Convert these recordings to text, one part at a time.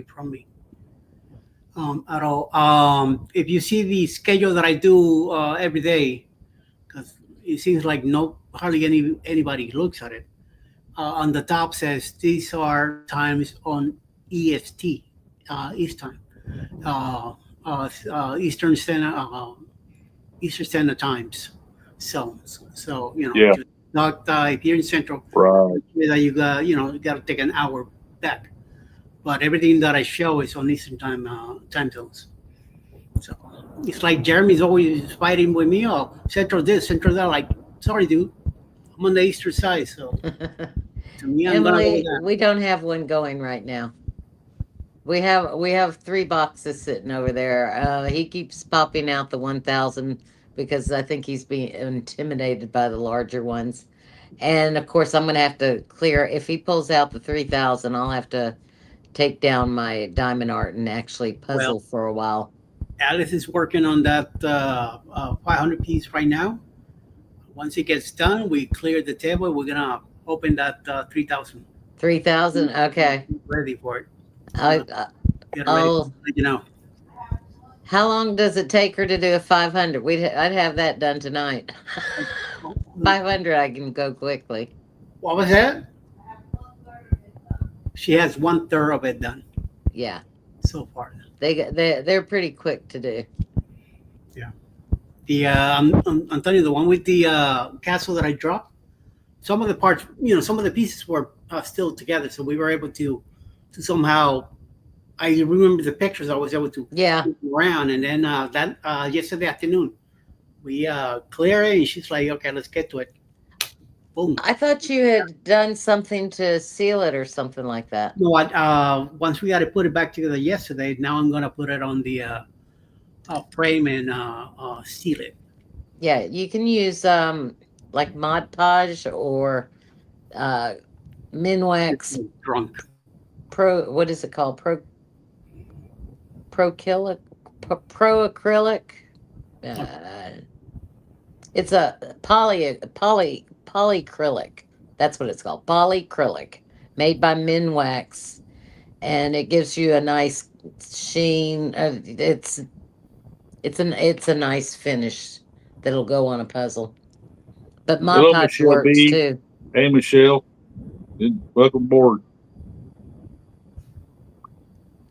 from me at all. If you see the schedule that I do every day, because it seems like no hardly anybody looks at it. On the top says these are times on EST, East time, uh, Eastern Standard Times. So Yeah, not if you're in Central, right. that you got to take an hour back. But everything that I show is on Eastern time zones. So it's like Jeremy's always fighting with me. Oh, Central this, Central that. Like, sorry, dude, I'm on the Eastern side. So to me, I'm gonna go with Emily, that. we don't have one going right now. We have three boxes sitting over there. He keeps popping out the 1,000 because I think he's being intimidated by the larger ones. And of course, I'm gonna have to clear. If he pulls out the 3,000, I'll have to take down my diamond art and actually Well, puzzle for a while. Alice is working on that 500 piece right now. Once it gets done, we clear the table. We're gonna open that 3,000. 3,000. Okay. Ready for it. I, Uh, I get ready. I'll. Let you know. How long does it take her to do a 500? I'd have that done tonight. 500, I can go quickly. What was that? She has one third of it done Yeah, so far. they're pretty quick to do. Yeah. The I'm telling you, the one with the castle that I dropped. Some of the parts, some of the pieces were still together, so we were able to somehow. I remember the pictures. I was able to Yeah, move around, and then that yesterday afternoon we clear it, and she's like, "Okay, let's get to it." Boom. I thought you had done something to seal it or something like that. No, once we got to put it back together yesterday, now I'm gonna put it on the frame and seal it. Yeah, you can use like Mod Podge or uh Minwax Drunk. Pro. What is it called? Pro acrylic. Uh, it's a polyacrylic. That's what it's called. Polyacrylic, made by Minwax, and it gives you a nice sheen. It's a nice finish that'll go on a puzzle. But Mod Hello, Podge Michelle works B. too. Hey, Michelle. Welcome aboard.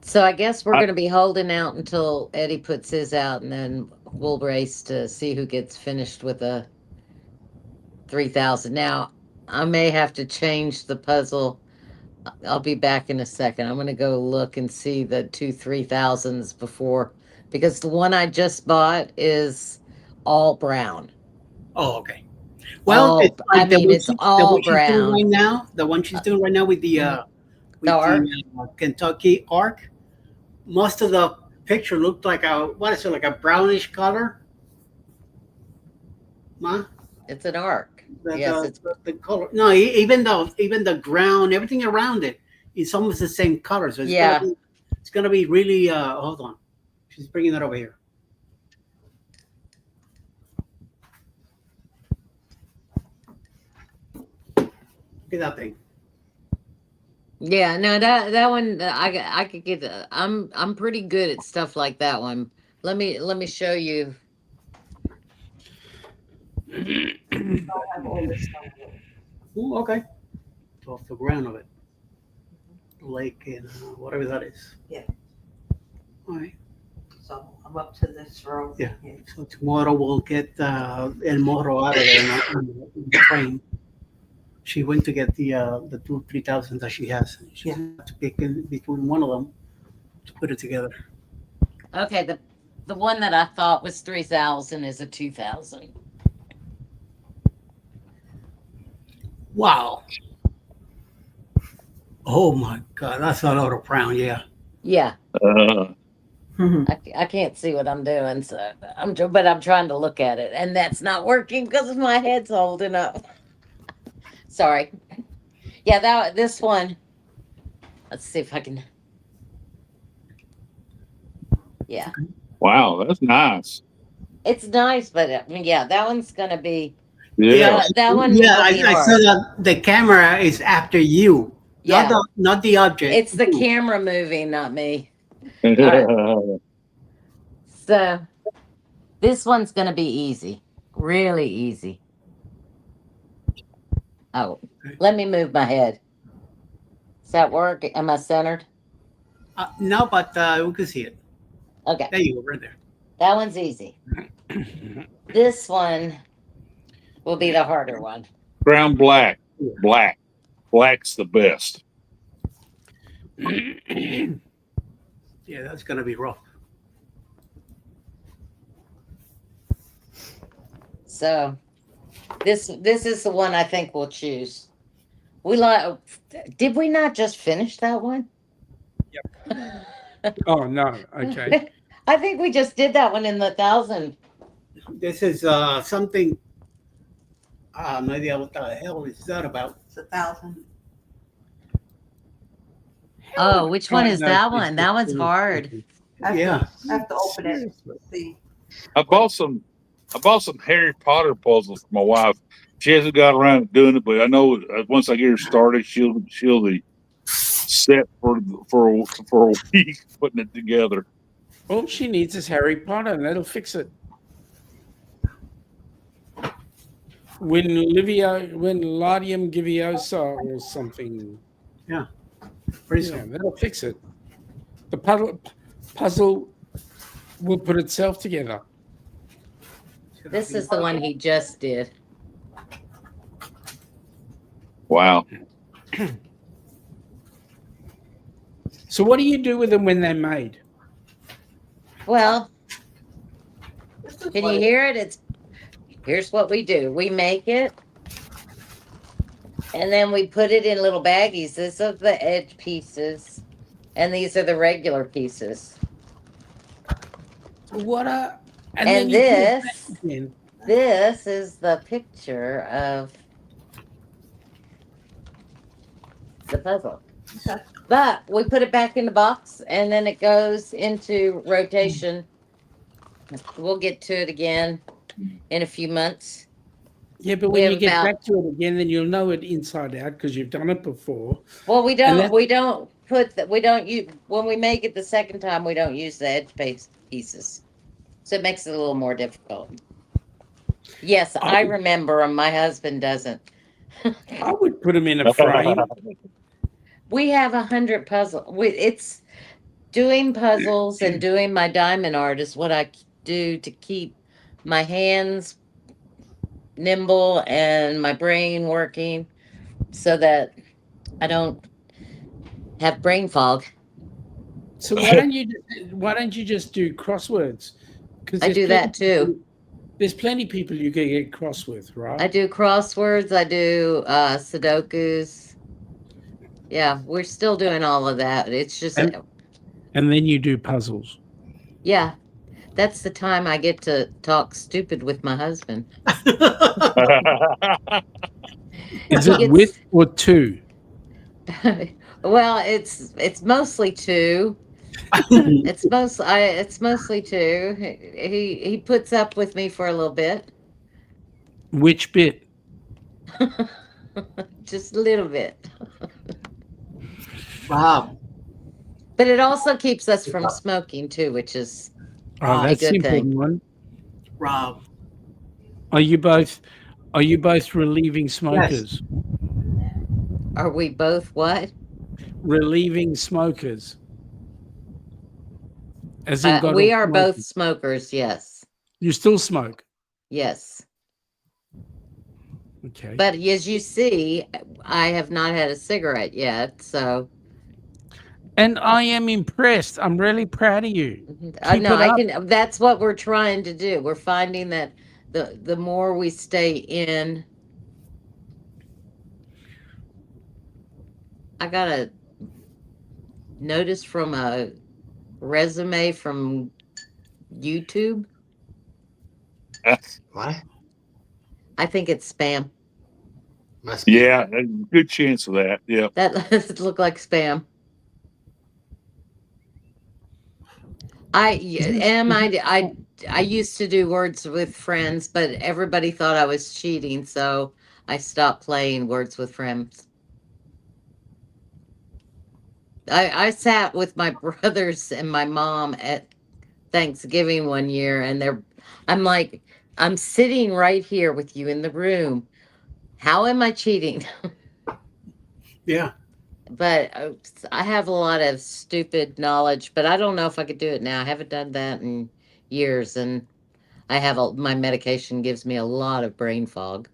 So I guess we're I, going to be holding out until Eddie puts his out, and then we'll race to see who gets finished with a 3,000. Now, I may have to change the puzzle. I'll be back in a second. I'm going to go look and see the two 3,000s before, because the one I just bought is all brown. Oh, okay. Well, it's I like mean, it's the all one she's doing right brown. now. The one she's doing right now Mhm. The with the arc? Kentucky Arc. Most of the picture looked like like a brownish color. Ma, It's an arc. the Yes, it's the color. No, even the ground, everything around it is almost the same color. So yeah. it's gonna be really. Hold on, she's bringing that over here. Look at that thing. Yeah, no, that one I could get. I'm pretty good at stuff like that one. Let me show you. I have all this stuff. Ooh, okay. Off the ground of it, lake and whatever that is. Yeah. All right. So I'm up to this row. Yeah. So tomorrow we'll get El Morro out of there in the frame. She went to get the two 3,000 that she has. She Yeah. had to pick in between one of them to put it together. Okay, the one that I thought was 3,000 is a 2,000. Wow. Oh my God, that's a lot of brown. Yeah. Yeah, uh, I can't see what I'm doing, so but I'm trying to look at it, and that's not working because my head's holding up. Sorry. Yeah, this one. Let's see if I can. Yeah, wow, that's nice. it's nice, but I mean, yeah, that one's gonna be. Yeah. Yeah. That one Yeah. will I, be I saw hard. that the camera is after you. Yeah, Not the object. it's the You. camera moving, not me. So this one's going to be easy, really easy. Oh, Okay. let me move my head. Does that work? Am I centered? No, but we can see it. Okay, There you go, right there. that one's easy. This one will be the harder one. Brown, black. Black's the best. Yeah, that's gonna be rough. So this is the one I think we'll choose. We like. Did we not just finish that one? Oh no. Okay. I think we just did that one in the 1,000. This is something. No idea what the hell is that about. It's 1,000. Oh, which one is No, that it's one? That one's just- hard. Yeah. I have to open it. See. I bought some Harry Potter puzzles for my wife. She hasn't got around to doing it, but I know once I get her started, she'll be set for a week putting it together. All she needs is Harry Potter, and that'll fix it. When Laudium Giviosa or something. Pretty Yeah, soon. that'll fix it. The puzzle will put itself together. This is the one he just did. Wow. So what do you do with them when they're made? Well, This is can what you it- hear it? Here's what we do. We make it, and then we put it in little baggies. These are the edge pieces, and these are the regular pieces. What a And then you put it this, back again. this is the picture of the puzzle. Okay. But we put it back in the box, and then it goes into rotation. We'll get to it again in a few months. Yeah, but we when have you get about- back to it again, then you'll know it inside out because you've done it before. Well, we And don't. that- We don't put. We don't use when we make it the second time. We don't use the edge pieces, so it makes it a little more difficult. Yes, I remember 'em. My husband doesn't. I would put them in a frame. We have 100 puzzles. It's doing puzzles and doing my diamond art is what I do to keep my hands nimble and my brain working, so that I don't have brain fog. So why don't you just do crosswords? Because I do that too. There's plenty of people you can get cross with, right? I do crosswords. I do Sudokus. Yeah, we're still doing all of that. It's just, And then you do puzzles. yeah, that's the time I get to talk stupid with my husband. Is He it gets- with or to? Well, it's mostly two. It's mostly two. He puts up with me for a little bit, Which bit? just a little bit. Wow. But it also keeps us from smoking too, which is Oh, a that's the good thing. important one. Rob. Are you both relieving smokers? are we both what? Relieving smokers. As in got We off are both smoking. smokers. Yes, You still smoke. yes. Okay. But as you see, I have not had a cigarette yet. So And I am impressed. I'm really proud of you. I Keep know it I up. can. That's what we're trying to do. We're finding that the more we stay in, I got a notice from a resume from YouTube. What? I think it's spam. Must be. Yeah, a good chance of that. Yeah. That look like spam. I used to do Words with Friends, but everybody thought I was cheating, so I stopped playing Words with Friends. I sat with my brothers and my mom at Thanksgiving one year, and I'm like, I'm sitting right here with you in the room. How am I cheating? Yeah. But I have a lot of stupid knowledge, but I don't know if I could do it now. I haven't done that in years, and my medication gives me a lot of brain fog.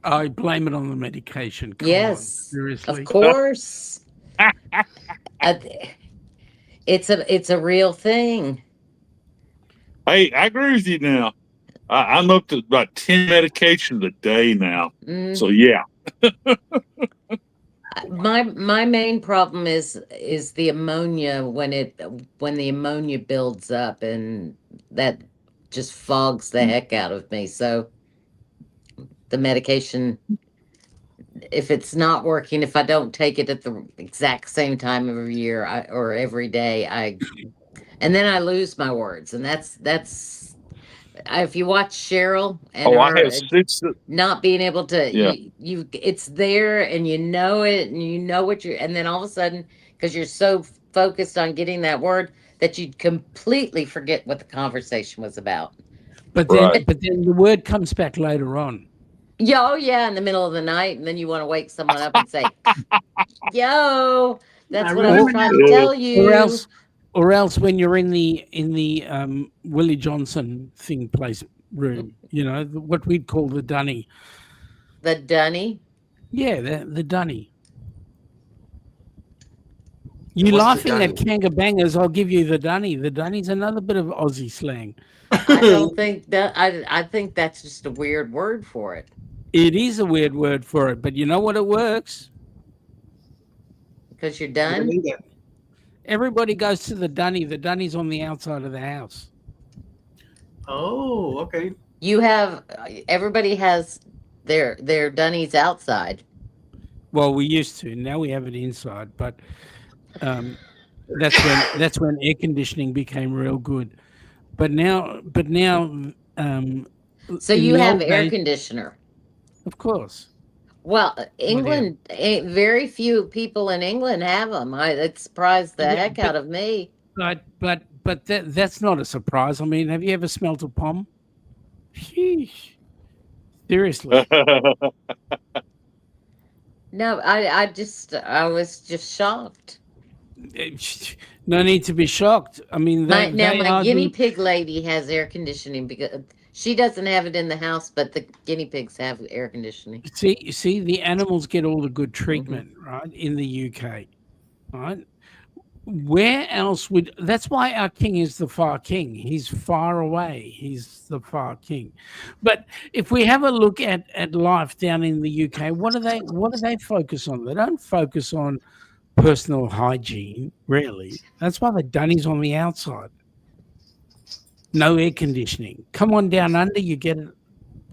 I blame it on the medication. Come on, Yes, seriously. of course. Uh, it's a real thing. Hey, I agree with you now. I'm up to about 10 medications a day now. Mm. So yeah. My main problem is the ammonia when the ammonia builds up, and that just fogs the heck out of me. So the medication, if it's not working, if I don't take it at the exact same time every year, or every day, and then I lose my words, and if you watch Cheryl and Oh, I her have six. not being able to, Yeah. it's there, and you know it, and you know what you're, and then all of a sudden, because you're so focused on getting that word, that you completely forget what the conversation was about. But Right. then the word comes back later on. Yeah, oh yeah, in the middle of the night, and then you want to wake someone up and say, "Yo, that's I what I was remember trying now. to tell you." Or else when you're in the Willie Johnson thing place room, what we'd call the dunny. The dunny. Yeah, the dunny. You What's the laughing at dunny? kangabangers, I'll give you the dunny. The dunny's another bit of Aussie slang. I don't think that. I think that's just a weird word for it. It is a weird word for it, but you know what? It works. Because you're I done. believe that. Everybody goes to the dunny. The dunny's on the outside of the house. Oh, okay. You have everybody has their dunnies outside. Well, we used to. Now we have it inside, but that's when air conditioning became real good. But now, So in you the have old air days, conditioner. of course. Well, yeah. England, very few people in England have them. It surprised the Yeah, heck out of me. But that's not a surprise. I mean, have you ever smelt a pom? Sheesh. Seriously. No, I was just shocked. No need to be shocked. I mean, My are guinea the pig lady has air conditioning because she doesn't have it in the house, but the guinea pigs have air conditioning. see the animals get all the good Mm-hmm. treatment, right, in the UK, right? Where else would that's why our king is the far king. He's far away. He's the far king. But if we have a look at life down in the UK, what do they focus on? They don't focus on personal hygiene, really. That's why the dunny's on the outside. No air conditioning. Come on down under, you get it.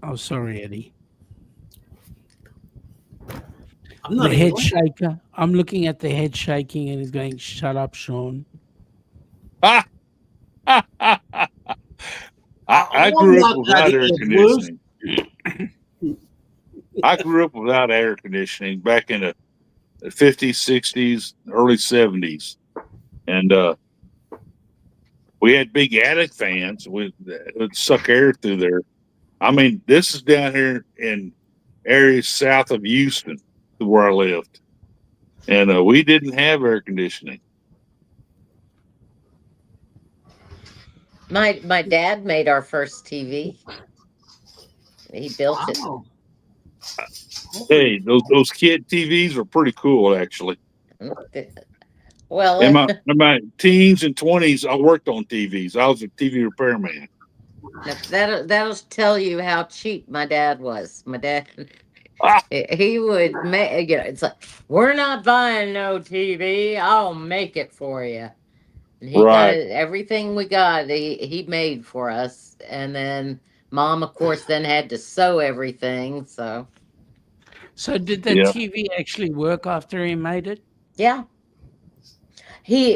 Oh, sorry, Eddie. I'm not The head evil. shaker. I'm looking at the head shaking and he's going, "Shut up, Sean." I grew up without air conditioning. I grew up without air conditioning back in the 50s, 60s, early 70s. And we had big attic fans. It would suck air through there. I mean, this is down here in areas south of Houston, where I lived. And we didn't have air conditioning. My dad made our first TV. He built it. Wow. Hey, those kid TVs are pretty cool, actually. Well, In my teens and 20s, I worked on TVs. I was a TV repairman. that'll tell you how cheap my dad was. My dad, Ah, he would make, it's like, we're not buying no TV. I'll make it for you. And he got right. it, everything we got, he made for us. And then mom, of course, then had to sew everything. So So did the Yeah. TV actually work after he made it? yeah, he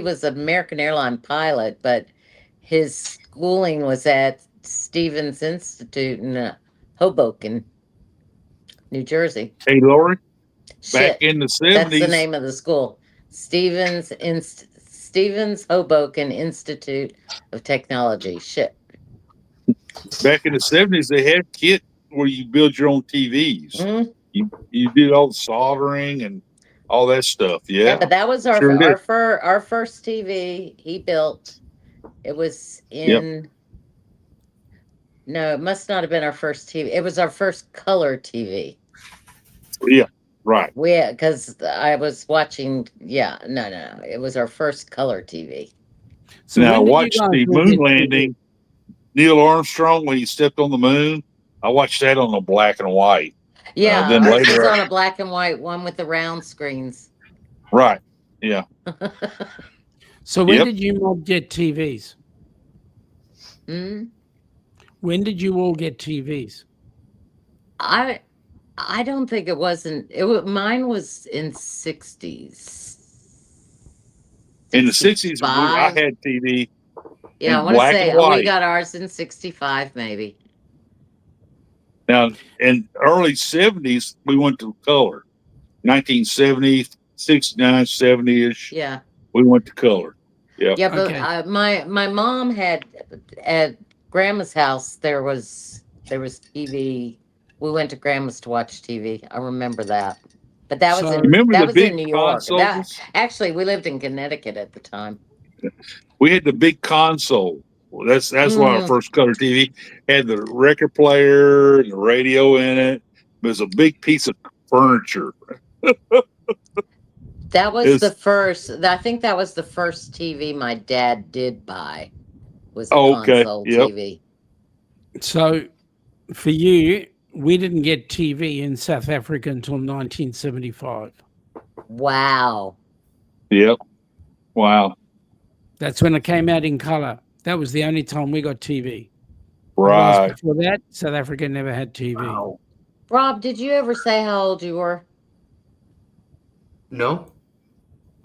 was an American airline pilot, but his schooling was at Stevens Institute in Hoboken, New Jersey. Hey, Lori, Shit. in the That's the 70s. name of the school. Stevens Hoboken Institute of Technology. Shit. Back in the 70s, they had kit where you build your own TVs. Mhm. You did all the soldering and all that stuff. Yeah, Yeah. but that was our Sure did. our first TV he built. It was Yep. in no, it must not have been our first TV. It was our first color TV. Yeah. Right. Because I was watching. Yeah, no. It was our first color TV. So Now, I when did you watched guys the all moon get TV? landing. Neil Armstrong, when he stepped on the moon, I watched that on the black and white. Yeah, then ours was later- on a black and white one with the round screens. Right. Yeah. So when Yep. did you all get TVs? Hmm? When did you all get TVs? I don't think it wasn't. Mine was in 60s. In the 60s, I 65. had TV. Yeah, I in want to black say and white. we got ours in 65, maybe. Now, in early 70s, we went to color. 1970, 69, 70-ish, Yeah. we went to color. Yeah. Yeah, but Okay. my mom had at grandma's house there was TV. We went to grandma's to watch TV. I remember that. But that was So- in Remember that the was big in New York. That, consoles? actually, we lived in Connecticut at the time. We had the big console. Well, that's why our Mhm. first color TV had the record player and the radio in it. It was a big piece of furniture. That was It's- the first. I think that was the first TV my dad did buy. Was a Oh, okay. console Yep. TV. So for you, we didn't get TV in South Africa until 1975. Wow. Yep. Wow. That's when it came out in color. That was the only time we got TV. Right. Otherwise, before that, South Africa never had TV. Wow. Rob, did you ever say how old you were? No?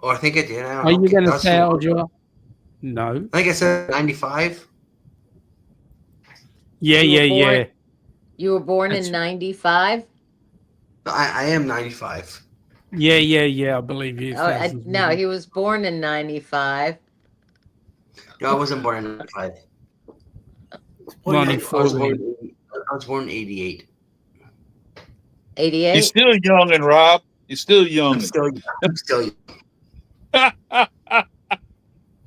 Oh, I think I did. I don't Are know. you going to That's say how what- old you are? No. I think I said 95. Yeah, You were yeah, yeah. born- You were born That's- in 95? I am 95. Yeah, yeah, yeah. I believe you. Oh, no, he was born in 95. No, I wasn't born in 95. I 94. was born in 88. 88? You're still young and Rob. You're still young. I'm still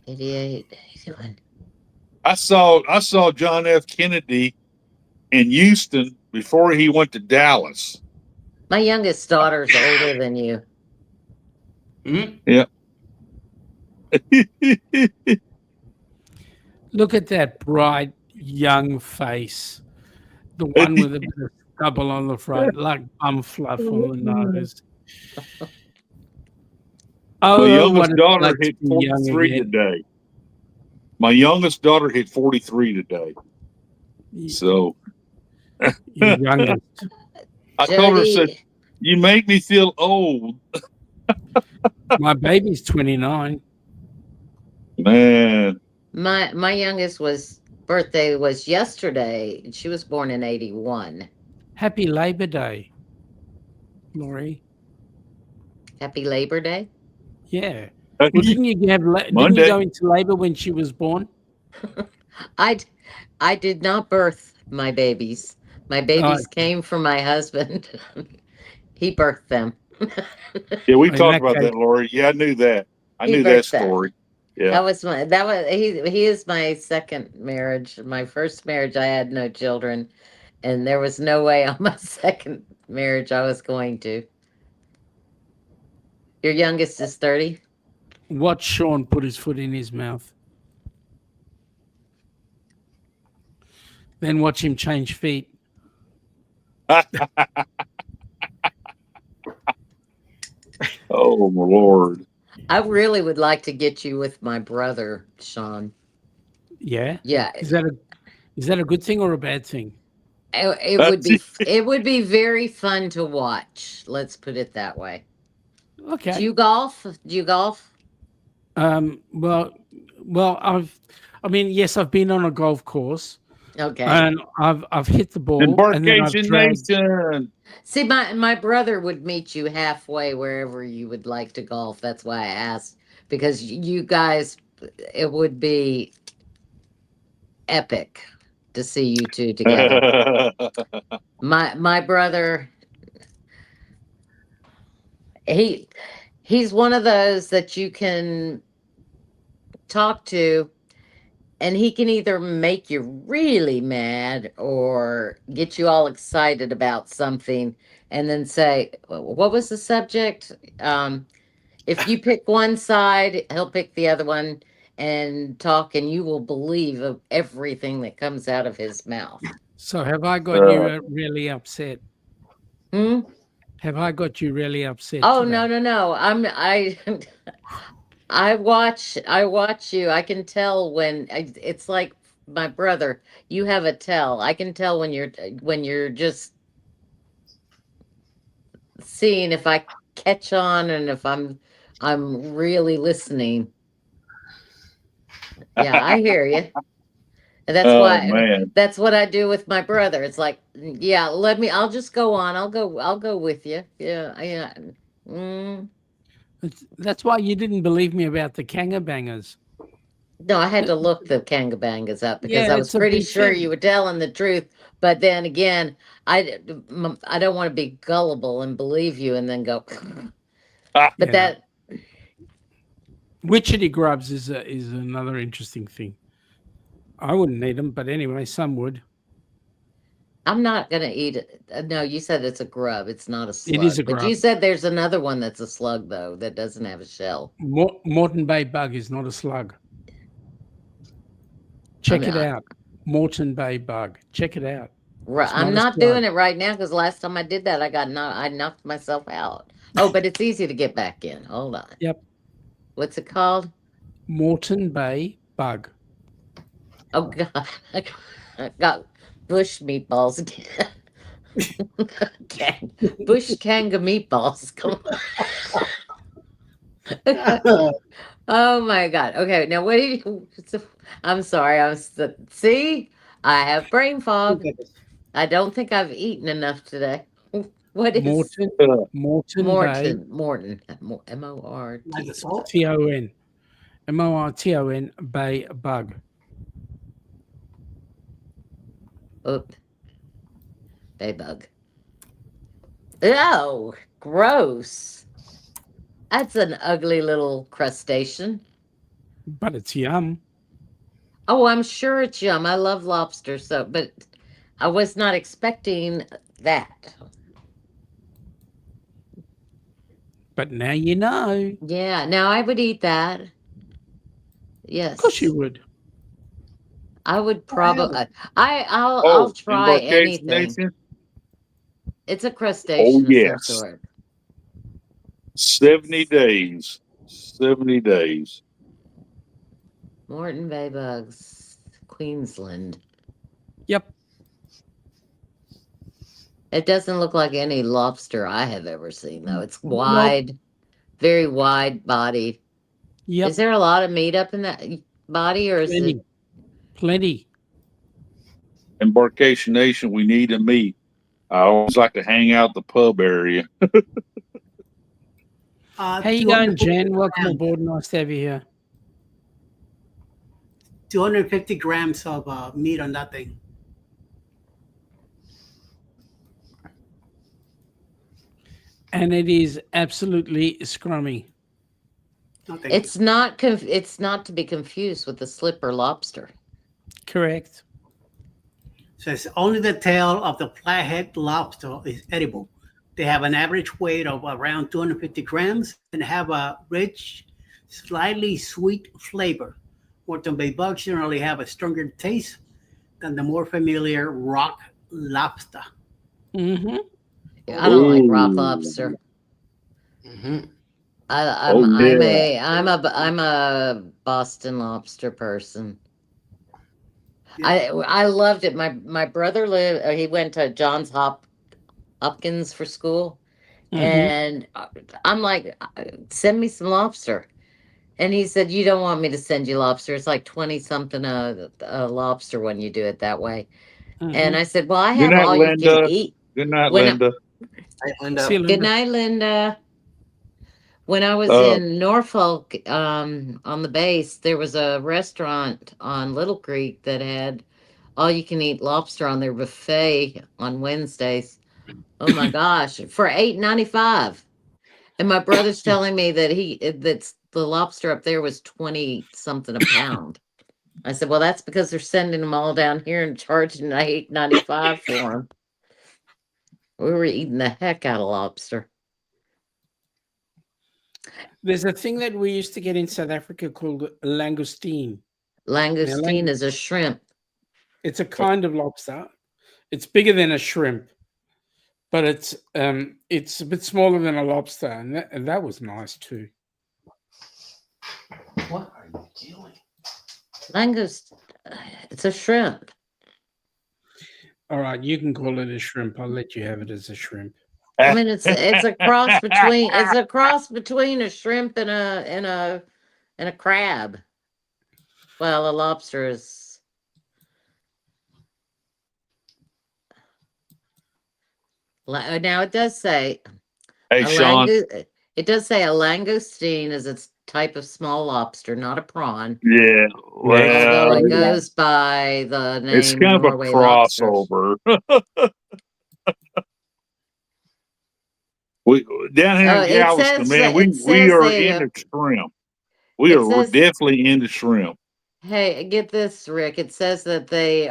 88. 81. I saw John F. Kennedy in Houston before he went to Dallas. My youngest daughter's older than you. Hmm? Look at that bright young face. The one with a bit of stubble on the front, like bum fluff on the nose. My what youngest it's daughter like to hit be young 43 again. today. My youngest daughter hit 43 today. So Your youngest. I told her, Jody, said, you make me feel old. My baby's 29. Man. my youngest birthday was yesterday. And she was born in 81. Happy Labor Day, Laurie. Happy Labor Day. Yeah. Well, didn't you didn't you Monday. go into labor when she was born? I did not birth my babies. My babies came from my husband. He birthed them. Yeah, we In talked that about case- that, Lori. Yeah, I knew that. I He knew that birthed that. story. Yeah. That was he is my second marriage. My first marriage I had no children, and there was no way on my second marriage I was going to. Your youngest is 30. Watch Sean put his foot in his mouth. Then watch him change feet. Oh, my Lord. I really would like to get you with my brother, Sean. Yeah. Yeah, Is that a good thing or a bad thing? it would be very fun to watch. Let's put it that way. Okay. Do you golf? Do you golf? Well, yes, I've been on a golf course, Okay. and I've hit the ball, and then I've Embarkation dragged. Nation. See, my brother would meet you halfway wherever you would like to golf. That's why I asked, because you guys, it would be epic to see you two together. My brother, he he's one of those that you can talk to, and he can either make you really mad or get you all excited about something and then say, what was the subject? If you pick one side, he'll pick the other one and talk, and you will believe of everything that comes out of his mouth. So have I got you really upset? Hmm? Have I got you really upset? Oh, today? no. I watch you. I can tell when it's like my brother. You have a tell. I can tell when you're just seeing if I catch on and if I'm really listening. Yeah, I hear you. And that's Oh why man. that's what I do with my brother. It's like, yeah, I'll just go on. I'll go with you. Yeah. Mm. That's why you didn't believe me about the Kangabangers. No, I had to look the Kangabangas up because Yeah, I was it's a pretty big sure thing. you were telling the truth. But then again, I don't want to be gullible and believe you and then go. But Yeah. that Witchetty grubs is another interesting thing. I wouldn't eat them, but anyway, some would. I'm not gonna eat it. No, you said it's a grub. It's not a slug. It is a But grub. you said there's another one that's a slug though that doesn't have a shell. Moreton Bay bug is not a slug. Check mean, it out. Moreton Bay bug. Check it out. It's I'm not a not slug. doing it right now because last time I did that, I knocked myself out. Oh, but it's easy to get back in. Hold on. Yep. What's it called? Moreton Bay bug. Oh God, I got bush meatballs again. Bush kanga meatballs. Come on. Oh my God. Okay, now what do you? I'm sorry. See. I have brain fog. I don't think I've eaten enough today. What is Moreton Bay Morton? M-O-R-T. Like the salt. T-O-N. M-O-R-T-O-N Bay bug. Oop. Bay bug. Oh, gross. That's an ugly little crustacean. But it's yum. Oh, I'm sure it's yum. I love lobster, but I was not expecting that. But now you know. Yeah, now I would eat that. Yes. Of course you would. I would probably. I'll Oh, try Embarkation anything. Nation. It's a crustacean yes. of some sort. 70 days. 70 days. Moreton Bay bugs, Queensland. Yep. It doesn't look like any lobster I have ever seen, though. It's wide, very wide bodied. Yep. Is there a lot of meat up in that body, or is it? Plenty. Embarkation Nation, we need to meet. I always like to hang out the pub area. How you going, Jen? Welcome aboard. Nice to have you here. 250 grams of meat on that thing. And it is absolutely scrummy. Okay. It's not. It's not to be confused with the slipper lobster. Correct. Says only the tail of the flathead lobster is edible. They have an average weight of around 250 grams and have a rich, slightly sweet flavor. Moreton Bay bugs generally have a stronger taste than the more familiar rock lobster. Mm-hmm. I don't like rock Ooh. lobster. hmm I'm a Boston lobster person. I loved it. My brother he went to Johns Hopkins for school, Mhm. and I'm like, send me some lobster. And he said, "You don't want me to send you lobster. It's like 20 something a lobster when you do it that way." And Mhm. I said, "Well, I Good have night, all you can Linda. eat." Good night, When Linda. I end See up. you, Good Linda. night, Linda. When I was Uh, in Norfolk, on the base, there was a restaurant on Little Creek that had all you can eat lobster on their buffet on Wednesdays. Oh my gosh, for $8.95. And my brother's telling me that that's the lobster up there was 20 something a pound. I said, "Well, that's because they're sending them all down here and charging $8.95 for them." We were eating the heck out of lobster. There's a thing that we used to get in South Africa called langoustine. Now, Langoustine is a shrimp. it's a kind of lobster. It's bigger than a shrimp, but it's a bit smaller than a lobster, and that was nice too. What are you doing? It's a shrimp. All right, you can call it a shrimp. I'll let you have it as a shrimp. I mean, it's a cross between a shrimp and a crab. Well, a lobster is. Now it does say hey, a Sean. It does say a langoustine is a type of small lobster, not a prawn. Yeah, Although well, it goes by the it's name kind of a Norway lobster. crossover. We down here Oh, in it Galveston, says man, that it we says are they. into shrimp. We It are says, definitely into shrimp. "Hey, get this, Rick. It says that they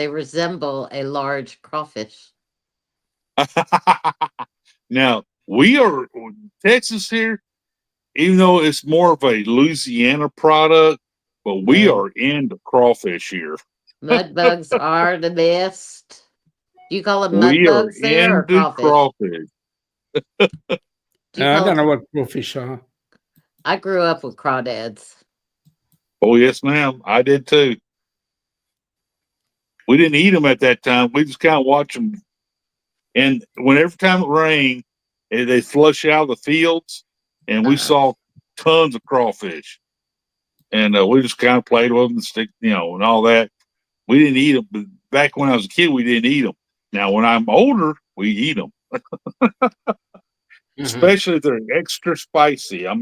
resemble a large crawfish." Now we are Texas here, even though it's more of a Louisiana product, but we No, are into crawfish here. mud bugs are the best. You call them mud We are bugs there or into crawfish? crawfish. Do you I call don't it? know what crawfish are. I grew up with crawdads. Oh yes, ma'am. I did too. We didn't eat them at that time. We just kind of watched them. And every time it rained, they flush out of the fields, and we Uh, saw tons of crawfish. And we just kind of played with them, stick, and all that. We didn't eat them. But back when I was a kid, we didn't eat them. Now, when I'm older, we eat them, especially if they're extra spicy. yeah. I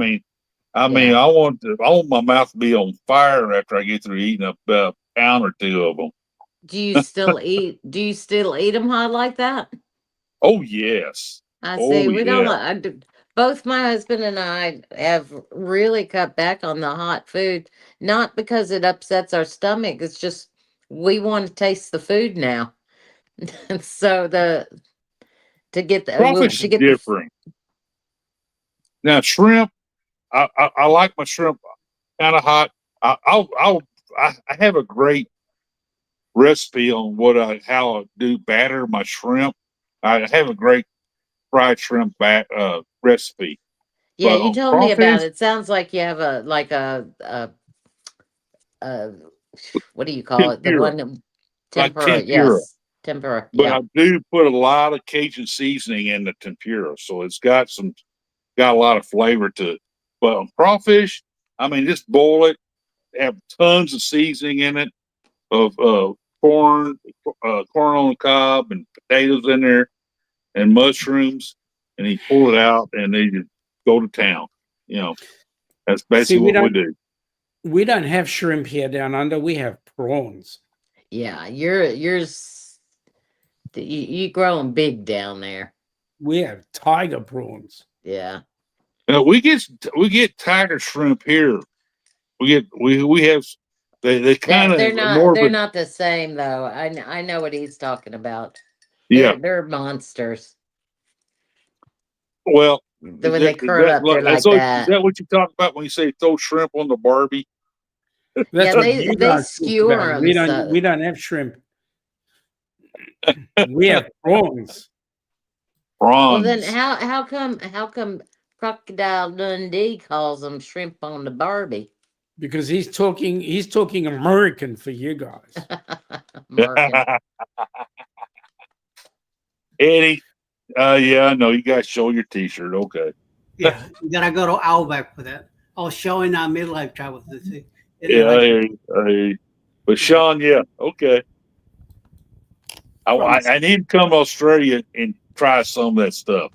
want my mouth to be on fire after I get through eating a pound or two of them. Do you still eat? Do you still eat them hot like that? Oh yes, I oh see. We don't. yeah. Both my husband and I have really cut back on the hot food, not because it upsets our stomach. It's just we want to taste the food now. So the to get the Crawfish to is get the different. Now shrimp, I like my shrimp kind of hot. I have a great recipe on how I do batter my shrimp. I have a great fried shrimp recipe. Yeah, But you on told me about crawfish, it. Sounds like you have a what do you call it? The tempura, one like tempura. tempura. Yes, tempura. But Yeah. I do put a lot of Cajun seasoning in the tempura, so it's got a lot of flavor to it. But on crawfish, just boil it, have tons of seasoning in it, of corn, corn on the cob, and potatoes in there, and mushrooms, and you pull it out, and then you go to town. You know, that's See, basically what we do. we don't have shrimp here down under. We have prawns. Yeah, you growing big down there. We have tiger prawns. Yeah. Now we get tiger shrimp here. We have they kind They're of more of they're a not the same though. I know what he's talking about. yeah. They're monsters. Well, When they curl up, they're like is that. that what you talk about when you say throw shrimp on the Barbie? That's Yeah, what they you they guys talk about. skewer them. So We don't have shrimp. We have prawns well, then Prawns. how come Crocodile Dundee calls them shrimp on the Barbie? because he's talking American for you guys. American. Eddie, yeah, I know you guys show your T-shirt. Okay. Yeah, you gotta go to Outback for that. Oh, showing our midlife travels. This is- Yeah, I hear you. I hear you. But Sean, yeah, okay. I need to come to Australia and try some of that stuff.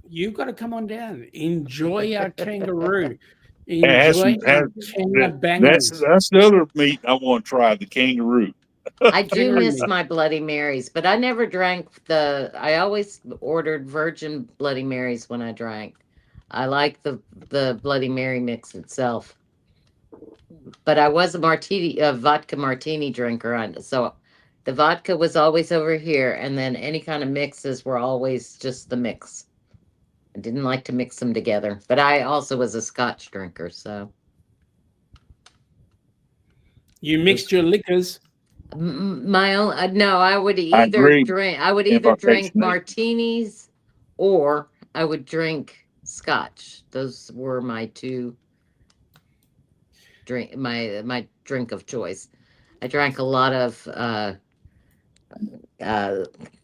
You've got to come on down. Enjoy our kangaroo. And has Enjoy some, our has, Kanga that's bangers. that's the other meat I want to try, the kangaroo. I do Kangaroo miss meat. my Bloody Marys, but I never drank I always ordered virgin Bloody Marys when I drank. I like the Bloody Mary mix itself. But I was a vodka martini drinker, so the vodka was always over here, and then any kind of mixes were always just the mix. I didn't like to mix them together, but I also was a Scotch drinker, so You mixed your liquors. my own. No, I would I either agree. drink. I would In either drink moderation, mate. martinis, or I would drink Scotch. Those were my two my drink of choice. I drank a lot of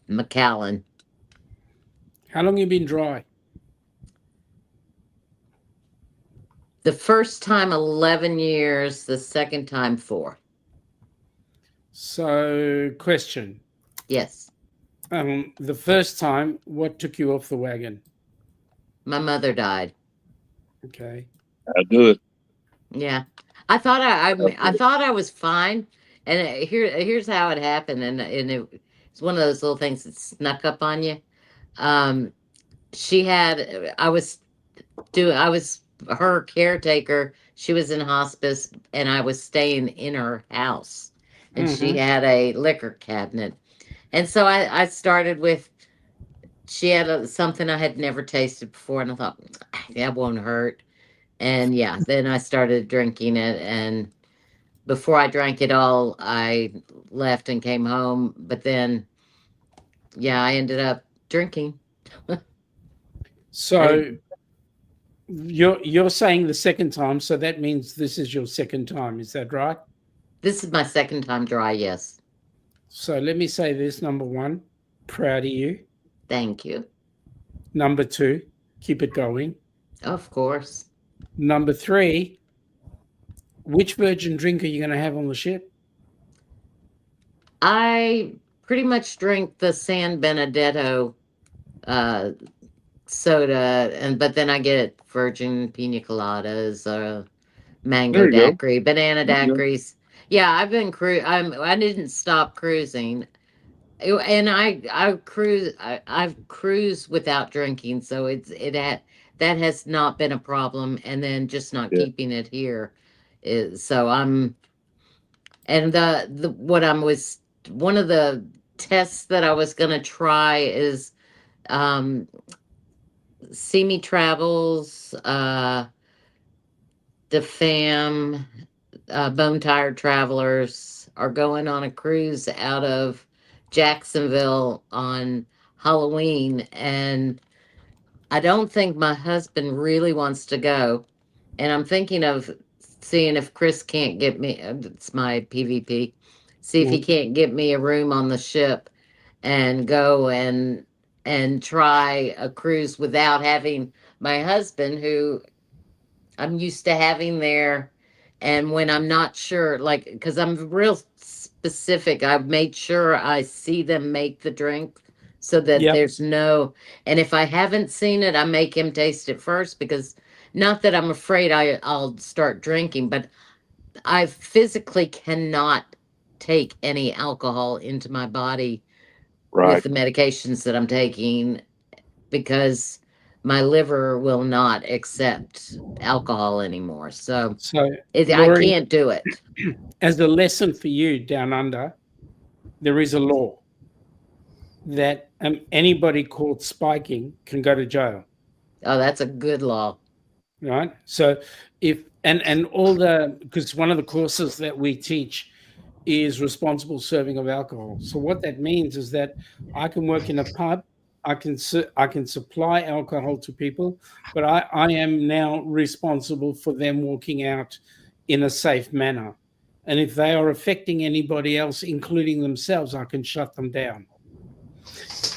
Macallan. How long you been dry? The first time 11 years, the second time 4. So, question. Yes. The first time, what took you off the wagon? My mother died. Okay. I do it. Yeah. I thought I thought I was fine. And here's how it happened. And it's one of those little things that snuck up on you. She had I was her caretaker. She was in hospice, and I was staying in her house, and she had a liquor cabinet. And so I started with, she had something I had never tasted before, and I thought, that won't hurt. And yeah, then I started drinking it, and before I drank it all, I left and came home. But then, yeah, I ended up drinking. So you're saying the second time, so that means this is your second time, is that right? This is my second time dry, yes. So let me say this: number one, proud of you. Thank you. Number two, keep it going. Of course. Number three, which virgin drink are you going to have on the ship? I pretty much drink the San Benedetto soda, but then I get virgin pina coladas, mango There you go. daiquiri, banana There you go. daiquiris. Yeah, I've been I didn't stop cruising, and I've cruised without drinking, so that has not been a problem. And then just not Yeah. keeping it here is so and the what I was one of the tests that I was gonna try is See Me Travels, the fam, Bone Tired Travelers are going on a cruise out of Jacksonville on Halloween, and I don't think my husband really wants to go. And I'm thinking of seeing if Chris can't get me, it's my PvP, see if he can't get me a room on the ship and go and try a cruise without having my husband, who I'm used to having there. And when I'm not sure, like, because I'm real specific, I've made sure I see them make the drink so that Yep. there's no, and if I haven't seen it, I make him taste it first, because not that I'm afraid I'll start drinking, but I physically cannot take any alcohol into my body with Right. the medications that I'm taking, because my liver will not accept alcohol anymore. So So, I Laurie, can't do it. as a lesson for you down under, there is a law that anybody caught spiking can go to jail. Oh, that's a good law. Right. So if and all the, because one of the courses that we teach is responsible serving of alcohol. So what that means is that I can work in a pub, I can supply alcohol to people, but I am now responsible for them walking out in a safe manner. And if they are affecting anybody else, including themselves, I can shut them down.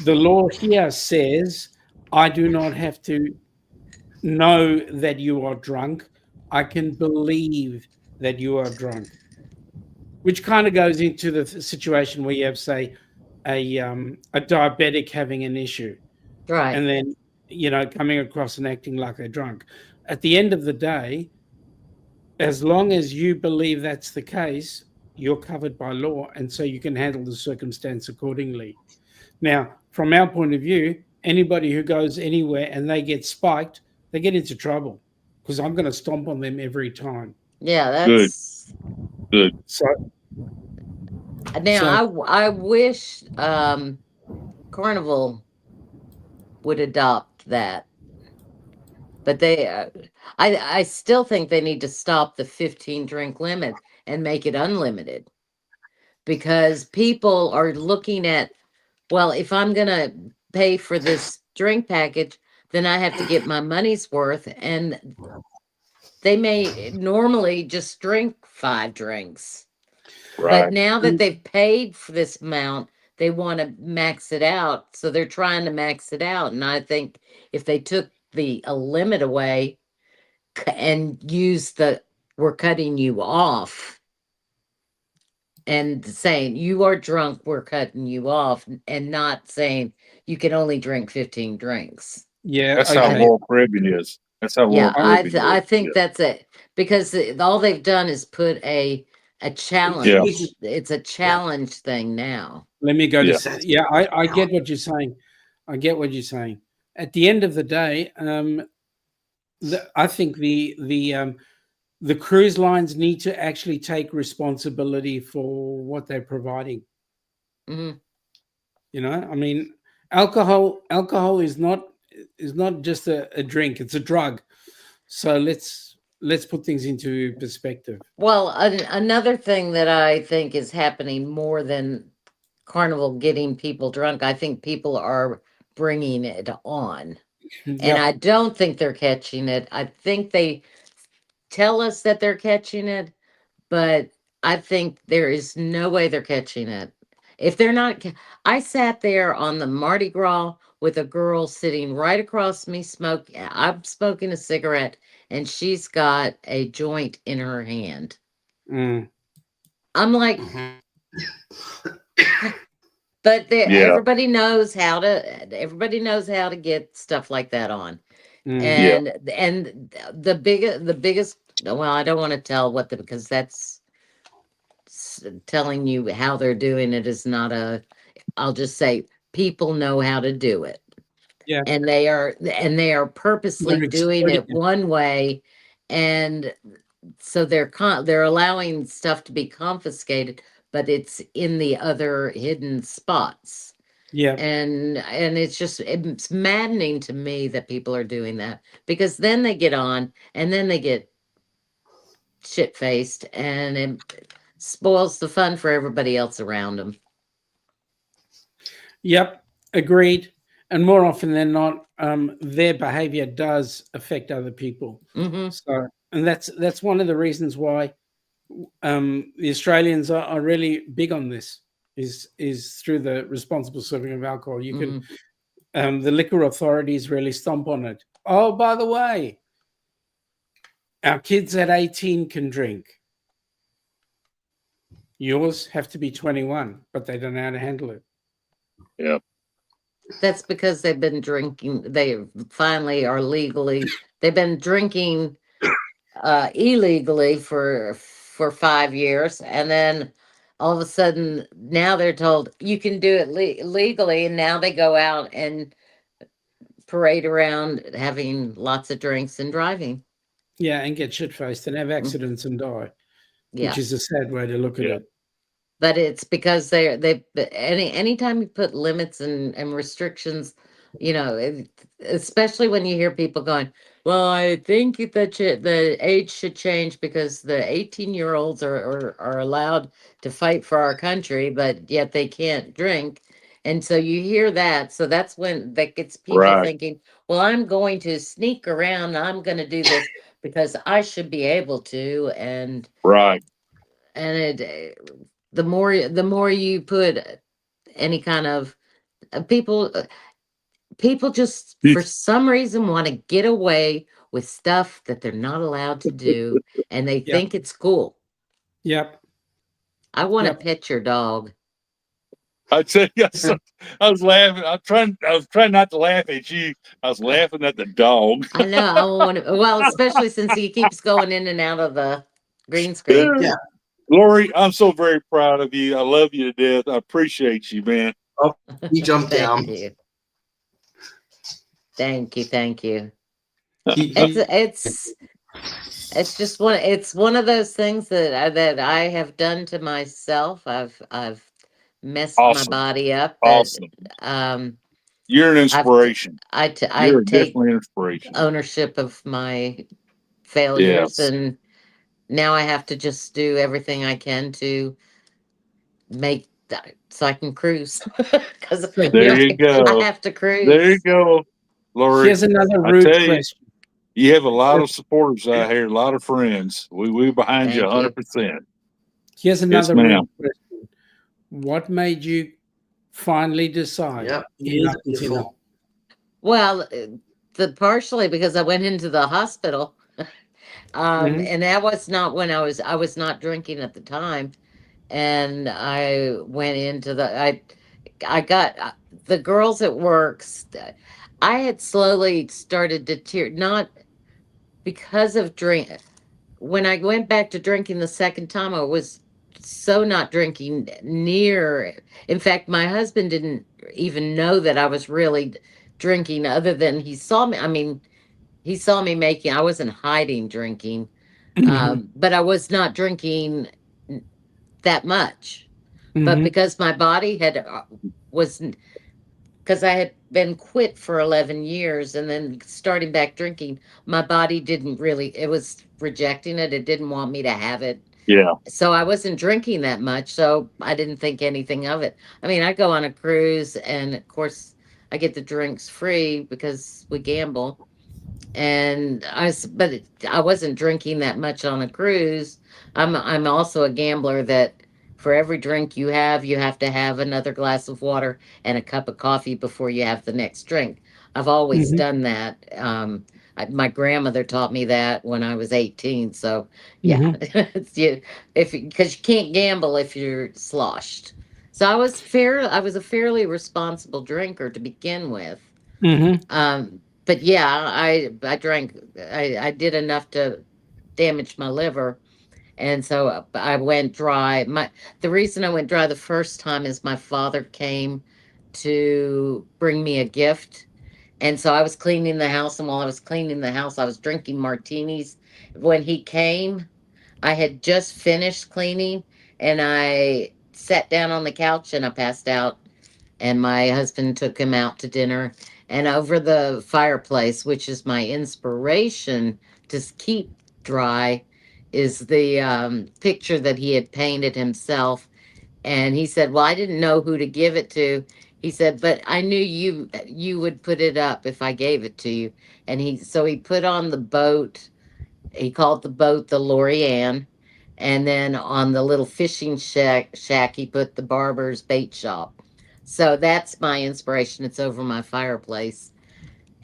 The law here says I do not have to know that you are drunk. I can believe that you are drunk, which kind of goes into the situation where you have, say, a diabetic having an issue, Right. and then coming across and acting like they're drunk. At the end of the day, as long as you believe that's the case, you're covered by law, and so you can handle the circumstance accordingly. Now, from our point of view, anybody who goes anywhere and they get spiked, they get into trouble because I'm going to stomp on them every time. Yeah, Good. that's Good. So, now I wish Carnival would adopt that. But I still think they need to stop the 15 drink limit and make it unlimited, because people are looking at, well, if I'm going to pay for this drink package, then I have to get my money's worth. And they may normally just drink 5 drinks. Right. But now that they've paid for this amount, they want to max it out. So they're trying to max it out. And I think if they took a limit away and use we're cutting you off and saying you are drunk, we're cutting you off, and not saying you can only drink 15 drinks. yeah, That's how okay. Royal Caribbean is. That's how Yeah, Royal Caribbean I is. think Yeah. that's it, because all they've done is put a challenge. Yeah. It's a challenge thing now. Let me go Yeah. to. Yeah, I get what you're saying. I get what you're saying. At the end of the day, I think the cruise lines need to actually take responsibility for what they're providing. Hmm. I mean, alcohol is not just a drink; it's a drug. So let's put things into perspective. Well, another thing that I think is happening more than Carnival getting people drunk, I think people are bringing it on. And Yeah, I don't think they're catching it. I think they tell us that they're catching it, but I think there is no way they're catching it. If they're not, I sat there on the Mardi Gras with a girl sitting right across me I'm smoking a cigarette, and she's got a joint in her hand. Mm. I'm like, but Yeah. everybody knows how to get stuff like that on. Mm. And the biggest, well, I don't want to tell because that's telling you how they're doing it is not I'll just say people know how to do it. Yeah. And they are purposely They're doing it exploiting it. one way, and so they're allowing stuff to be confiscated, but it's in the other hidden spots. Yeah, And it's maddening to me that people are doing that, because then they get on and then they get shit faced, and it spoils the fun for everybody else around them. yep, agreed. And more often than not, their behavior does affect other people. Hmm. So, and that's one of the reasons why the Australians are really big on this. Is through the responsible serving of alcohol. You can, the liquor authorities really stomp on it. Oh, by the way, our kids at 18 can drink. Yours have to be 21, but they don't know how to handle it. Yeah. That's because they've been drinking. They finally are legally. They've been drinking illegally for 5 years, and then all of a sudden now they're told you can do it legally, and now they go out and parade around having lots of drinks and driving. Yeah, and get shit faced and have accidents and die, Yeah. which is a sad way to look at Yeah. it. But it's because anytime you put limits and restrictions, especially when you hear people going, well, I think that the age should change because the 18-year-olds are allowed to fight for our country, but yet they can't drink. And so you hear that. So that's when that gets people Right. thinking, well, I'm going to sneak around. I'm going to do this because I should be able to. And Right. the more you put any kind of people just You- for some reason want to get away with stuff that they're not allowed to do, and they Yeah. think it's cool. Yep. I want to Yep. pet your dog. I tell you, I was laughing. I was trying not to laugh at you. I was laughing at the dog. I know. I want to. Well, especially since he keeps going in and out of the green screen. Yeah. Lori, I'm so very proud of you. I love you to death. I appreciate you, man. He jumped down. Thank you. Thank you. Thank you. He- It's just one. It's one of those things that I have done to myself. I've messed Awesome. my body up. Awesome. Um, You're an inspiration. I You're take definitely an inspiration. ownership of my failures, Yes. and now I have to just do everything I can to make that so I can cruise. Because There you go. I have to cruise. There you go, Lori. Here's another I rude tell you, question. you have a lot of supporters out here, a lot of friends. We behind you Thank you. 100%. Here's another ma'am. rude question. What made you finally decide? Yep. enough is Beautiful. enough? Well, partially because I went into the hospital, Mhm. and that was not when I was not drinking at the time, and I went into I got the girls at work. I had slowly started to tear, not because of drink. When I went back to drinking the second time, I was so not drinking near. In fact, my husband didn't even know that I was really drinking, other than he saw me. I mean, he saw me making, I wasn't hiding drinking, Mhm. but I was not drinking that much. But Mhm. because my body was, because I had been quit for 11 years and then starting back drinking, my body didn't really, it was rejecting it. It didn't want me to have it. Yeah. So I wasn't drinking that much. So I didn't think anything of it. I mean, I go on a cruise and of course I get the drinks free because we gamble. And I wasn't drinking that much on a cruise. I'm also a gambler that for every drink you have to have another glass of water and a cup of coffee before you have the next drink. I've always Mhm. done that. My grandmother taught me that when I was 18. So yeah, it's you if because you can't gamble if you're sloshed. So I was a fairly responsible drinker to begin with. Mhm. But yeah, I drank. I did enough to damage my liver, and so I went dry. The reason I went dry the first time is my father came to bring me a gift, and so I was cleaning the house, and while I was cleaning the house, I was drinking martinis. When he came, I had just finished cleaning, and I sat down on the couch and I passed out, and my husband took him out to dinner. And over the fireplace, which is my inspiration to keep dry, is the picture that he had painted himself. And he said, "Well, I didn't know who to give it to." He said, "But I knew you would put it up if I gave it to you." And he put on the boat. He called the boat the Lorianne. And then on the little fishing shack, he put the barber's bait shop. So that's my inspiration. It's over my fireplace.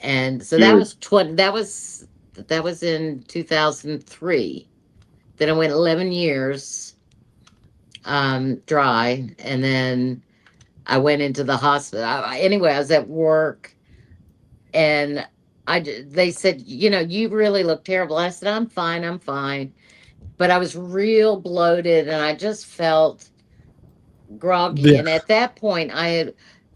And so that Good. was that was in 2003. Then I went 11 years dry, and then I went into the hospital. Anyway, I was at work, and they said, you really look terrible. I said, I'm fine, I'm fine. But I was real bloated, and I just felt groggy. Yeah. And at that point,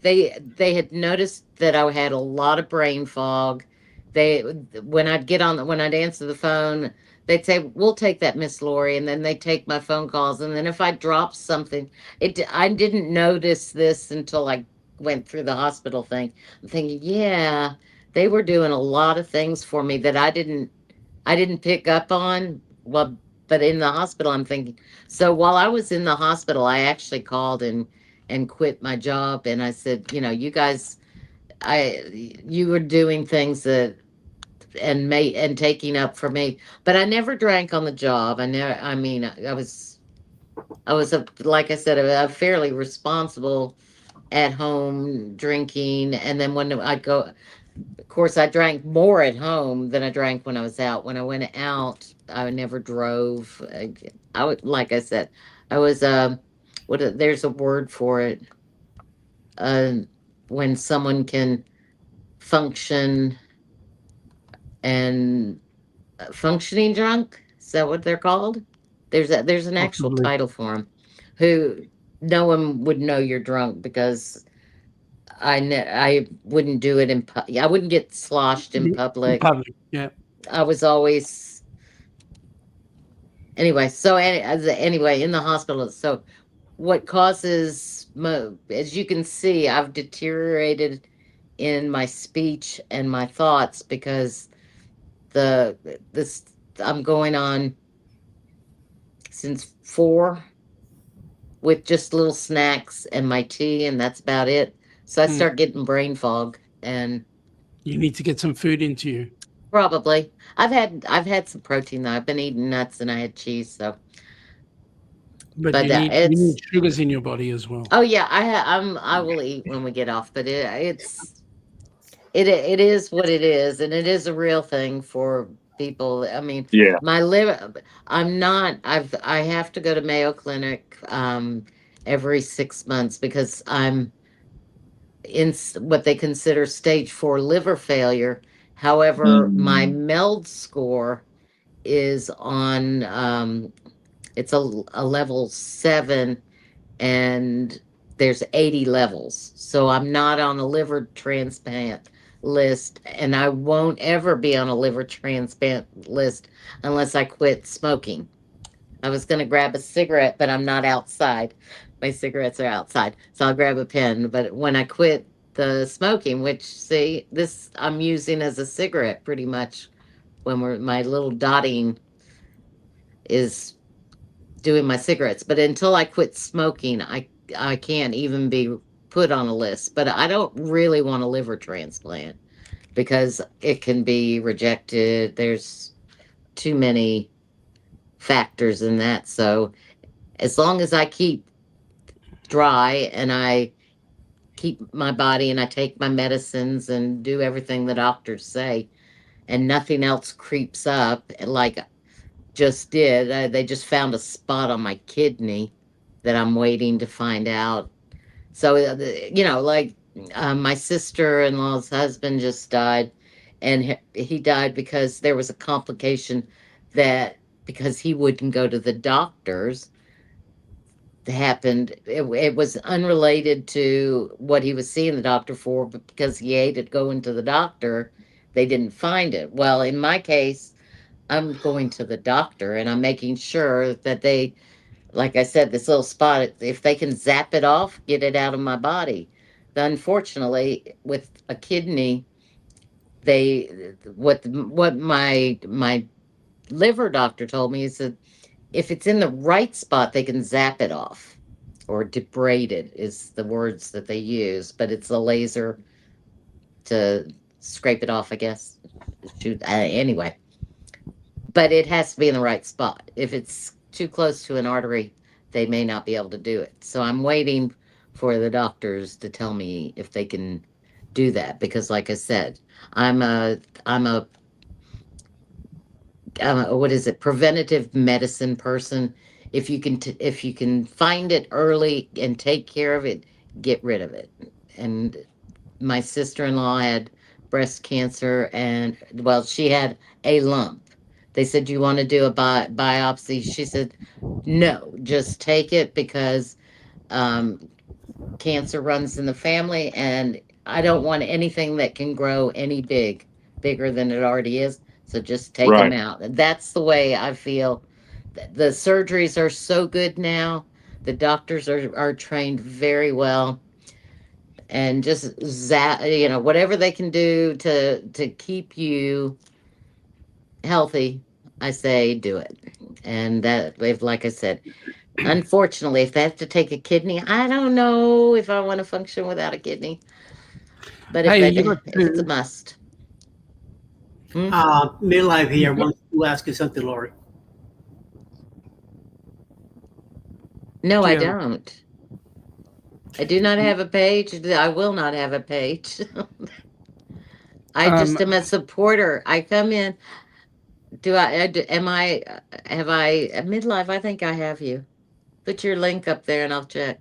they had noticed that I had a lot of brain fog. They when when I'd answer the phone, they'd say, "We'll take that, Miss Lori," and then they take my phone calls. And then if I dropped something, I didn't notice this until I went through the hospital thing. I'm thinking, yeah, they were doing a lot of things for me that I didn't pick up on. Well, but in the hospital, I'm thinking. So while I was in the hospital, I actually called and quit my job, and I said, you guys, you were doing things that and taking up for me, but I never drank on the job. I never. I mean, I was like I said, a fairly responsible at home drinking, and then when I'd go. Of course, I drank more at home than I drank when I was out. When I went out, I never drove. I would, like I said, I was there's a word for it. Uh, when someone can function and functioning drunk. Is that what they're called? There's an actual Possibly. title for them. Who no one would know you're drunk because I wouldn't do it I wouldn't get sloshed in In public. public, yeah. I was always anyway. So anyway, in the hospital. So what causes as you can see, I've deteriorated in my speech and my thoughts because the this I'm going on since 4 with just little snacks and my tea, and that's about it. So I Hmm. start getting brain fog, and You need to get some food into you. probably I've had some protein though. I've been eating nuts and I had cheese, so But but you need it's sugars in your body as well. oh yeah, I will eat when we get off, but it is what it is, and it is a real thing for people. I mean, Yeah. my liver. I'm not. I have to go to Mayo Clinic every 6 months because I'm in what they consider stage 4 liver failure. However, my Mm. MELD score is on. It's a level 7, and there's 80 levels. So I'm not on a liver transplant list, and I won't ever be on a liver transplant list unless I quit smoking. I was going to grab a cigarette, but I'm not outside. My cigarettes are outside. So I'll grab a pen. But when I quit the smoking, which, see, this I'm using as a cigarette pretty much when my little dotting is doing my cigarettes. But until I quit smoking, I can't even be put on a list. But I don't really want a liver transplant because it can be rejected. There's too many factors in that. So as long as I keep dry and I keep my body and I take my medicines and do everything the doctors say and nothing else creeps up like just did. They just found a spot on my kidney that I'm waiting to find out. So, like my sister in law's husband just died, and he died because there was a complication that because he wouldn't go to the doctors that happened. It was unrelated to what he was seeing the doctor for, but because he hated going to the doctor, they didn't find it. Well, in my case, I'm going to the doctor and I'm making sure that they, like I said, this little spot, if they can zap it off, get it out of my body. But unfortunately, with a kidney, what my liver doctor told me is that if it's in the right spot, they can zap it off or debride it is the words that they use, but it's a laser to scrape it off, I guess. Shoot, anyway, but it has to be in the right spot. If it's too close to an artery, they may not be able to do it. So I'm waiting for the doctors to tell me if they can do that because, like I said, I'm a I'm a what is it, preventative medicine person. If you can find it early and take care of it, get rid of it. And my sister-in-law had breast cancer, and well, she had a lump. They said, "Do you want to do a biopsy?" She said, "No, just take it because um, cancer runs in the family, and I don't want anything that can grow bigger than it already is. So just take them Right. out." And that's the way I feel. The surgeries are so good now. The doctors are trained very well, and just whatever they can do to keep you healthy, I say do it. And that, if like I said, unfortunately, if they have to take a kidney, I don't know if I want to function without a kidney. But Hey, you got if it's a to. must. Hmm? Midlife here wants to ask you something, Lori. No, I Yeah. don't. I do not have a page. I will not have a page. I just Um, am a supporter. I come in. Am I, have I, midlife? I think I have you. Put your link up there and I'll check.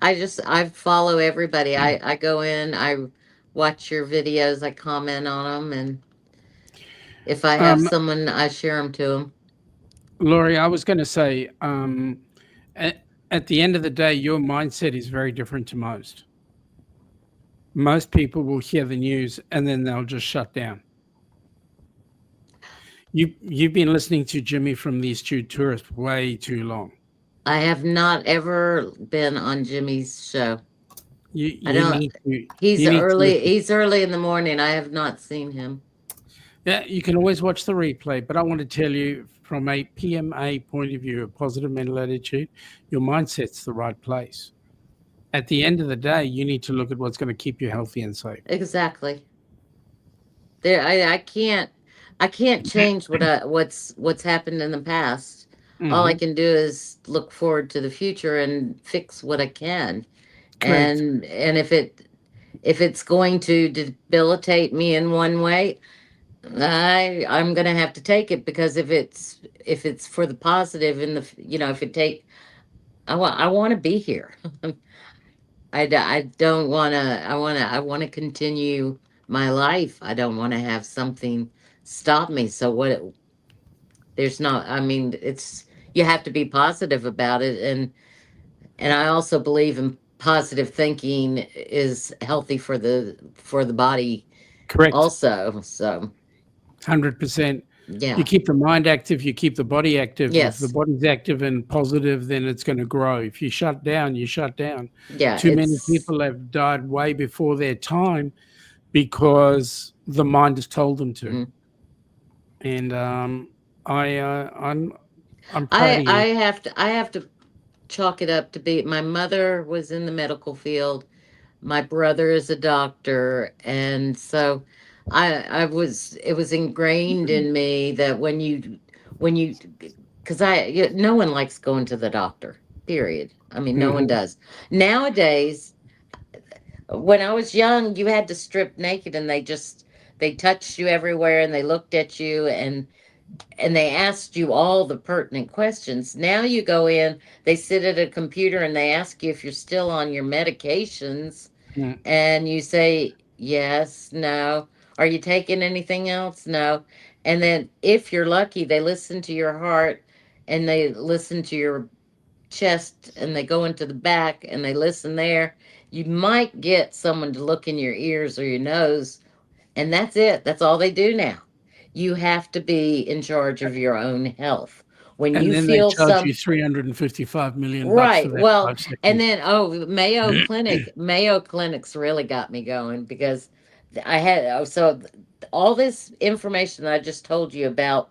I follow everybody. I go in, I watch your videos, I comment on them, and if I have um, someone, I share them to them. Laurie, I was going to say, at the end of the day, your mindset is very different to most. Most people will hear the news and then they'll just shut down. You've been listening to Jimmy from the Astute Tourist way too long. I have not ever been on Jimmy's show. You I don't. need to. He's You need to early. listen. He's early in the morning. I have not seen him. Yeah, you can always watch the replay, but I want to tell you from a PMA point of view, a positive mental attitude, your mindset's the right place. At the end of the day, you need to look at what's going to keep you healthy and safe. Exactly. There, I can't. I can't change what's happened in the past. All I Mhm. can do is look forward to the future and fix what I can. Correct. And if it's going to debilitate me in one way, I'm gonna have to take it, because if it's for the positive, in the if it take I want to be here. I don't want to. I want to continue my life. I don't want to have something stop me. So there's not. I mean, it's you have to be positive about it, and I also believe in positive thinking is healthy for the body Correct. also. So 100%. yeah, You keep the mind active, you keep the body active. If the yes, body's active and positive, then it's going to grow. If you shut down, you shut down. yeah. Too many It's people have died way before their time because the mind has told them to. mhm. And I'm proud of I you. have to chalk it up to be my mother was in the medical field. My brother is a doctor, and so I was it was ingrained in me that when you because no one likes going to the doctor, period. I mean, no one Mhm. does nowadays. When I was young, you had to strip naked, and they touched you everywhere, and they looked at you, and they asked you all the pertinent questions. Now you go in, they sit at a computer, and they ask you if you're still on your medications, Mm. and you say yes, no. Are you taking anything else? No. And then if you're lucky, they listen to your heart, and they listen to your chest, and they go into the back and they listen there. You might get someone to look in your ears or your nose, and that's it. That's all they do now. You have to be in charge of your own health. When And you then they feel charge you some $355 million for right, that well, 5 seconds. and then Mayo Clinic's really got me going, because all this information that I just told you about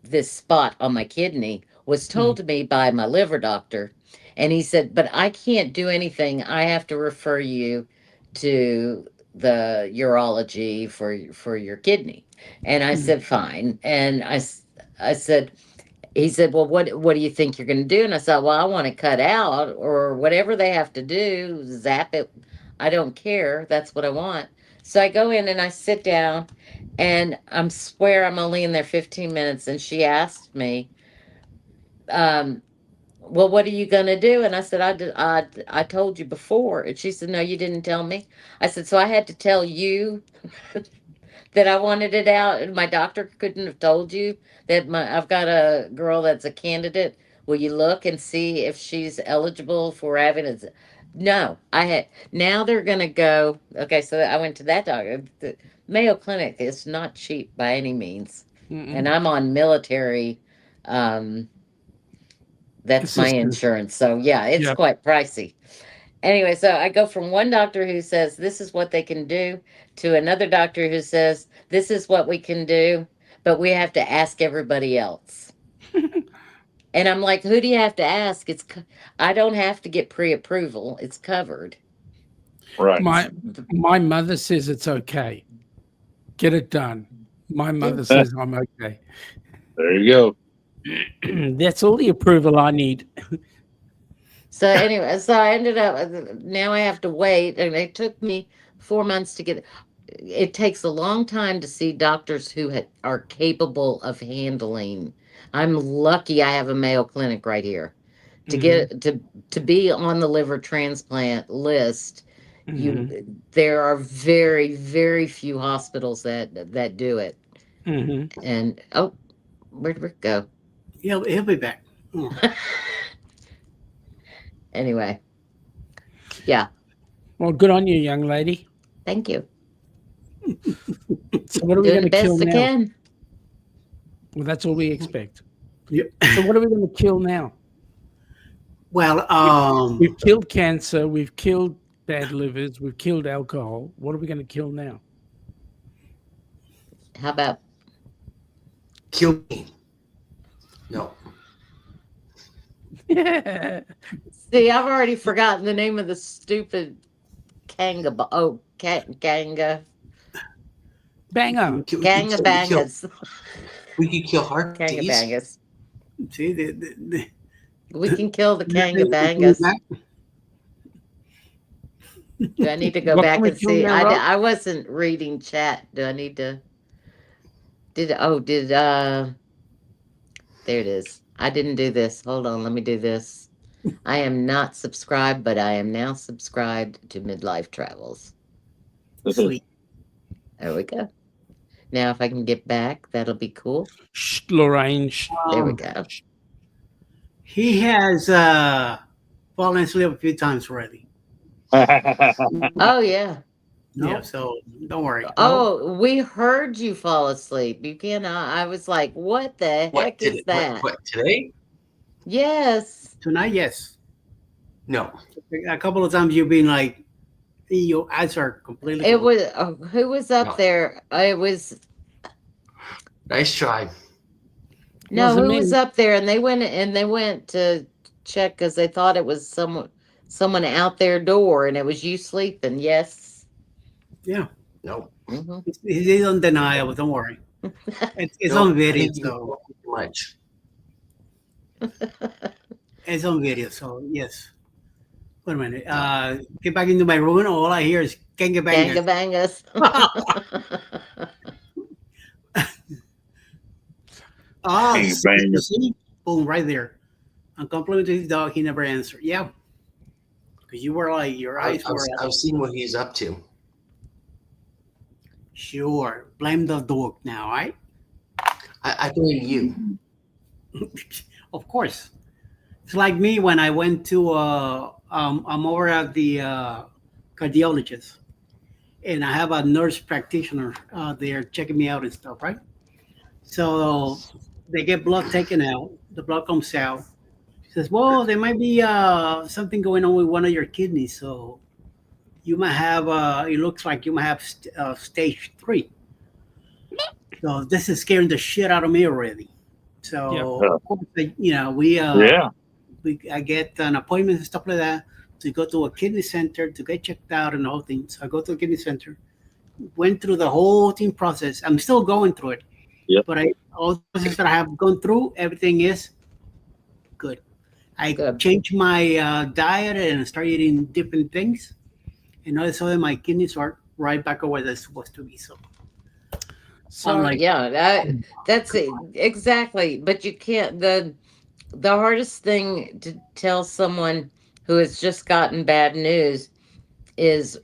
this spot on my kidney was told Mm. to me by my liver doctor. And he said, but I can't do anything. I have to refer you to the urology for your kidney. And I Mm. said, fine. And I said, he said, well, what do you think you're going to do? And I said, well, I want to cut out, or whatever they have to do, zap it. I don't care. That's what I want. So I go in and I sit down, and swear I'm only in there 15 minutes. And she asked me, um, well, what are you going to do? And I said, I told you before. And she said, no, you didn't tell me. I said, so I had to tell you that I wanted it out, and my doctor couldn't have told you that I've got a girl that's a candidate. Will you look and see if she's eligible for having it? No, I had. Now they're gonna go. Okay, so I went to that doctor. The Mayo Clinic is not cheap by any means, and Mm-mm. I'm on military. Um, that's my Assistance. insurance, so yeah, it's Yep. quite pricey. Anyway, so I go from one doctor who says this is what they can do to another doctor who says this is what we can do, but we have to ask everybody else. And I'm like, who do you have to ask? I don't have to get pre-approval. It's covered. Right. My mother says it's okay. Get it done. My mother There says I'm okay. you go. That's all the approval I need. So anyway, so I ended up now I have to wait, and it took me 4 months to get. it takes a long time to see doctors who are capable of handling. I'm lucky I have a Mayo Clinic right here. To get to be on the liver transplant list, there are very, very few hospitals that do it. And oh, where'd Rick go? He'll be back. Oh. Anyway, yeah, Well, good on you, young lady. thank you. So what are we Doing going the to kill best I now? can. Well, that's all we expect. Yep. So what are we going to kill now? Well, We've killed cancer. We've killed bad livers. We've killed alcohol. What are we going to kill now? How about Kill me. No. Yeah. see? I've already forgotten the name of the stupid Kanga. Oh, Kanga. Banger. Kanga Bangas. We could kill heart Kanga disease. Bangas. see, We can kill the Kanga Bangas. Do I need to go What back can we and kill see? now, Rob? I wasn't reading chat. Do I need to? There it is. I didn't do this. Hold on, let me do this. I am not subscribed, but I am now subscribed to Midlife Travels. Sweet. There we go. Now, if I can get back, that'll be cool. Shh, Lorraine. Shh. There we go. He has fallen asleep a few times already. Oh yeah. Yeah, so don't worry. Oh, we heard you fall asleep. You cannot. I was like, what the heck is that? What, today? Yes. Tonight, yes. No. A couple of times you've been like, your eyes are completely. It was who was up No. there? It was Nice try. no, Wasn't who was me. up there? And they went to check because they thought it was someone out their door, and it was you sleeping. Yes. Yeah, No. Hmm. he's undeniable. Don't worry. It's No, on I video, think you so talk too much. it's on video. So yes. Wait a minute. Get back into my room. And all I hear is Kanga Ganga Bangas. bangas. Ah, Kanga Bangas. see? Boom, right there. I'm complimenting his dog. He never answered. Yeah. Because you were like, your eyes were. I've seen what he's up to. Sure. Blame the dog now, right? I blame you. Of course. It's like me when I went to, I'm over at the cardiologist, and I have a nurse practitioner there checking me out and stuff, right? So they get blood taken out. The blood comes out. She says, well, there might be something going on with one of your kidneys. So you might have, it looks like you might have stage 3. So this is scaring the shit out of me already. So, Yeah. of course, I get an appointment and stuff like that to go to a kidney center to get checked out and the whole thing. So I go to a kidney center, went through the whole thing process. I'm still going through it. Yep. But all the process that I have gone through, everything is good. I Good. changed my diet and started eating different things. And all of a sudden, my kidneys are right back where they're supposed to be. So, So I'm like, Yeah, that's it. Exactly. But you can't. The hardest thing to tell someone who has just gotten bad news is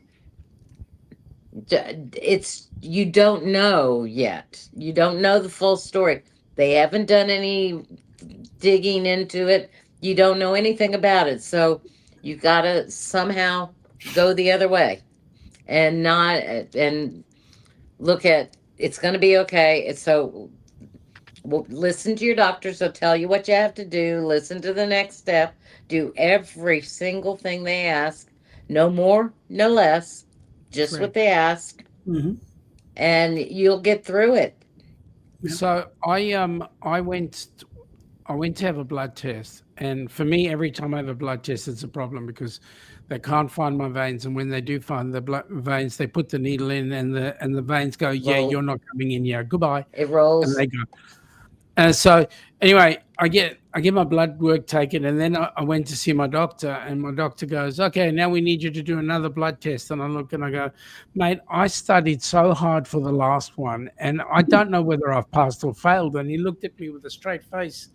it's you don't know yet. You don't know the full story. They haven't done any digging into it. You don't know anything about it. So you got to somehow go the other way and not and look at it's going to be okay. It's so well, listen to your doctors. They'll tell you what you have to do. Listen to the next step. Do every single thing they ask. No more, no less. Just Right. what they ask, mhm. and you'll get through it. So I went to have a blood test, and for me, every time I have a blood test, it's a problem because they can't find my veins, and when they do find the blood veins, they put the needle in, and the veins go, yeah, Roll. you're not coming in here, goodbye, It and rolls. they go. And so anyway, I get I get my blood work taken, and then I went to see my doctor, and my doctor goes, "Okay, now we need you to do another blood test." And I look and I go, "Mate, I studied so hard for the last one, and I don't know whether I've passed or failed." And he looked at me with a straight face.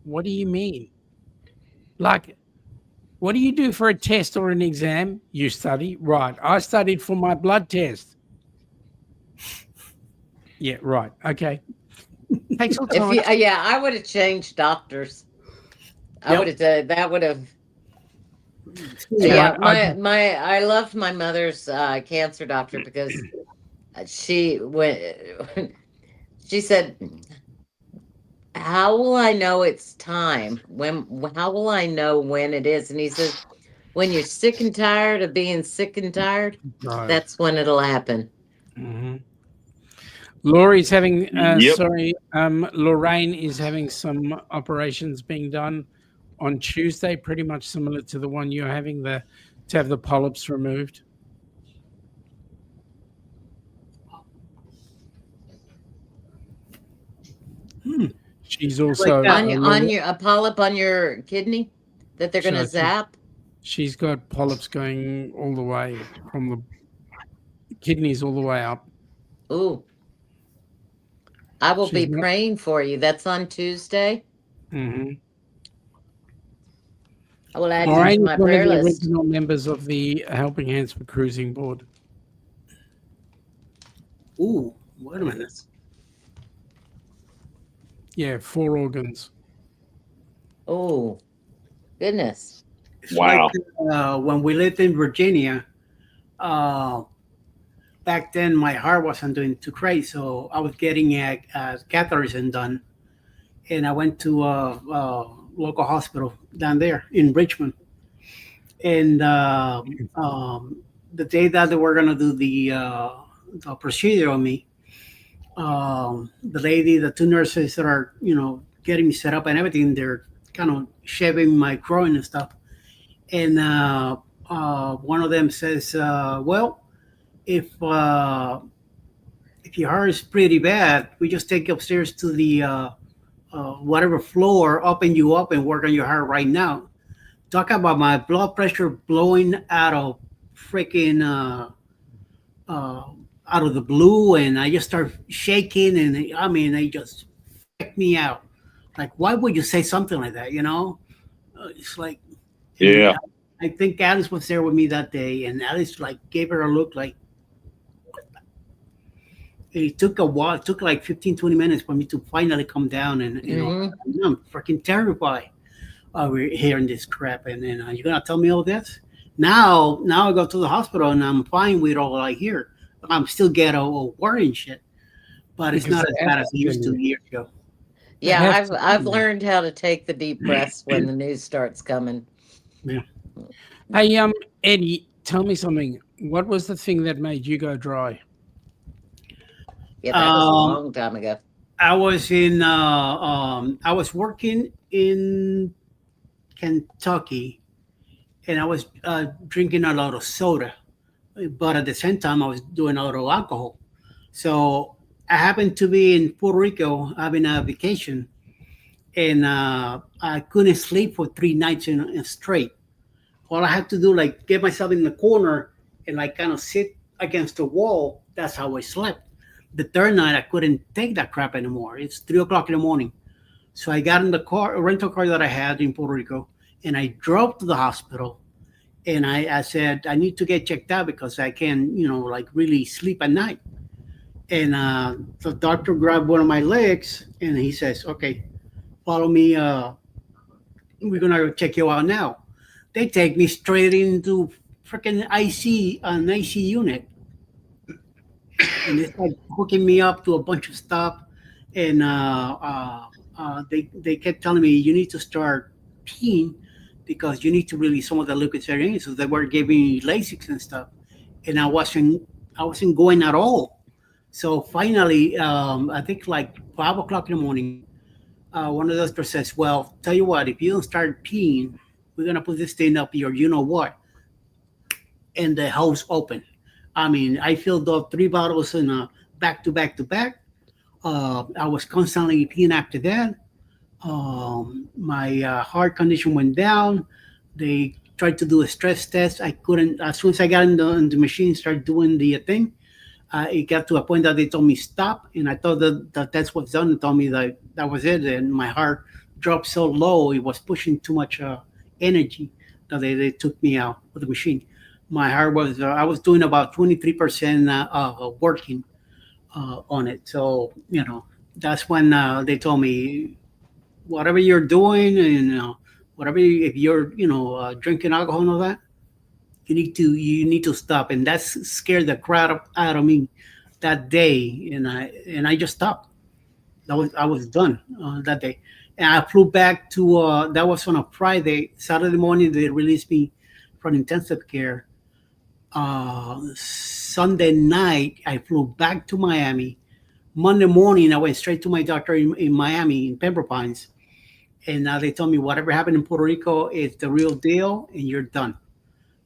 What do you mean? Like, what do you do for a test or an exam? You study, right? I studied for my blood test. Yeah, right. Okay. Takes some time. If you, yeah, I would have changed doctors. I Yep. would have. That would have. Yeah, Yeah, I loved my mother's cancer doctor because she went. She said, "How will I know it's time? How will I know when it is?" And he says, "When you're sick and tired of being sick and tired, Right. that's when it'll happen." Mm-hmm. Laurie's having, Yep. Lorraine is having some operations being done on Tuesday, pretty much similar to the one you're having, to have the polyps removed. She's also that. On your a polyp on your kidney that they're gonna So- zap. she's got polyps going all the way from the kidneys all the way up. Ooh. I will be She's not- praying for you. That's on Tuesday. Mm-hmm. I will add you Lorraine to is my one of prayer the list. original members of the Helping Hands for Cruising Board. Ooh, wait a minute. Yeah, 4 organs. Oh, goodness. It's Wow. like, when we lived in Virginia, back then my heart wasn't doing too great, so I was getting a catheterism done, and I went to a local hospital down there in Richmond, and the day that they were gonna do the procedure on me, the lady, the 2 nurses that are getting me set up and everything, they're kind of shaving my groin and stuff. And one of them says, "Well, if your heart is pretty bad, we just take you upstairs to the whatever floor, open you up, and work on your heart right now." Talk about my blood pressure blowing out of freaking out of the blue, and I just start shaking, and I mean, they just freaked me out. Like, why would you say something like that? It's like, Yeah. I think Alice was there with me that day, and Alice like gave her a look like. It took a while. It took like 15, 20 minutes for me to finally come down, and I'm freaking terrified over hearing this crap. And then you're gonna tell me all this? Now I go to the hospital and I'm fine with all I hear. I'm still ghetto worrying shit, but it's Because not as bad as it used to estrogen- years ago. Yeah, have I've to- learned how to take the deep breaths when the news starts coming. Hey, Eddie, tell me something. What was the thing that made you go dry? Yeah, that was a long time ago. I was in I was working in Kentucky, and I was drinking a lot of soda, but at the same time I was doing a lot of alcohol. So I happened to be in Puerto Rico having a vacation, and I couldn't sleep for 3 nights in straight. All I had to do, like, get myself in the corner and like kind of sit against the wall. That's how I slept. The third night, I couldn't take that crap anymore. It's 3 o'clock in the morning. So I got in the car, a rental car that I had in Puerto Rico, and I drove to the hospital. And I said, I need to get checked out because I can't, like really sleep at night. And the doctor grabbed one of my legs and he says, "Okay, follow me. We're going to check you out now." They take me straight into freaking an IC unit. And it's like hooking me up to a bunch of stuff, and they kept telling me, "You need to start peeing because you need to release some of the liquids that are in." So they were giving me Lasix and stuff, and I wasn't going at all. So finally, I think like 5 o'clock in the morning, one of the doctors says, "Well, tell you what, if you don't start peeing, we're gonna put this thing up your, you know what," and the hose open. I mean, I filled up 3 bottles in back to back to back. I was constantly peeing after that. My heart condition went down. They tried to do a stress test. I couldn't. As soon as I got in the machine, started doing the thing. It got to a point that they told me stop, and I thought that the test was done. And told me that that was it, and my heart dropped so low, it was pushing too much energy that they took me out of the machine. My heart was I was doing about 23% working on it. So that's when they told me whatever you're doing, and whatever if you're drinking alcohol and all that, you need to stop. And that's scared the crowd out of me that day, and I just stopped. I was done that day, and I flew back to that was on a Friday. Saturday morning they released me from intensive care. Sunday night I flew back to Miami. Monday morning I went straight to my doctor in Miami in Pembroke Pines, and now they told me whatever happened in Puerto Rico is the real deal, and you're done.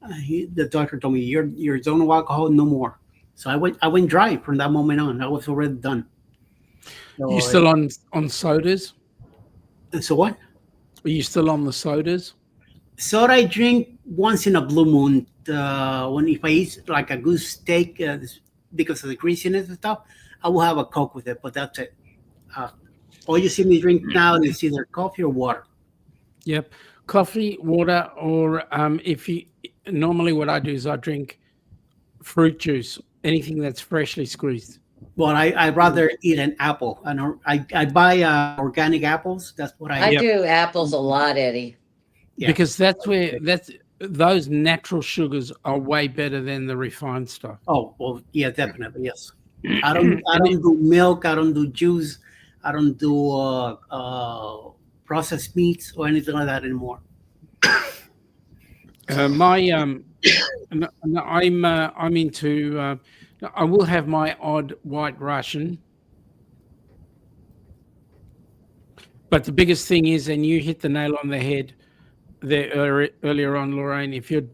The doctor told me you're done with alcohol, no more. So I went dry from that moment on. I was already done. You So, still on sodas? so what? Are you still on the sodas? Soda I drink once in a blue moon. When if I eat like a good steak, because of the greasiness and stuff, I will have a Coke with it. But that's it. Uh, all you see me drink now is either coffee or water. Yep. Coffee, water, or if you normally what I do is I drink fruit juice, anything that's freshly squeezed. But I'd rather eat an apple. I buy organic apples. That's what I I. Yep. do apples a lot, Eddie. Yeah. Because those natural sugars are way better than the refined stuff. Oh well, yeah, definitely yes. I don't do milk. I don't do juice. I don't do processed meats or anything like that anymore. My I'm into. I will have my odd white Russian, but the biggest thing is, and you hit the nail on the head there earlier on, Lorraine. If you're,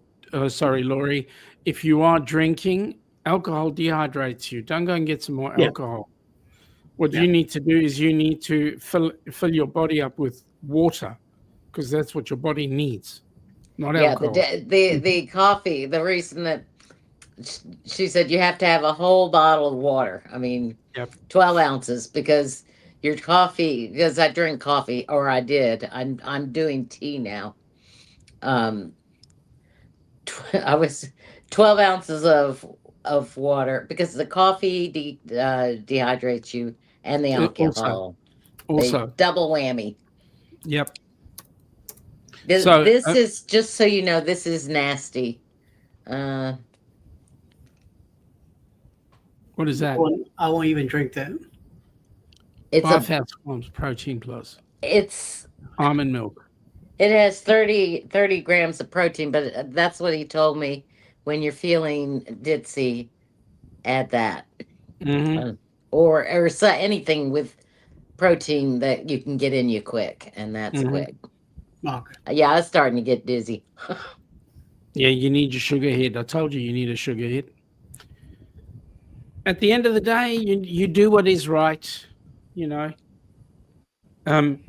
sorry, Laurie, if you are drinking, alcohol dehydrates you. Don't go and get some more Yeah. alcohol. What Yeah. you need to do is you need to fill your body up with water, because that's what your body needs, not Yeah, alcohol. the coffee. The reason that she said you have to have a whole bottle of water. I mean, Yep. 12 ounces because your coffee. Because I drink coffee, or I did. I'm doing tea now. Um, I was 12 ounces of water because the coffee dehydrates you and the alcohol. They Also, double whammy. yep. This, So, this is just so you know. This is nasty. Uh, What is that? I won't even drink that. it's 5,000 grams protein plus it's almond milk. it has 30 grams of protein, but that's what he told me. When you're feeling ditzy, add that, Hmm. or anything with protein that you can get in you quick, and that's Mhm. quick. Okay. Yeah, I was starting to get dizzy. Yeah, you need your sugar hit. I told you need a sugar hit. At the end of the day, you do what is right, you know. And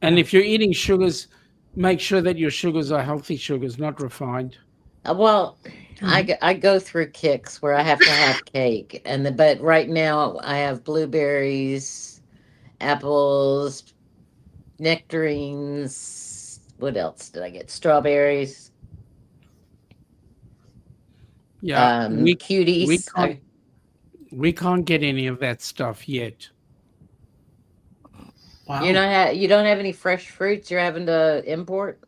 if you're eating sugars, make sure that your sugars are healthy sugars, not refined. Well, I go through kicks where I have to have cake, but right now I have blueberries, apples, nectarines. What else did I get? Strawberries, Yeah, we cuties. can't we can't get any of that stuff yet. Wow. You don't have any fresh fruits. You're having to import.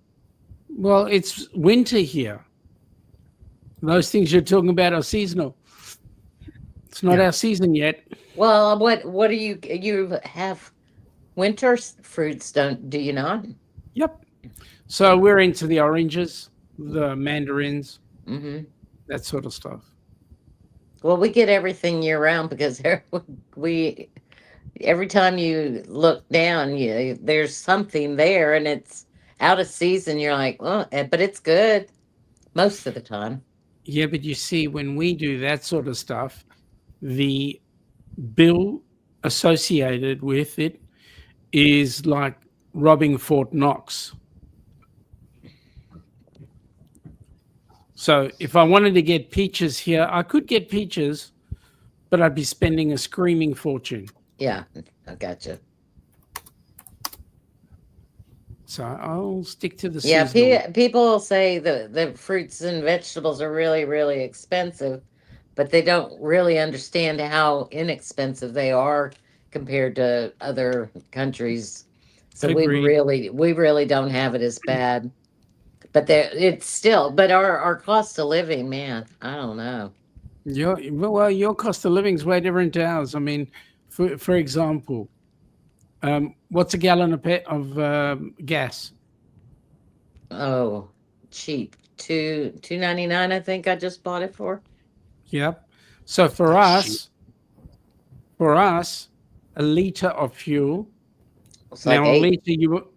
Well, it's winter here. Those things you're talking about are seasonal. It's not Yeah. our season yet. Well, what do you have? Winter fruits, do you not? Yep. So we're into the oranges, the mandarins, Hmm. that sort of stuff. Well, we get everything year round because we every time you look down, there's something there, and it's out of season. You're like, oh, but it's good most of the time. Yeah, but you see, when we do that sort of stuff, the bill associated with it is like robbing Fort Knox. So if I wanted to get peaches here, I could get peaches, but I'd be spending a screaming fortune. Yeah, I gotcha. So I'll stick to the Yeah, seasonal. people say the fruits and vegetables are really, really expensive, but they don't really understand how inexpensive they are compared to other countries. So Agreed. we really don't have it as bad. But it's still, but our cost of living, man, I don't know. Your cost of living is way different to ours. I mean, for example, what's a gallon of gas? Oh, cheap. $2.99, I think I just bought it for. Yep. So for us, a liter of fuel. It's like Now, a eight. liter,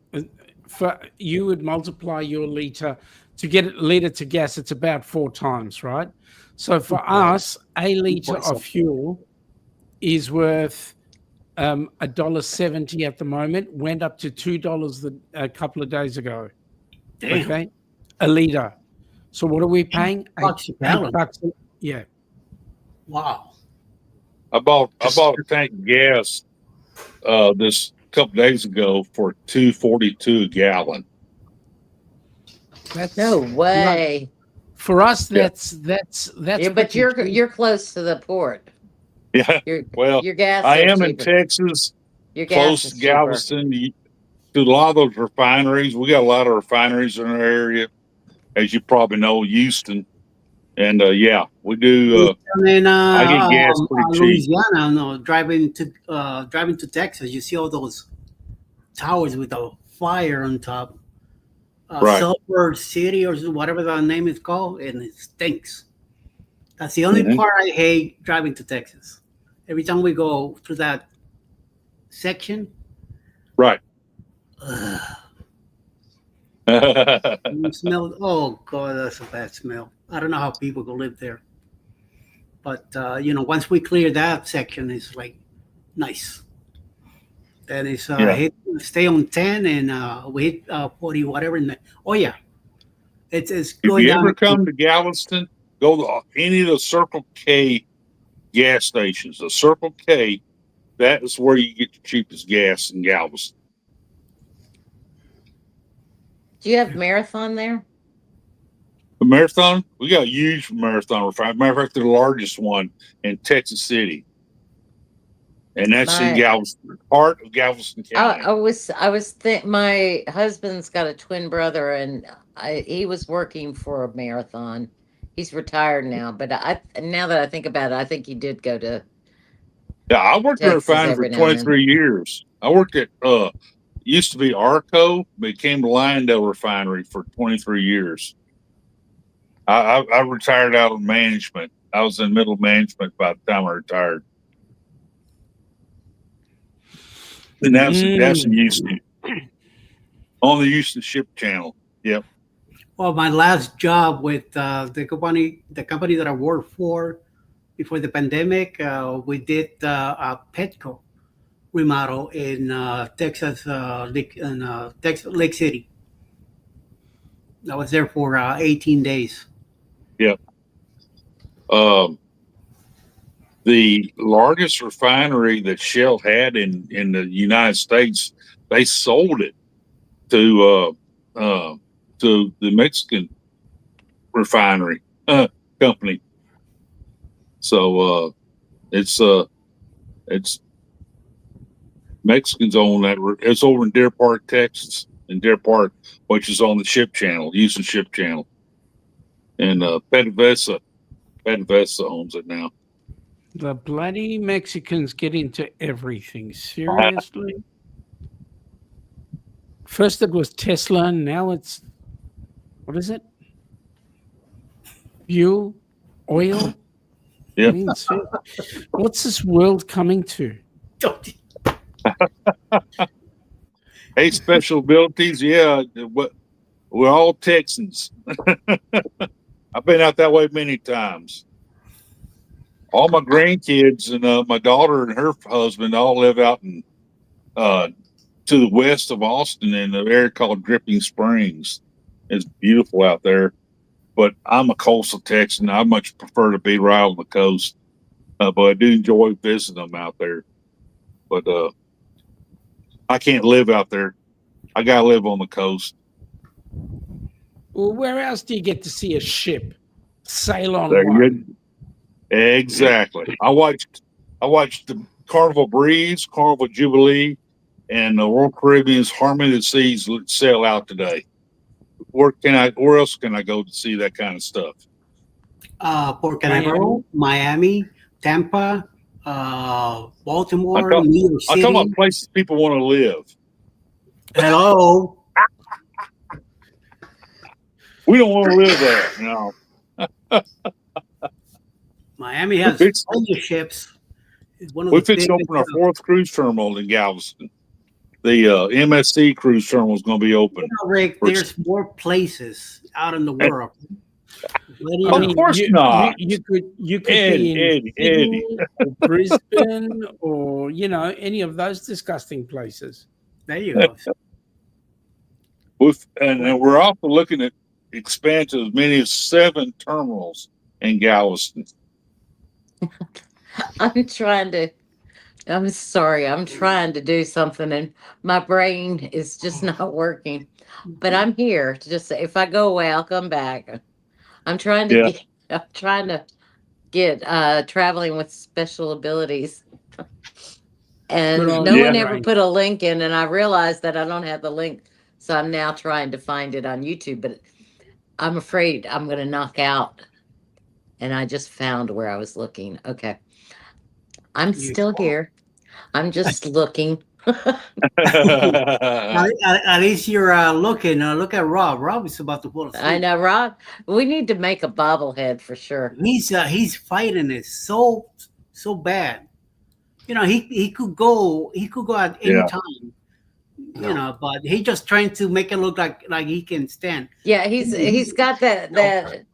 you would multiply your liter to get a liter to gas. It's about 4 times, right? So for us, a liter of fuel is worth $1.70 at the moment. Went up to $2 a couple of days ago. Damn. Okay, a liter. So what are we paying? $8 a gallon. $8. Yeah. Wow. I bought a tank of gas this couple days ago for $2.42 a gallon. That's No way. for us. Yeah. That's Yeah, but pretty cheap. you're close to the port. Yeah. Well, Your gas. I is am in cheaper. Texas, Your gas close is to cheaper. Galveston. To a lot of those refineries, we got a lot of refineries in our area, as you probably know, Houston. And yeah, we do. And then I get gas pretty cheap. Louisiana, no, driving to Texas, you see all those towers with a fire on top. Right. Silver City or whatever the name is called, and it stinks. That's the only Mhm. part I hate driving to Texas. Every time we go through that section, Right. you smell. Oh God, that's a bad smell. I don't know how people go live there. But once we clear that section, it's like nice. Then it's Yeah. stay on 10 and we hit 40 whatever. Oh yeah, it's If going you down. ever come to Galveston, go to any of the Circle K gas stations. The Circle K, that is where you get the cheapest gas in Galveston. Do you have Marathon there? The Marathon, we got a huge Marathon refinery. Matter of fact, they're the largest one in Texas City. And that's in My- Galveston, part of Galveston County. My husband's got a twin brother, and he was working for a Marathon. He's retired now, but now that I think about it, I think he did go to. Yeah, I worked in a Texas refinery every for now and then. 23 years. I worked at used to be Arco, became the Lyondale refinery for 23 years. I retired out of management. I was in middle management by the time I retired. And that's in Houston. On the Houston Ship Channel. Yep. Well, my last job with the company that I worked for before the pandemic, we did a Petco remodel in Texas, Lake City. I was there for 18 days. Yep. The largest refinery that Shell had in the United States, they sold it to the Mexican refinery company. So it's Mexicans own that. It's over in Deer Park, Texas, in Deer Park, which is on the Ship Channel, Houston Ship Channel, and PDVSA owns it now. The bloody Mexicans get into everything. Seriously? First it was Tesla, and now it's, what is it? Fuel? Oil? Yeah. I mean, what's this world coming to? Hey, special abilities, yeah. We're all Texans. I've been out that way many times. All my grandkids and my daughter and her husband all live out in to the west of Austin in an area called Dripping Springs. It's beautiful out there. But I'm a coastal Texan. I much prefer to be right on the coast. But I do enjoy visiting them out there. But I can't live out there. I got to live on the coast. Well, where else do you get to see a ship sail on There one? you Exactly. I watched the Carnival Breeze, Carnival Jubilee, and the Royal Caribbean's Harmony of the Seas sail out today. Where else can I go to see that kind of stuff? Port Canaveral, Miami, Tampa, Baltimore, New York I'm City. talking about places people want to live. Hello. We don't want to live there. No. Miami has We fixed- plenty of ships. It's one of We the fixed to biggest, open our fourth cruise terminal in Galveston. The MSC cruise terminal is going to be open. Rick, there's more places out in the world. Of course not. You could Eddie, be in Eddie. Sydney or Brisbane or any of those disgusting places. There you go. And we're also looking at expand to as many as 7 terminals in Galveston. I'm trying to do something and my brain is just not working. But I'm here to just say if I go away, I'll come back. I'm trying to get traveling with special abilities. And Good on no you. one Yeah. ever put a link in, and I realized that I don't have the link. So I'm now trying to find it on YouTube, but I'm afraid I'm going to knock out. And I just found where I was looking. Okay. I'm still here. I'm just looking. At least you're looking. Look at Rob. Rob is about to fall asleep. I know, Rob. We need to make a bobblehead for sure. He's fighting it so bad. He could go at any Yeah. time. But he's just trying to make it look like he can stand. Yeah, he's got that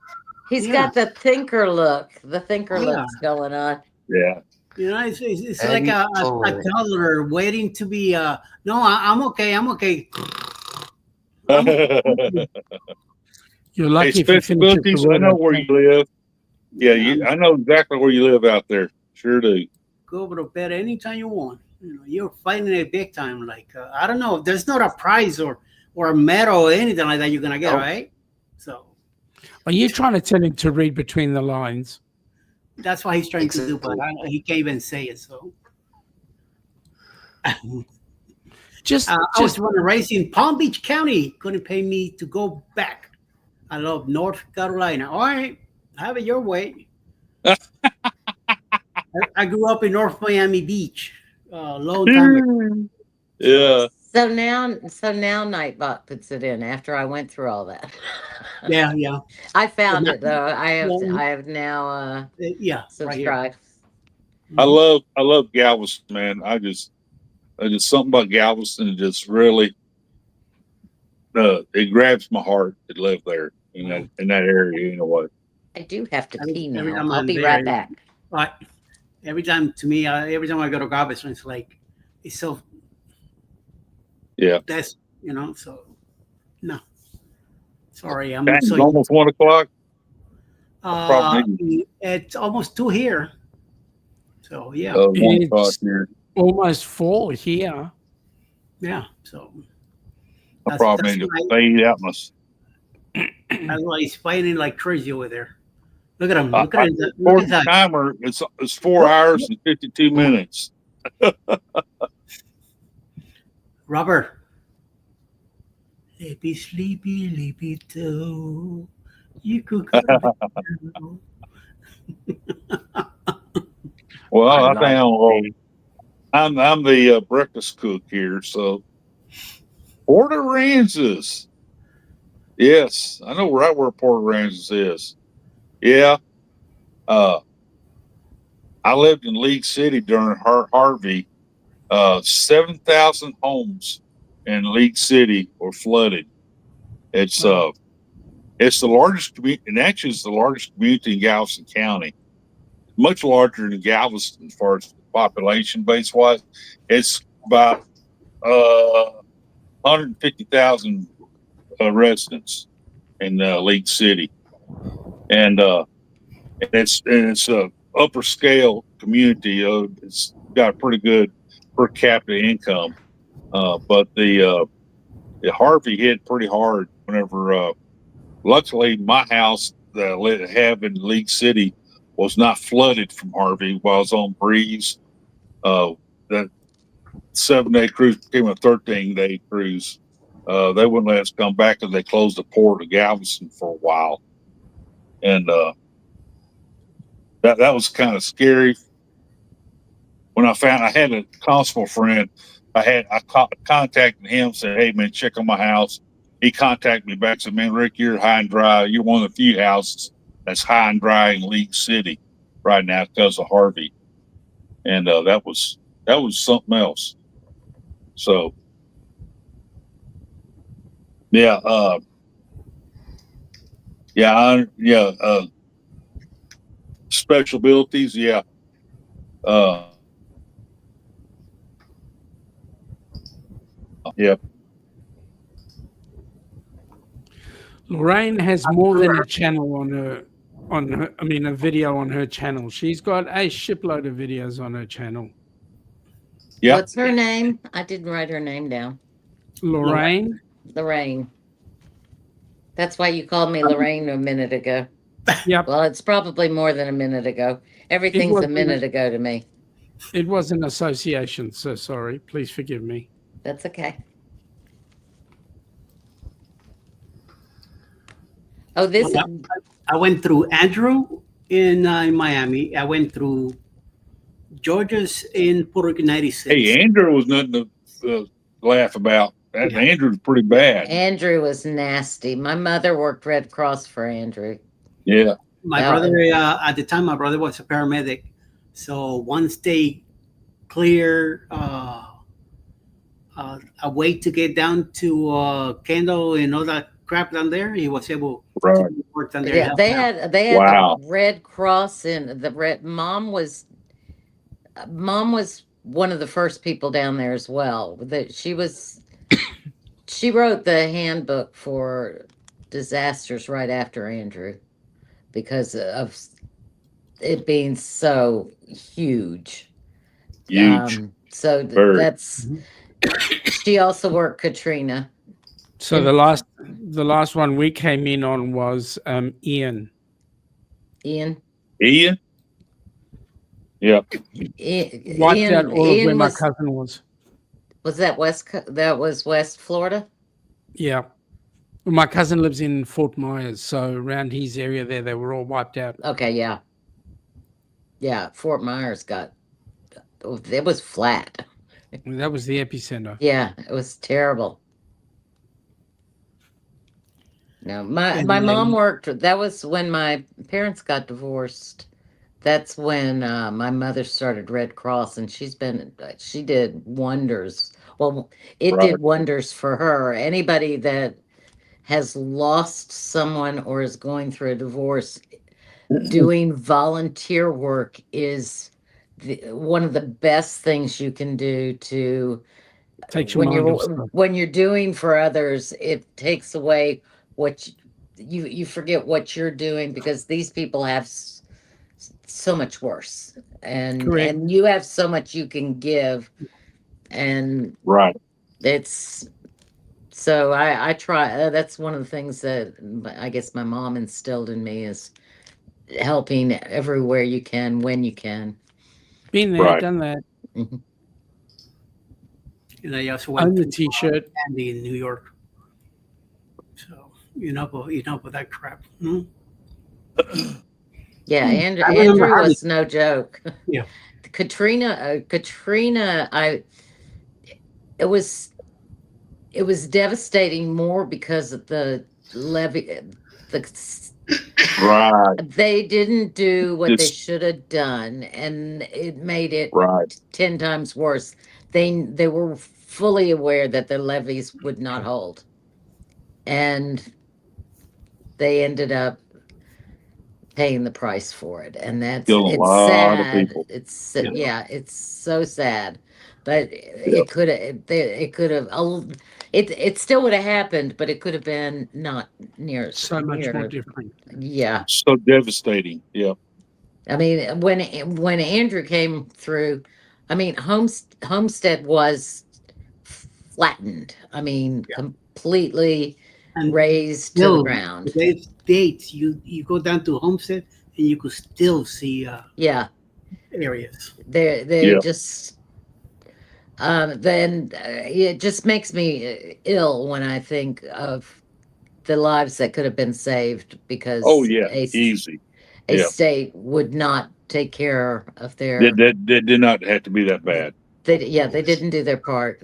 he's got the thinker look. The thinker Yeah. look's going on. Yeah. It's like a Totally. toddler waiting to be. No, I'm okay. I'm okay. You're lucky Hey, if you finish it Specialties, I know where you live. Yeah, I know exactly where you live out there. Sure do. Go over to bed anytime you want. You're fighting it big time. Like I don't know. There's not a prize or a medal or anything like that you're gonna get, Nope. right? So Are you trying to tell him to read between the lines? that's what he's trying to do, but Exactly. he can't even say it. So Just, I was just running a race in Palm Beach County. Couldn't pay me to go back. I love North Carolina. All right, have it your way. I grew up in North Miami Beach a long time ago. Yeah. So now Nightbot puts it in after I went through all that. Yeah. I found it though. I Yeah. have now Yeah, right here. subscribed. I love Galveston, man. I just something about Galveston that just really it grabs my heart to live there in that area. You know what? I do have to Every- pee every now. time I'll I'm be there, right back. Right. Every time I go to Galveston, it's like it's so. Yeah. That's so. No. Sorry, I'm It's so. almost 1 o'clock. probably- It's almost 2 here. So yeah, 1 It's- o'clock here. almost 4 here. yeah. So I probably need to that's fade out my. that's why he's fighting like crazy over there. Look at him. I- Look at him. Look For at that. timer, it's 4 hours and 52 minutes. Robert. Sleepy, sleepy too. You could. Go down. Well, I I'm think I'm the breakfast cook here. So, Port Aransas. Yes, I know right where Port Aransas is. Yeah. I lived in League City during Harvey. 7,000 homes in League City were flooded. It's the largest community, and actually it's the largest community in Galveston County. Much larger than Galveston as far as population base wise. It's about 150,000 residents in League City, and it's a upper scale community. It's got a pretty good per capita income, but the Harvey hit pretty hard. Whenever, luckily, my house that I have in League City was not flooded from Harvey while I was on Breeze. That 7-day cruise became a 13-day cruise. They wouldn't let us come back because they closed the port of Galveston for a while, and that was kind of scary. When I found I had a constable friend, I contacted him, said, "Hey man, check on my house." He contacted me back, said, "Man, Rick, you're high and dry. You're one of the few houses that's high and dry in League City right now because of Harvey," and that was something else. So, yeah, special abilities, yeah. Yeah, Lorraine has more than a channel on her, I mean, a video on her channel. She's got a shipload of videos on her channel. yeah. What's her name? I didn't write her name down. Lorraine. Lorraine. That's why you called me Lorraine a minute ago. Yep. Well, it's probably more than a minute ago. Everything's a wasn't minute ago to me. It was an association, so sorry. Please forgive me. That's okay. Oh, this I went through Andrew in Miami. I went through George's in Puerto Rico, 96. Hey, Andrew was nothing to laugh about. That Yeah. Andrew's pretty bad. Andrew was nasty. My mother worked Red Cross for Andrew. Yeah, My Yeah. brother, at the time, my brother was a paramedic. So once they clear a way to get down to Kendall and all that crap down there, he was able right. to work down there. Yeah, they had Wow. the Red Cross in the Red. Mom was one of the first people down there as well. That she wrote the handbook for disasters right after Andrew because of it being so huge. Huge. So Very. that's she also worked Katrina. So the last one we came in on was Ian. Ian. Ian? Yeah. Wiped out all of where my was, cousin was. was that West Florida? Yeah. Well, my cousin lives in Fort Myers, so around his area there, they were all wiped out. Okay, yeah. Yeah, Fort Myers it was flat. That was the epicenter. Yeah, it was terrible. No, my And mom then- worked. That was when my parents got divorced. That's when my mother started Red Cross, and she did wonders. Well, it Right. did wonders for her. Anybody that has lost someone or is going through a divorce, doing volunteer work is one of the best things you can do to Takes your mind off stuff. when you're doing for others. It takes away what you forget what you're doing because these people have so much worse, and Correct. and you have so much you can give, and Right. it's so I try. That's one of the things that I guess my mom instilled in me is helping everywhere you can when you can. Been there, Right. done that. Mhm. And I also Own went the to T-shirt. Andy in New York. So enough of that crap. Hmm? Yeah, I remember Andrew Harvey. was no joke. Yeah. Katrina, it was devastating more because of the levee. Right. They didn't do what they It's- should have done, and it made it Right. 10 times worse. They were fully aware that the levees would not hold, and they ended up paying the price for it, and Killing a it's lot of sad. people. It's Yeah. yeah, it's so sad. But Yeah. it could have it still would have happened, but it could have been not near So much more near. different. Yeah, So devastating. Yeah. I mean when Andrew came through, I mean Homestead was flattened. I mean completely And razed to the still, ground. today's dates, you go down to Homestead and you could still see Yeah. areas. They Yeah. just then it just makes me ill when I think of the lives that could have been saved because Oh yeah. Easy. a Yeah. state would not take care of their That did not have to be that bad. they didn't do their part.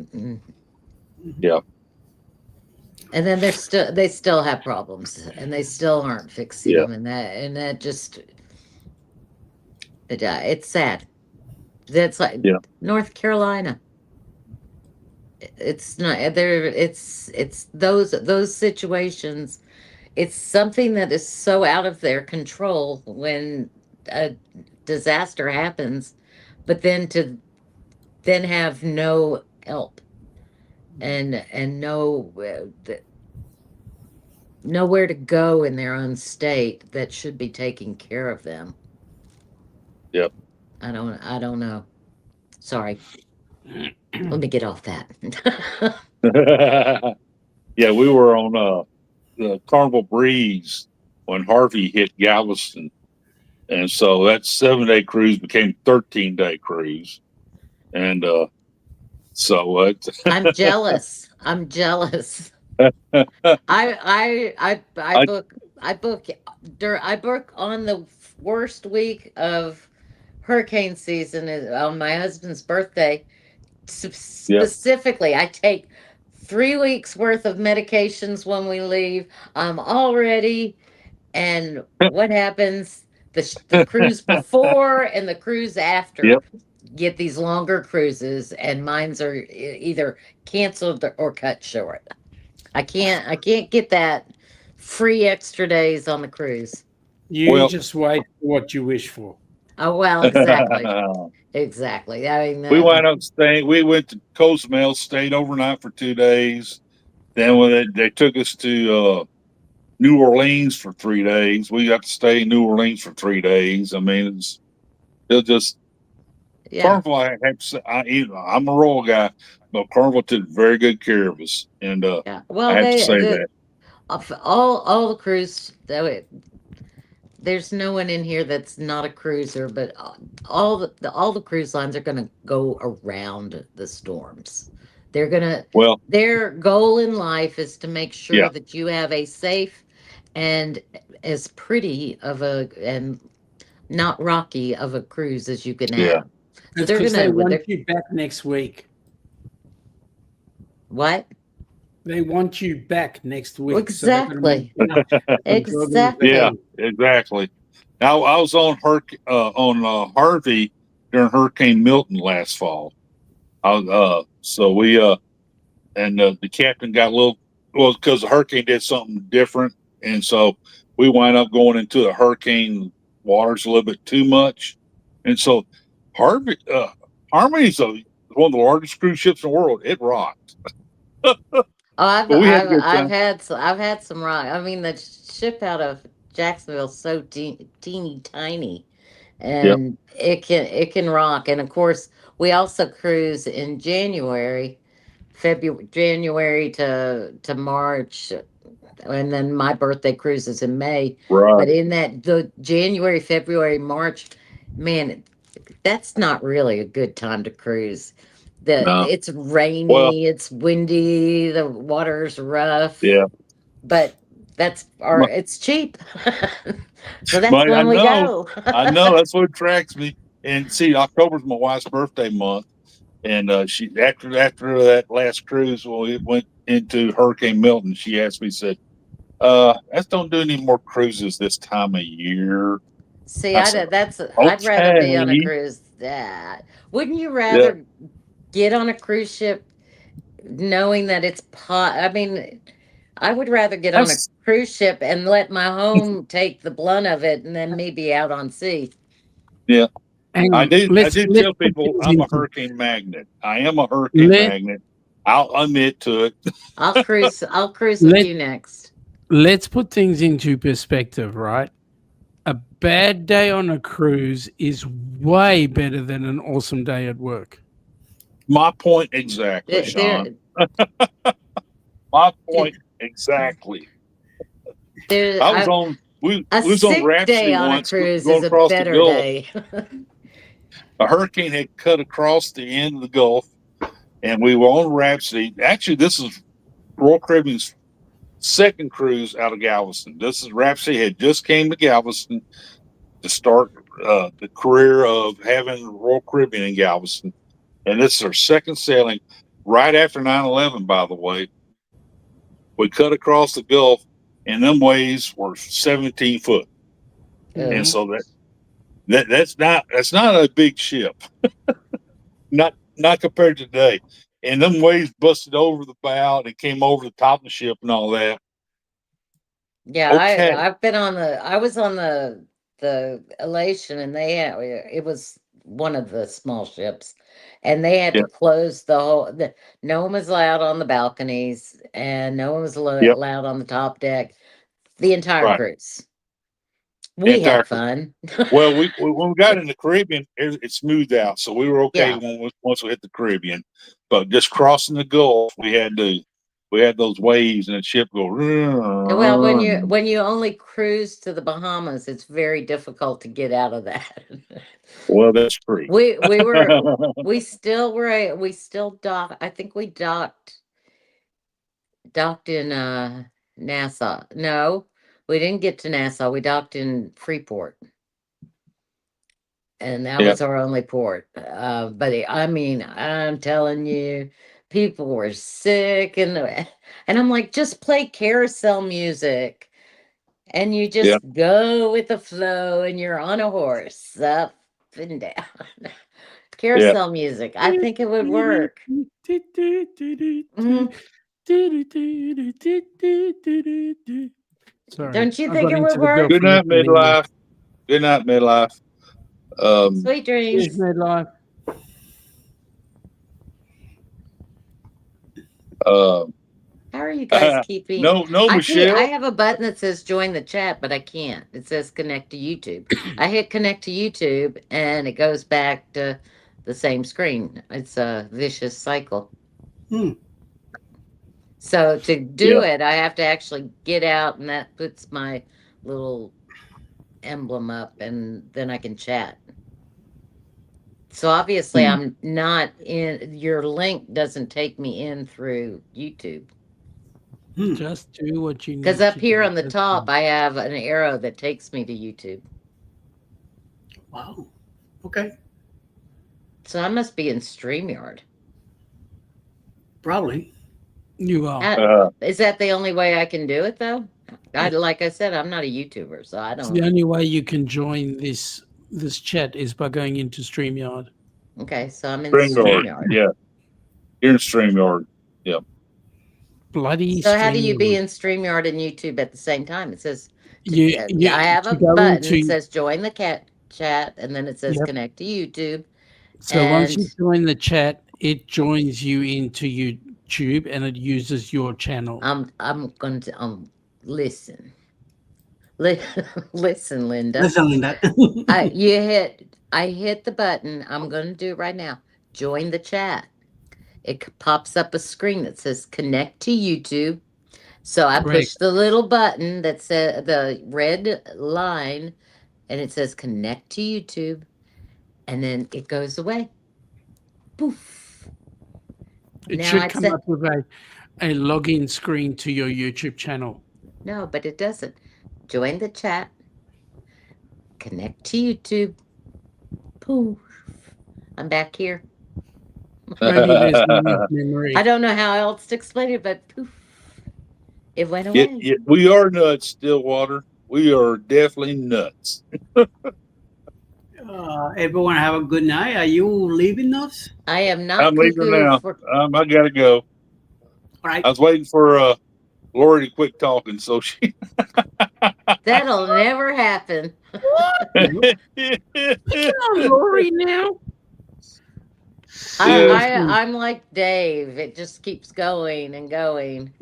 Yeah. And then they still have problems and they still aren't fixing Yeah. them, and that just it's sad. That's like Yeah. North Carolina. It's not there. It's those situations. It's something that is so out of their control when a disaster happens, but then have no help and nowhere to go in their own state that should be taking care of them. Yep. I don't know. Sorry. Let me get off that. Yeah, we were on the Carnival Breeze when Harvey hit Galveston, and so that 7-day cruise became 13-day cruise, and so I'm jealous. I'm jealous. I book on the worst week of hurricane season on my husband's birthday. Specifically, I take 3 weeks worth of medications when we leave. I'm all ready. And what happens? The cruise before and the cruise after Yep. get these longer cruises, and mine's are either canceled or cut short. I can't get that free extra days on the cruise. You just wait for what you wish for. Oh well, exactly. Exactly. I mean, we wound up staying. We went to Cozumel, stayed overnight for 2 days. Then when they took us to New Orleans for 3 days, we got to stay in New Orleans for 3 days. I mean, it just Carnival. I have to say, I'm a Royal guy, but Carnival took very good care of us, and yeah. Well, I have to say that. All the cruise there's no one in here that's not a cruiser, but all the cruise lines are going to go around the storms. They're gonna their goal in life is to make sure that you have a safe and as pretty of and not rocky of a cruise as you can have. Yeah. That's because they want you back next week. What? They want you back next week. Exactly. Exactly. Yeah, exactly. Now I was on Harvey during Hurricane Milton last fall. So we and the captain got a little because the hurricane did something different, and so we wound up going into the hurricane waters a little bit too much, and so Harmony's one of the largest cruise ships in the world. It rocked. I've had some rock. I mean, the ship out of Jacksonville is so teeny tiny, and it can rock. And of course, we also cruise in January to March, and then my birthday cruise is in May. Right. But in the January, February, March, man, that's not really a good time to cruise. It's rainy, it's windy, the water's rough. Yeah. But it's cheap. So that's when we go. I know, that's what attracts me. And see, October's my wife's birthday month. And she after that last cruise when we went into Hurricane Milton, she asked me, said, let's don't do any more cruises this time of year. See, I'd rather be on a cruise. Wouldn't you rather get on a cruise ship knowing that it's I mean, I would rather get on a That's- cruise ship and let my home take the blunt of it, and then me be out on sea. Hang I on. did Let's tell put people things I'm a into- hurricane magnet. I am a hurricane Let- magnet. I'll admit to it. I'll cruise. I'll cruise with Let- you next. Let's put things into perspective, right? A bad day on a cruise is way better than an awesome day at work. My point exactly, There, Sean. My point exactly. there. I was on. We A was on sick Rhapsody day on a once, cruise going is a across the better Gulf. day. A hurricane had cut across the end of the Gulf, and we were on Rhapsody. Actually, this is Royal Caribbean's second cruise out of Galveston. This is Rhapsody had just came to Galveston to start the career of having Royal Caribbean in Galveston, and this is our second sailing right after 9/11. By the way, we cut across the Gulf, and them waves were 17 foot, Mhm. and so that's not a big ship, not compared to today. And them waves busted over the bow and it came over the top of the ship and all that. Yeah, Okay. I've been on the. I was on the Elation, and they had it was one of the small ships, and they had Yeah. to close the whole. No one was allowed on the balconies, and no one was Yep. allowed on the top deck. The entire Right. cruise. We entire had fun. Well, when we got in the Caribbean, it smoothed out, so we were okay Yeah. once we hit the Caribbean. But just crossing the Gulf, we had those waves, and the ship go. Well, when you only cruise to the Bahamas, it's very difficult to get out of that. Well, that's true. we still were we still docked. I think we docked in Nassau. No, we didn't get to Nassau. We docked in Freeport, and that Yeah. was our only port. But I mean, I'm telling you, people were sick, and I'm like, just play carousel music, and you just Yeah. go with the flow, and you're on a horse up and down. Carousel music. I think it would work. Mhm. Sorry, Don't you I think got it would into the work? Good Girlfriend night, of Flamingo. midlife. Good night, midlife. Sweet Cheers, dreams. midlife. How are you guys keeping? no, I Michelle. have a button that says join the chat, but I can't. It says connect to YouTube. I hit connect to YouTube, and it goes back to the same screen. It's a vicious cycle. Hmm. So to do it, I have to actually get out, and that puts my little emblem up, and then I can chat. So obviously, I'm not in. Your link doesn't take me in through YouTube. Just do what you need. Because up to here do. on the That's top, all. I have an arrow that takes me to YouTube. Wow. Okay. So I must be in StreamYard. Probably. You are. Is that the only way I can do it, though? Like I said, I'm not a YouTuber, so I It's don't. the only way you can join this chat is by going into StreamYard. Okay, so I'm in StreamYard. StreamYard. Yeah, you're in StreamYard. Yep. Bloody. So how do you be StreamYard. in StreamYard and YouTube at the same time? It says I have a to go button into- that says join the chat, and then it says Yep. connect to YouTube. So once you and- join the chat, it joins you into YouTube and it uses your channel. I'm going to listen. Listen, Linda. Listen, Linda. I hit the button. I'm going to do it right now. Join the chat. It pops up a screen that says connect to YouTube. So I Correct. push the little button that says the red line, and it says connect to YouTube, and then it goes away. Poof. It Now should it come said- up with a login screen to your YouTube channel. No, but it doesn't. Join the chat. Connect to YouTube. Poof. I'm back here. Maybe there's no memory. I don't know how else to explain it, but poof. It went away. We are nuts, Stillwater. We are definitely nuts. Everyone have a good night. Are you leaving us? I am not I'm leaving cuckoo now. for I gotta go. All right. I was waiting for Lori quit talking, so she. That'll never happen. Lori now. I'm like Dave. It just keeps going and going.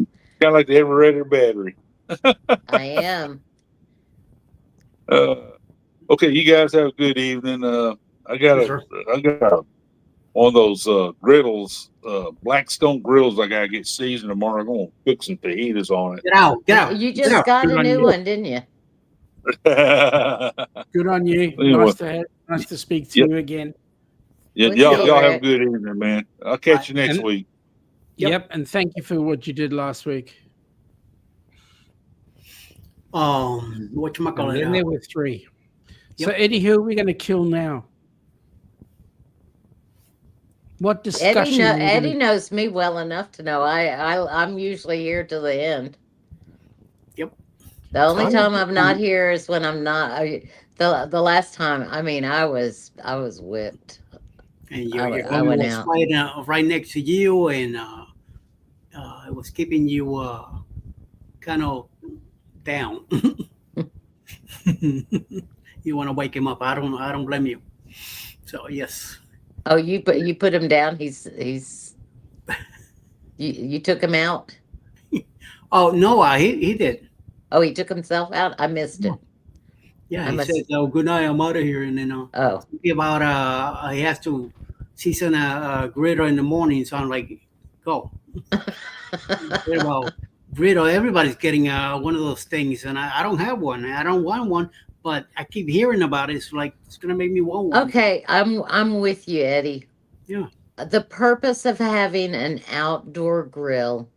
Kind of like the ever-ready battery. I am. Okay, you guys have a good evening. I got Yes, sir. one of those griddles, Blackstone grills. I gotta get seasoned tomorrow. I'm gonna cook some fajitas on Get out. Get out. You Get just out. got Good a on new you. one, didn't you? it. Good on you. Anyway. Nice to speak to Yep. you again. Yeah, Good y'all to have hear a it. good evening, man. I'll catch you next And- week. Yep. And thank you for what you did last week. Whatchamacallit? And then there were 3. So Yep. Eddie, who are we going to kill now? What discussion? are we Eddie gonna- knows me well enough to know I'm usually here till the end. Yep. The only I'm- time I'm not here is when I'm not. The last time, I mean, I was whipped. And I your went woman was out. right next to you, and it was keeping you kind of down. You want to wake him up. I don't blame you. So yes. Oh, you put him down. He's you took him out. Oh no, he did. Oh, he took himself out. I missed it. Yeah, I he must- said, "Oh, good night. I'm out of here." And then Oh, about he has to season a griddle in the morning. So I'm like, go. Well, griddle. Everybody's getting one of those things, and I don't have one. I don't want one, but I keep hearing about it. It's like it's gonna make me want one. okay. I'm with you, Eddie. Yeah. The purpose of having an outdoor grill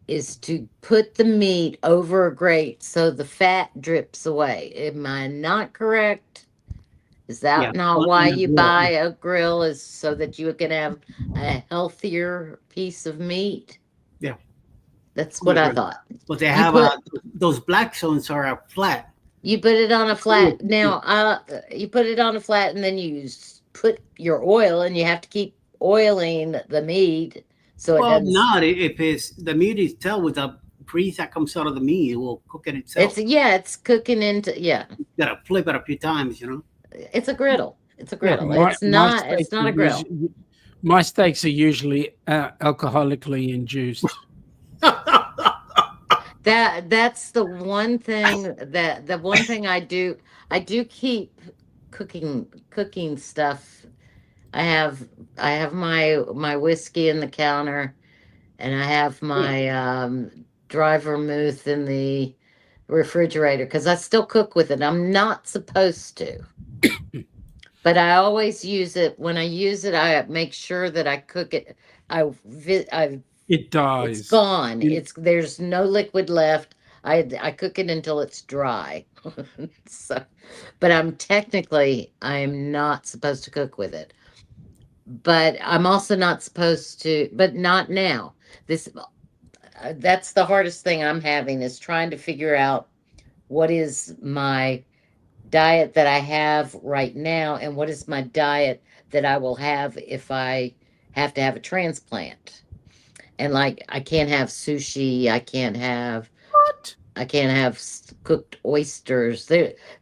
is to put the meat over a grate so the fat drips away. Am I not correct? Is that Yeah, not on why a you grill. buy a grill? Is so that you can have a healthier piece of meat? Yeah. That's what I Right. thought. But they You have put- those black zones are flat. You put it on a flat. Ooh. Now, you put it on a flat, and then you put your oil, and you have to keep oiling the meat so it Well, doesn't. not if it's the meat is still with the grease that comes out of the meat, it will cook it itself. It's cooking into You gotta flip it a few times, It's a griddle. It's a griddle. My It's not steaks a are grill. My steaks are usually alcoholically induced. That's the one thing I do keep cooking stuff. I have my whiskey in the counter, and I have my dry vermouth in the refrigerator because I still cook with it. I'm not supposed to. But I always use it. When I use it, I make sure that I cook it. It dies. It's gone. You- There's no liquid left. I cook it until it's dry. So, but I'm not supposed to cook with it. But I'm also not supposed to. But not now. That's the hardest thing I'm having is trying to figure out what is my diet that I have right now and what is my diet that I will have if I have to have a transplant. And like I can't have sushi, I can't have cooked oysters.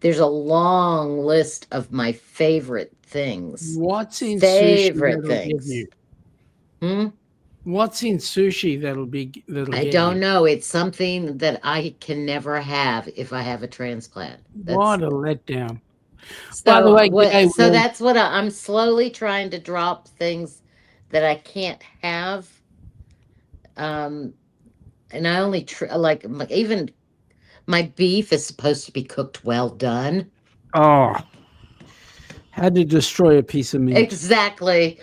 There's a long list of my favorite things. What's in Favorite sushi that'll give things. you? Hmm? What's in sushi that'll I get don't you? know. It's something that I can never have if I have a transplant. What a letdown. So, By the way, g'day, so Will. that's what I'm slowly trying to drop things that I can't have. And I only like even my beef is supposed to be cooked well done. Oh, how to destroy a piece of meat. Exactly.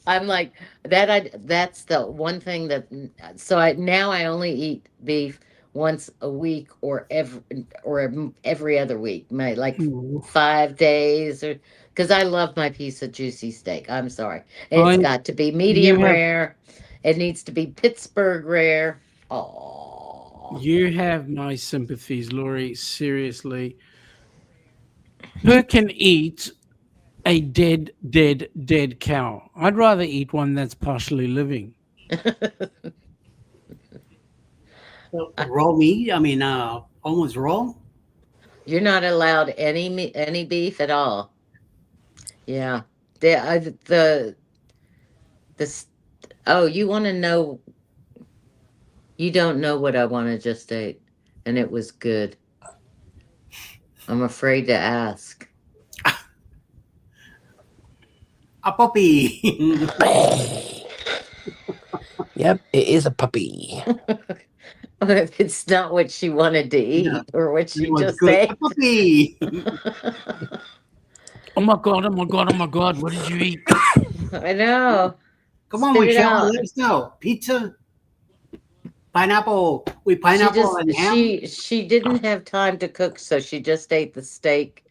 I'm like that. That's the one thing that. So now I only eat beef once a week or every other week. My like Ooh. 5 days or because I love my piece of juicy steak. I'm sorry. It's I- got to be medium you have- rare. It needs to be Pittsburgh rare. Oh, You have my sympathies, Laurie. Seriously. Who can eat a dead cow? I'd rather eat one that's partially living. Raw meat. I mean, almost raw. You're not allowed any beef at all. Yeah. The this. Oh, you want to know? You don't know what I want to just ate, and it was good. I'm afraid to ask. A puppy. Yep, it is a puppy. If it's not what she wanted to eat Yeah. or what she It was just good. ate. A puppy. Oh my god! Oh my god! Oh my god! What did you eat? I know. Come on, Spit it Michelle. out. Let us know. Pizza, pineapple with pineapple and ham. She didn't have time to cook, so she just ate the steak.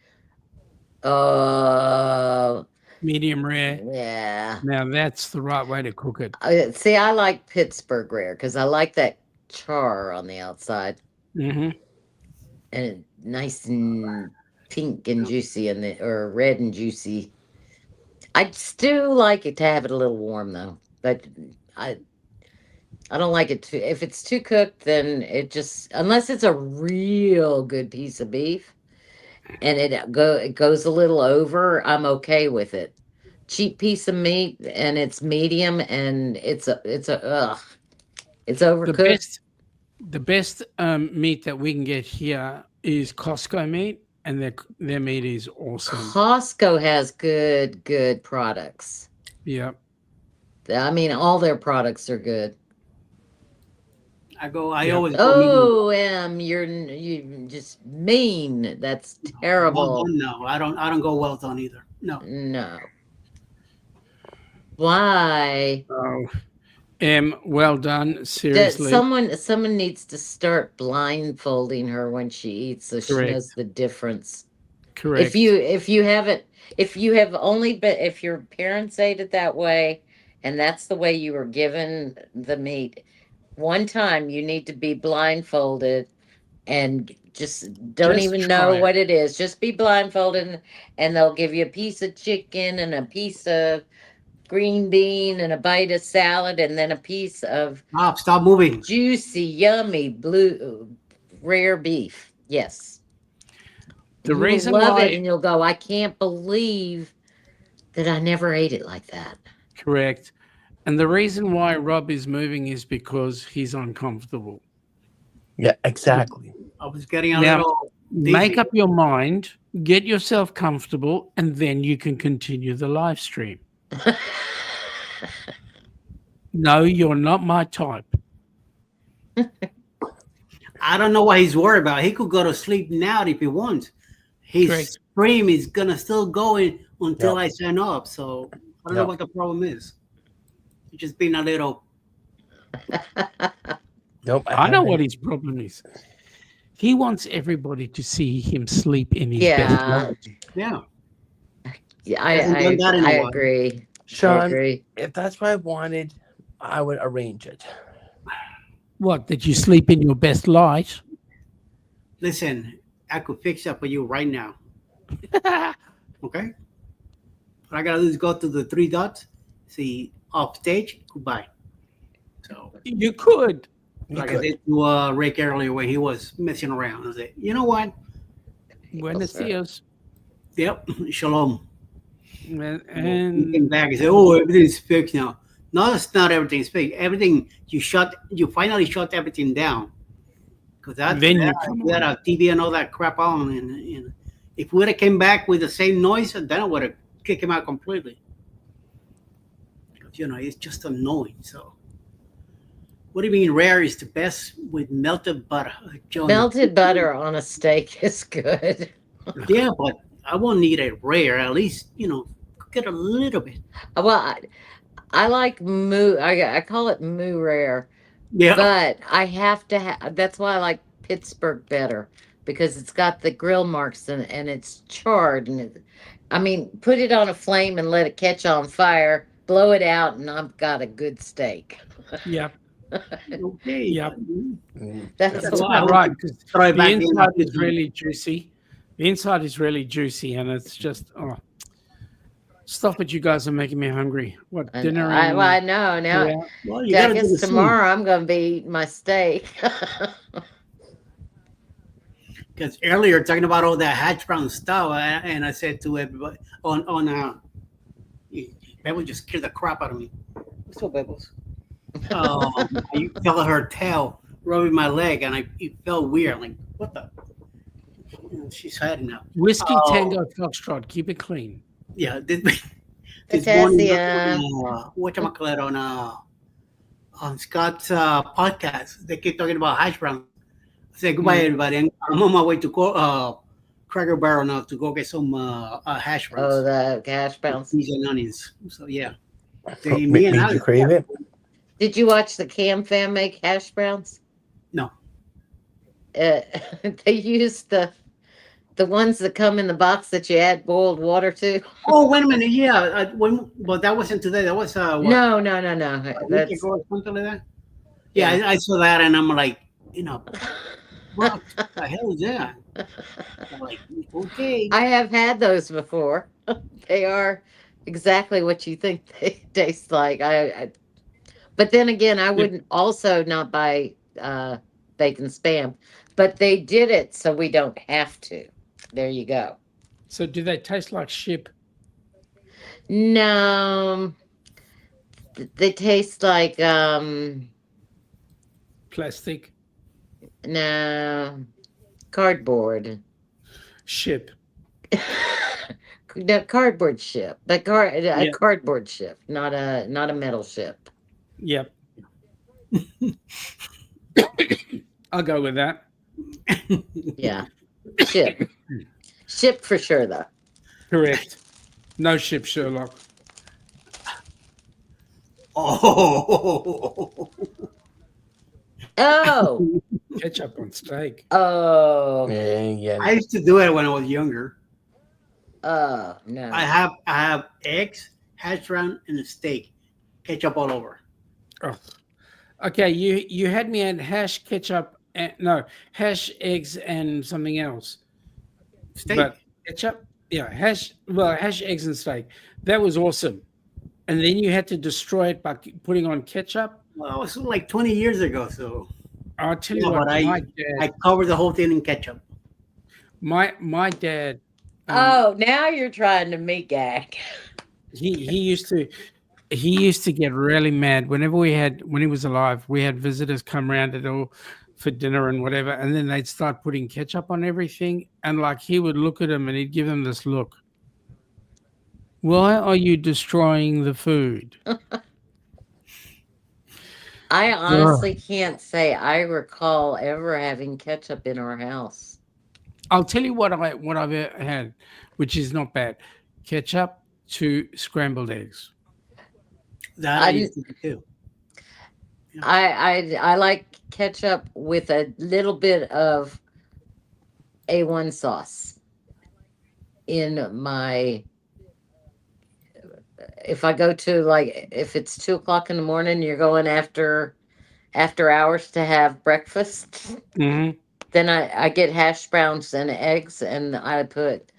Uh, Medium rare. yeah. Now that's the right way to cook it. See, I like Pittsburgh rare because I like that char on the outside Hmm. and nice and pink and juicy or red and juicy. I still like it to have it a little warm though, but I don't like it too. If it's too cooked, then it just unless it's a real good piece of beef and it goes a little over, I'm okay with it. Cheap piece of meat and it's medium and it's The overcooked. best meat that we can get here is Costco meat, and their meat is awesome. Costco has good products. Yeah. I mean, all their products are good. I Yeah. always go You just mean. That's medium. Well terrible. done, no, I don't go well done either. No. No. Why? Oh, well done. That Seriously. someone needs to start blindfolding her when she eats so she Correct. knows the difference. Correct. If you haven't if you have only been if your parents ate it that way and that's the way you were given the meat, one time you need to be blindfolded and just don't Just even try know it. what it is. Just be blindfolded and they'll give you a piece of chicken and a piece of green bean and a bite of salad and then a piece of Stop moving. juicy, yummy blue rare beef. Yes. The You will reason love why- it and you'll go, I can't believe that I never ate it like that. Correct. And the reason why Rob is moving is because he's uncomfortable. Yeah, exactly. I was getting a Now, little. Make dizzy. up your mind, get yourself comfortable, and then you can continue the live stream. No, you're not my type. I don't know what he's worried about. He could go to sleep now if he wants. His Correct. stream is gonna still going until Yep. I sign up. So I don't know Yep. what the problem is. He's just being a little. Nope. I know haven't. what his problem is. He wants everybody to see him sleep in his Yeah. best light. Yeah. Yeah, Hasn't done that in a I while. agree. I Sean, agree. if that's what I wanted, I would arrange it. What, that you sleep in your best light? Listen, I could fix that for you right now. Okay. What I gotta do is go to the three dots, see off stage, goodbye. So You could. You like I could. did to Rick earlier when he was messing around. I said, you know what? Buenos dias. Yep, shalom. And, He came back and said, "Oh, everything's fixed now." No, it's not everything's fixed. Everything you finally shut everything down. Because that Then you that, come that on. TV and all that crap on, and if we would have came back with the same noise, then I would have kicked him out completely. Because it's just annoying. So, what do you mean rare is the best with melted butter? Johnny? Melted butter on a steak is good. Yeah, but I won't need it rare. At least get a little bit. Well, I like moo. I call it moo rare, Yeah. but I have to have. That's why I like Pittsburgh better because it's got the grill marks and it's charred I mean, put it on a flame and let it catch on fire. Blow it out, and I've got a good steak. yeah, Okay. Yep. Mm. That's That's why. why I right. Because throw it the back in. inside is really juicy. The inside is really juicy, and it's just Stop it! You guys are making me hungry. What I, dinner? I, and well, I know now. yeah. Well, you I gotta do guess the same. tomorrow I'm gonna be eating my steak. Because earlier talking about all that hash brown stuff, and I said to everybody that would just scare the crap out of me. What's up, Bebos? I felt her tail rubbing my leg, and it felt weird. Like, what the? She's hiding now. Whiskey Oh. Tango Foxtrot. Keep it clean. Yeah, this morning Potassium. on Scott's podcast, they keep talking about hash brown. I said goodbye, Mm. everybody. I'm on my way to Cracker Barrel now to go get some hash browns. Oh, the hash browns. Peas and onions. So yeah. Made me and you Alex- crave it? Did you watch the Cam fam make hash browns? No. They used the ones that come in the box that you add boiled water to. Oh, wait a minute. Yeah. But that wasn't today. That was what, No. a week That's ago or something like that. Yeah, I saw that and I'm like, what the hell is that? I'm like, okay. I have had those before. They are exactly what you think they taste like. But then again, I wouldn't also not buy bacon spam, but they did it so we don't have to. There you go. So, do they taste like ship? No, they taste like Plastic? no cardboard. Ship. No, cardboard ship, but a Yeah. cardboard ship, not a metal ship. Yep. I'll go with that. Yeah, ship, ship for sure though. Correct. No ship, Sherlock. Oh. Oh, Ketchup on steak. oh, Yeah. I used to do it when I was younger. oh no. I have eggs, hash brown, and a steak. Ketchup all over. Oh. Okay, you had me at hash ketchup and no hash eggs and something else. Steak. But ketchup, yeah, hash eggs and steak. That was awesome. And then you had to destroy it by putting on ketchup. Well, it was like 20 years ago, so I'll tell Yeah, you what, but my I dad, covered the whole thing in ketchup. my dad. Oh, now you're trying to me gag. He used to get really mad when he was alive. We had visitors come around at all for dinner and whatever, and then they'd start putting ketchup on everything, and like he would look at him and he'd give him this look. Why are you destroying the food? I honestly can't say I recall ever having ketchup in our house. I'll tell you what I've had, which is not bad. Ketchup to scrambled eggs. That I I- used to do too. I like ketchup with a little bit of A1 sauce in my. If I go to like if it's 2:00 in the morning, you're going after hours to have breakfast. Mm-hmm. Then I get hash browns and eggs, and I put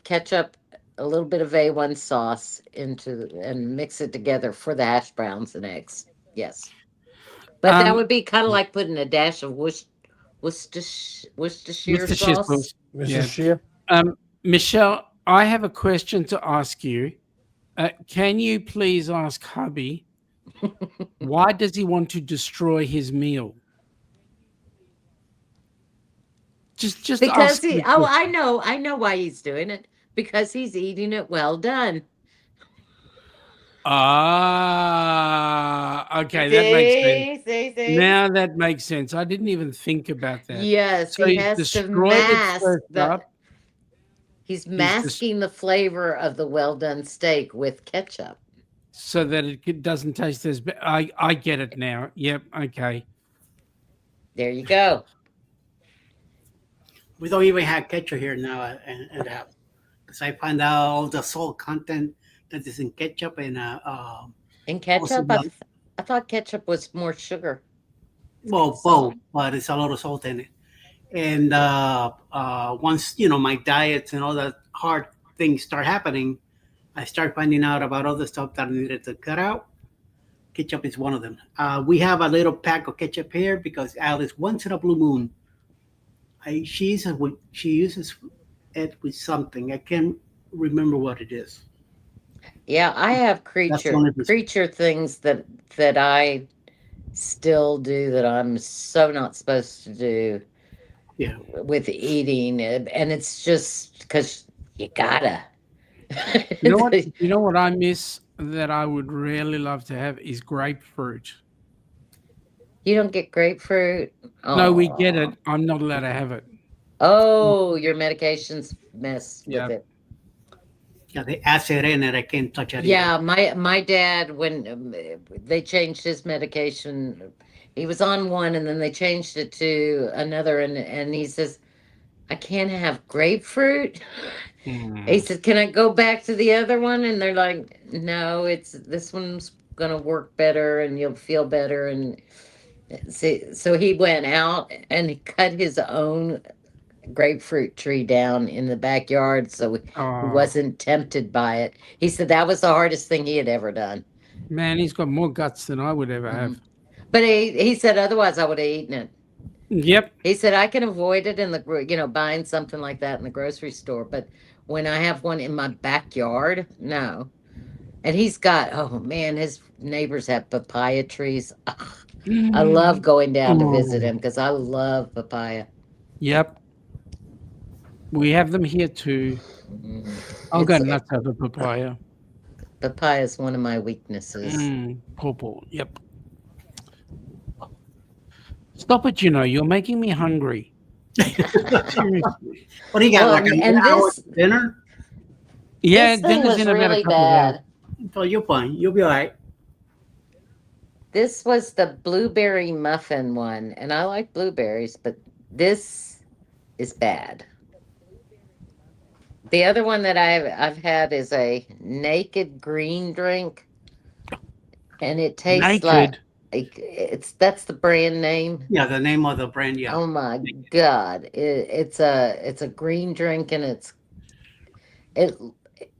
ketchup, a little bit of A1 sauce and mix it together for the hash browns and eggs. Yes, but that would be kind of like putting a dash of Worcestershire Worcestershire sauce. sauce. Mr. Yeah. Shea? Michelle, I have a question to ask you. Can you please ask hubby why does he want to destroy his meal? Just Because ask him. I know why he's doing it, because he's eating it well done. Okay, that makes sense. See. Now that makes sense. I didn't even think about that. Yes, So he he's has to destroyed it mask first up. He's masking the flavor of the well done steak with ketchup. so that it doesn't taste as bad. I get it now. Yep. Okay. There you go. We don't even have ketchup here now at the house because I find out all the salt content that is in ketchup and And ketchup, Also, I thought ketchup was more sugar. well, both, but it's a lot of salt in it. And once my diets and all that hard things start happening, I start finding out about other stuff that I needed to cut out. Ketchup is one of them. We have a little pack of ketchup here because Alice, once in a blue moon, she uses it with something. I can't remember what it is. Yeah, I have That's the only reason. creature things that I still do that I'm so not supposed to do. Yeah. With eating, and it's just because you gotta. You know what? You know what I miss that I would really love to have is grapefruit. You don't get grapefruit. No, we get Aw. it. I'm not allowed to have it. Oh, your medications mess Yeah. with it. Yeah, the acid in it, I can't touch it. Yeah, my dad, when they changed his medication, he was on one and then they changed it to another, and he says, I can't have grapefruit. He said, can I go back to the other one? And they're like, no, it's this one's gonna work better and you'll feel better. And see, so he went out and he cut his own grapefruit tree down in the backyard, so he Oh, wasn't tempted by it. He said that was the hardest thing he had ever done. man, he's got more guts than I would ever have. But he said otherwise I would have eaten it. Yep. He said I can avoid it in the buying something like that in the grocery store, but when I have one in my backyard, no. And he's got, oh man, his neighbors have papaya trees. Ugh, I love going down to visit him because I love papaya. Yep. We have them here too. I'll go It's- nuts over papaya. Papaya is one of my weaknesses. Purple. Yep. Stop it, you're making me hungry. Seriously. What do you got? Well, Like an and hour this- dinner? Yeah, This thing dinner's was in about really a couple of hours. bad. So you're fine. You'll be all right. This was the blueberry muffin one, and I like blueberries, but this is bad. The other one that I've had is a naked green drink, and it tastes like that's the brand name. Yeah, the name of the brand. Yeah. Oh my God! It's a green drink, and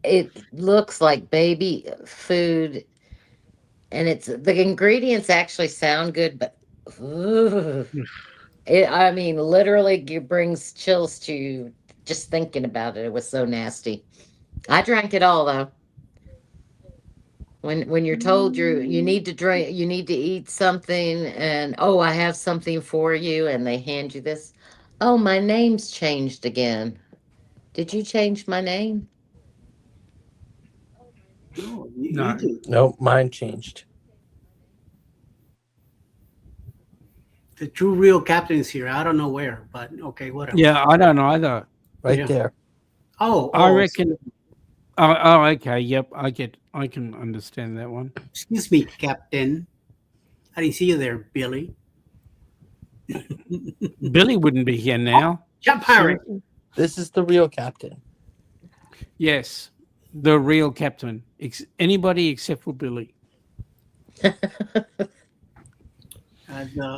it looks like baby food, and the ingredients actually sound good, but ooh, I mean, literally, it brings chills to you just thinking about it. It was so nasty. I drank it all though. When you're told you need to drink, you need to eat something, and oh, I have something for you, and they hand you this. Oh, my name's changed again. Did you change my name? No, No. you do. Nope, mine changed. The true real captain's here. I don't know where, but okay, whatever. Yeah, I don't either. Right Yeah. there. Oh, I oh, reckon. Oh, okay. Yep, I can understand that one. excuse me, Captain. I didn't see you there, Billy. Billy wouldn't be here now. Jump pirate. This is the real captain. Yes, the real captain. Anybody except for Billy.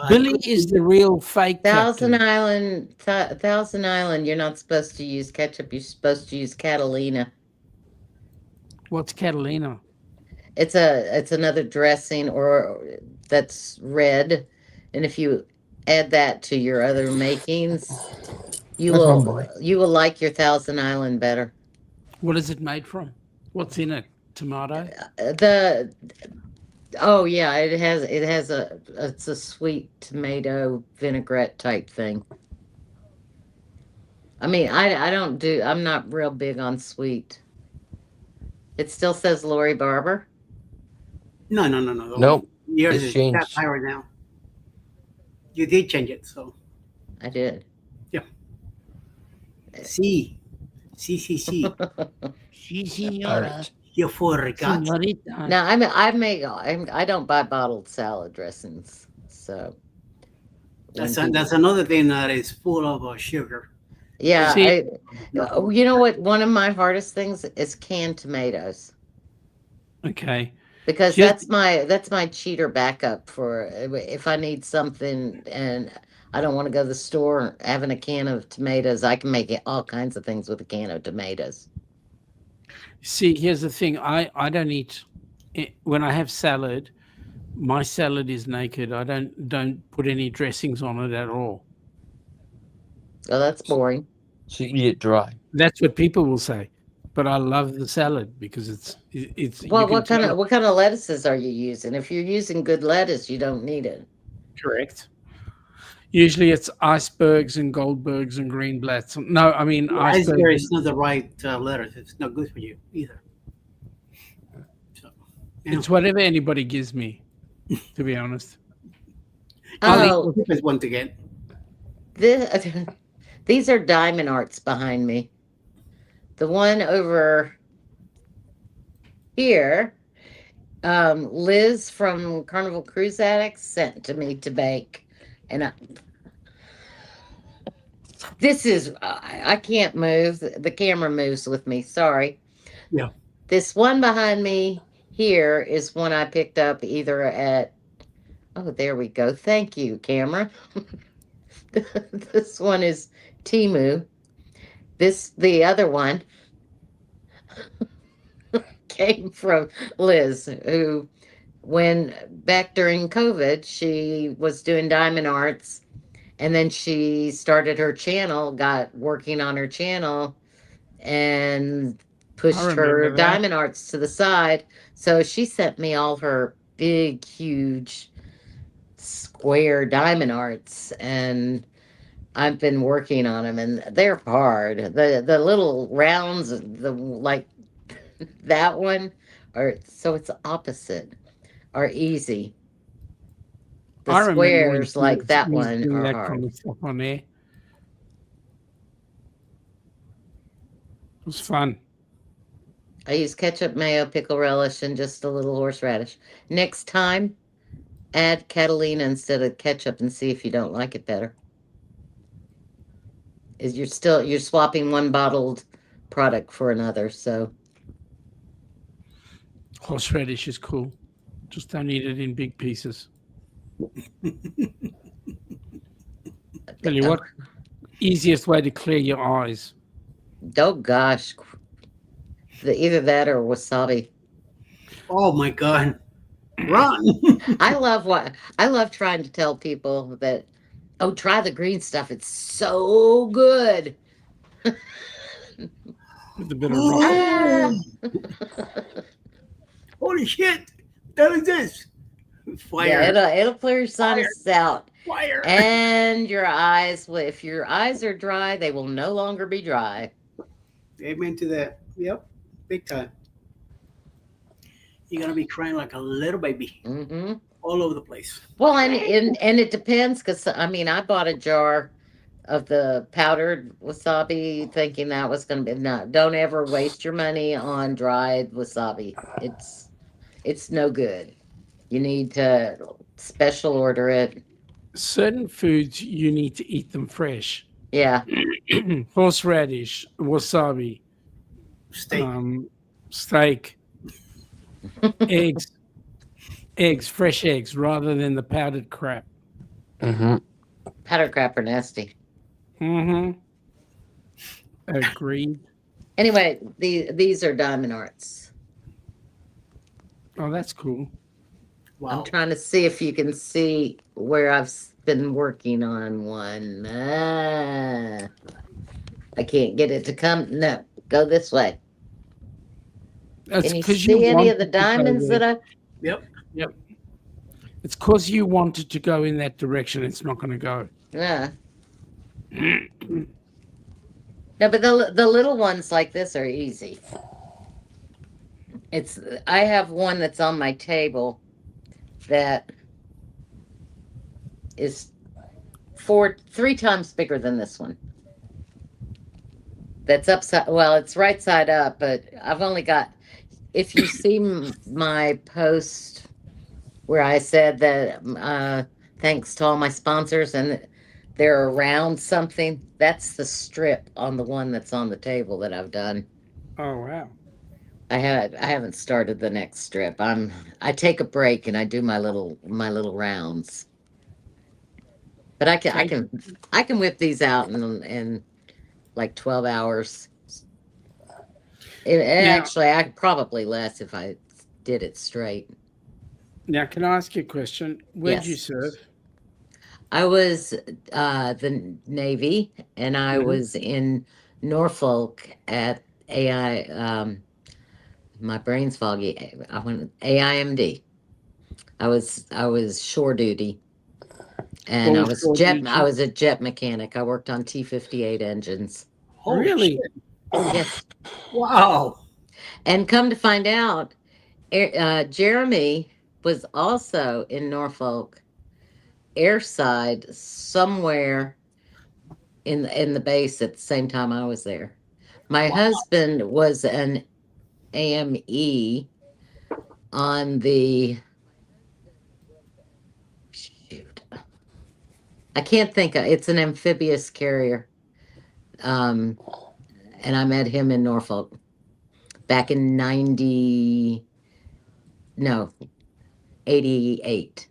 Billy is the real fake Thousand captain. Island, Thousand Island. You're not supposed to use ketchup. You're supposed to use Catalina. What's Catalina? It's another dressing or that's red, and if you add that to your other makings, you That's one will boy. like your Thousand Island better. What is it made from? What's in it? Tomato? Oh yeah, it's a sweet tomato vinaigrette type thing. I mean, I'm not real big on sweet. It still says Lori Barber. No. Nope. Yours it's is changed. Jump pirate now. You did change it, so I did. see. Si, All senora. right. You forgot. Senorita. Now I don't buy bottled salad dressings, so That's when that's people- another thing that is full of sugar. yeah. See- You know what? One of my hardest things is canned tomatoes. Okay. Because Just- that's my cheater backup for if I need something and I don't want to go to the store. Having a can of tomatoes, I can make all kinds of things with a can of tomatoes. See, here's the thing. I don't eat when I have salad. My salad is naked. I don't put any dressings on it at all. Oh, that's boring. So you eat it dry. That's what people will say. But I love the salad because it's Well, you can tell what kind of lettuces are you using? If you're using good lettuce, you don't need it. correct. Usually it's icebergs and Goldbergs and Greenblatts. No, I mean Iceberg icebergs. is not the right letters. It's not good for you either. So, yeah. It's whatever anybody gives me, to be honest. Oh, Is one to get. these are diamond arts behind me. The one over here, Liz from Carnival Cruise Addicts sent to me to bake, and this is I can't move. The camera moves with me. Sorry. Yeah. This one behind me here is one I picked up either at. Oh, there we go. Thank you, camera. This one is Timu. The other one came from Liz, who, when back during COVID, she was doing diamond arts, and then she started her channel, got working on her channel, and pushed remember her that. diamond arts to the side. So she sent me all her big, huge, square diamond arts, and I've been working on them, and they're hard. The little rounds, the like that one, are so it's opposite, are easy. The I remember when squares she like was that one doing are that hard. kind of stuff on there. It was fun. I use ketchup, mayo, pickle relish, and just a little horseradish. Next time, add Catalina instead of ketchup and see if you don't like it better. Is you're swapping one bottled product for another, so Horseradish is cool. Just don't eat it in big pieces. Tell you what, easiest way to clear your eyes. oh gosh, either that or wasabi. Oh my God. Run. I love trying to tell people that, oh, try the green stuff. It's so good. With a bit of rock. Holy shit. What is this? Fire. Yeah, it'll clear your sinuses out. Fire. And your eyes, if your eyes are dry, they will no longer be dry. Amen to that. Yep. Big time. You're going to be crying like a little baby Hmm. all over the place. Well, and it depends, because I mean, I bought a jar of the powdered wasabi thinking that was going to be, no, don't ever waste your money on dried wasabi. It's no good. You need to special order it. Certain foods, you need to eat them fresh. Yeah. Horseradish, wasabi, Steak. steak, eggs, fresh eggs, rather than the powdered crap. Mm-hmm. Powdered crap are nasty. Mm-hmm. Agreed. Anyway, these are diamond arts. Oh, that's cool. Wow. I'm trying to see if you can see where I've been working on one. I can't get it to come. No, go this way. That's Can you 'cause see any wanted of the to go diamonds there. that I? Yep. It's because you wanted to go in that direction. It's not going to go. Yeah. No, but the little ones like this are easy. I have one that's on my table that is 3 times bigger than this one. That's upside, well, it's right side up, but I've only got, if you see my post where I said that thanks to all my sponsors and they're around something, that's the strip on the one that's on the table that I've done. Oh, wow. I haven't started the next strip. I take a break and I do my little rounds. But I can whip these out in like 12 hours. Actually, I could probably less if I did it straight. Now, can I ask you a question? Where'd you Yes. serve? I was the Navy, and I Mhm. was in Norfolk at AI. My brain's foggy. I went AIMD. I was shore duty, and What was shore duty? I was a jet mechanic. I worked on T-58 engines. Holy Really? shit. Yes, Wow. and come to find out, Jeremy was also in Norfolk, airside somewhere in the base at the same time I was there. My Wow. husband was an AME on the shoot. I can't think of it's an amphibious carrier. And I met him in Norfolk back in 88.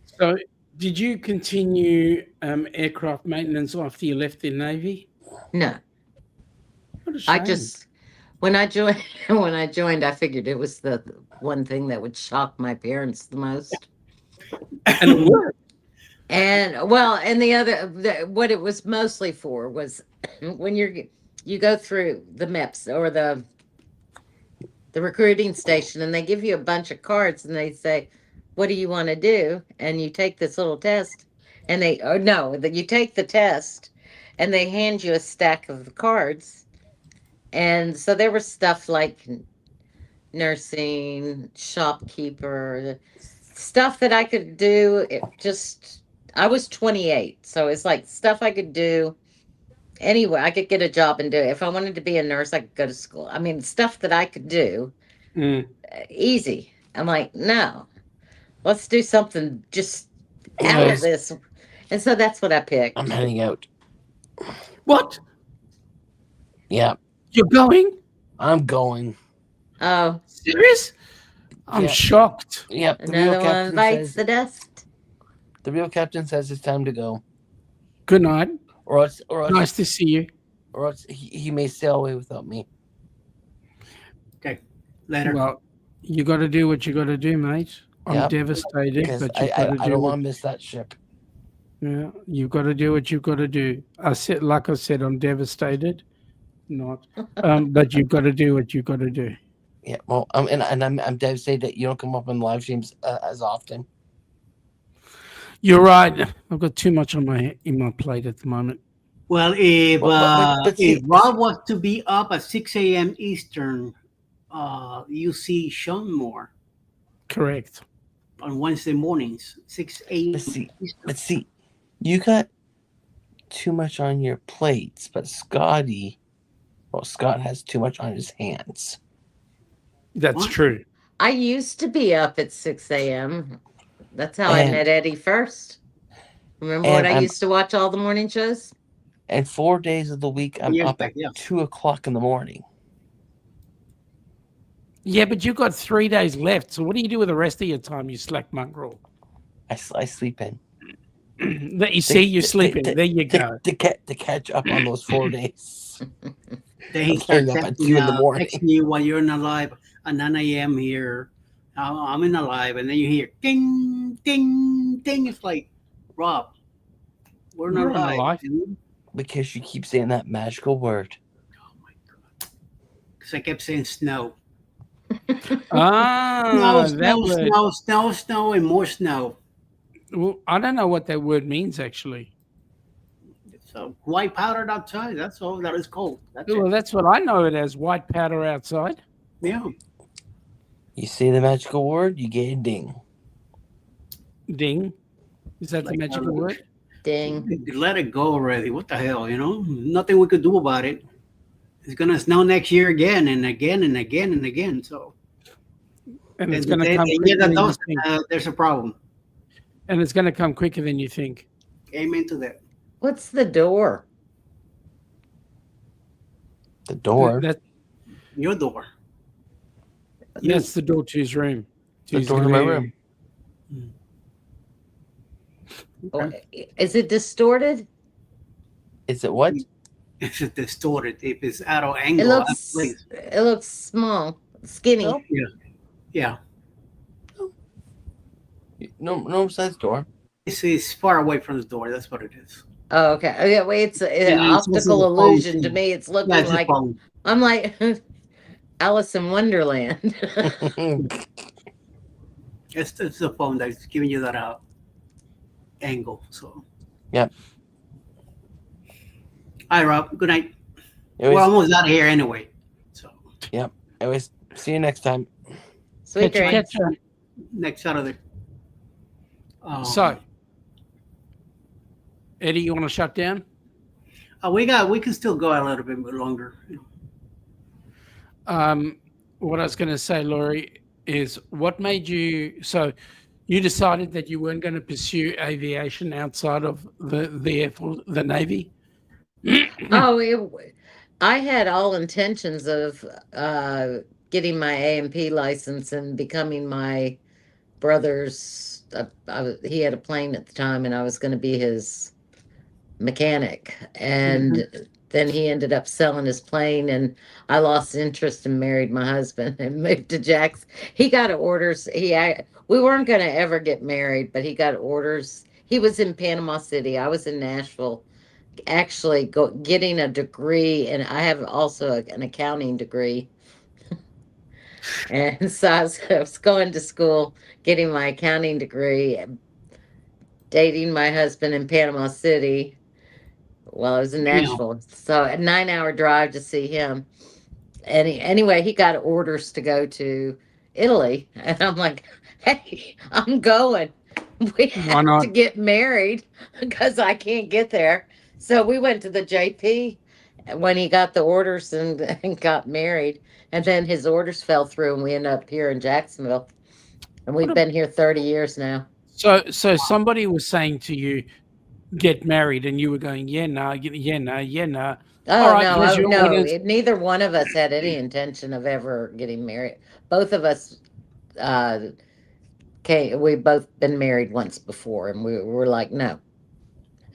So, did you continue aircraft maintenance after you left the Navy? No, What a shame. I just when I joined when I joined, I figured it was the one thing that would shock my parents the most. And it worked. And well, and what it was mostly for was when you go through the MEPS or the recruiting station, and they give you a bunch of cards, and they say, "What do you want to do?" And you take this little test, and you take the test, and they hand you a stack of the cards, and so there was stuff like nursing, shopkeeper, stuff that I could do. I was 28, so it's like stuff I could do anywhere. I could get a job and do it. If I wanted to be a nurse, I could go to school. I mean, stuff that I could do easy. I'm like, no, let's do something just out of Anyways, this. And so that's what I picked. I'm heading out. What? Yeah, You're going? I'm going. Oh, Serious? I'm Yeah. shocked. Yep. another one bites the dust. The real captain says it's time to go, Good night. or else, Nice to see you. or else he may sail away without me. Later. Well, you got to do what you got to do, mate. I'm Yep. devastated, Because but you've got to I do don't what, want to miss that ship. yeah, you've got to do what you've got to do. Like I said, I'm devastated. Not, but you've got to do what you've got to do. Yeah. Well, and I'm devastated that you don't come up on live streams as often. You're right. I've got too much on my plate at the moment. Well, if But see- if Rob was to be up at 6 a.m. Eastern, you see Sean more Correct. on Wednesday mornings, 6 a.m. But see, you got too much on your plates, but Scott has too much on his hands. That's What? true. I used to be up at 6 a.m. That's how I And- met Eddie first. Remember when and I I'm- used to watch all the morning shows? And 4 days of the week, I'm Years up back, at yeah. 2:00 in the morning. Yeah, but you've got 3 days left. So what do you do with the rest of your time, you slack mongrel? I sleep in. That you see, you're sleeping. There you go. To catch up on those 4 days. Then he I'm starts staying up at 2 in the morning. texting you while you're in a live at 9 a.m. here. I'm in a live, and then you hear ding, ding, ding. It's like, Rob, we're You're not in a live. live. dude. Because you keep saying that magical word. Oh my god! Because I kept saying snow, Ah, that snow, word. snow, snow, snow, and more snow. Well, I don't know what that word means actually. So white powdered outside. That's all that is cold. That's Well, it. that's what I know it as, white powder outside. Yeah. You say the magical word, you get a ding. Ding. Is that the Like, magical word? Ding. Let it go already. What the hell? Nothing we could do about it. It's gonna snow next year again and again and again and again. So And it's and going to then come the year quicker that than you does, think. there's a problem. And it's going to come quicker than you think. Amen to that. What's the door? The door. Your door. That's the door to his room. The door to my room. Is it distorted? Is it what? it's distorted. If it's out of It angle, out of looks place. it looks small, skinny. Nope. Yeah, No size door. it's far away from the door. That's what it is. Oh, okay. Oh, yeah, wait, it's an And it's also optical the phone, illusion to too. me. It's Yeah, looking it's a like phone. I'm like Alice in Wonderland. It's the phone that's giving you that angle. So. Yep. All right, Rob. Good night. It We're was, almost out of here anyway. So see you next time. Sweet Catch you, dreams. catch you. next Saturday. So, Eddie, you want to shut down? we can still go a little bit longer. What I was going to say, Laurie, is what made you so you decided that you weren't going to pursue aviation outside of the Air Force, the Navy? Oh, I had all intentions of getting my A&P license and becoming my brother's. He had a plane at the time, and I was going to be his mechanic. And then he ended up selling his plane, and I lost interest and married my husband and moved to Jackson. He got orders. We weren't going to ever get married, but he got orders. He was in Panama City. I was in Nashville, actually getting a degree, and I have also an accounting degree. And so I was going to school, getting my accounting degree, dating my husband in Panama City while I was in Damn. Nashville. So a 9-hour drive to see him. And anyway, he got orders to go to Italy. And I'm like, hey, I'm going. We have not? to get married because I can't get there. So we went to the JP when he got the orders and got married. And then his orders fell through, and we ended up here in Jacksonville. And we've been here 30 years now. So somebody was saying to you, get married, and you were going, yeah, no, yeah, no, yeah, no. Oh, All right, no, here's your no. orders. Neither one of us had any intention of ever getting married. Both of us, we've both been married once before, and we were like, no.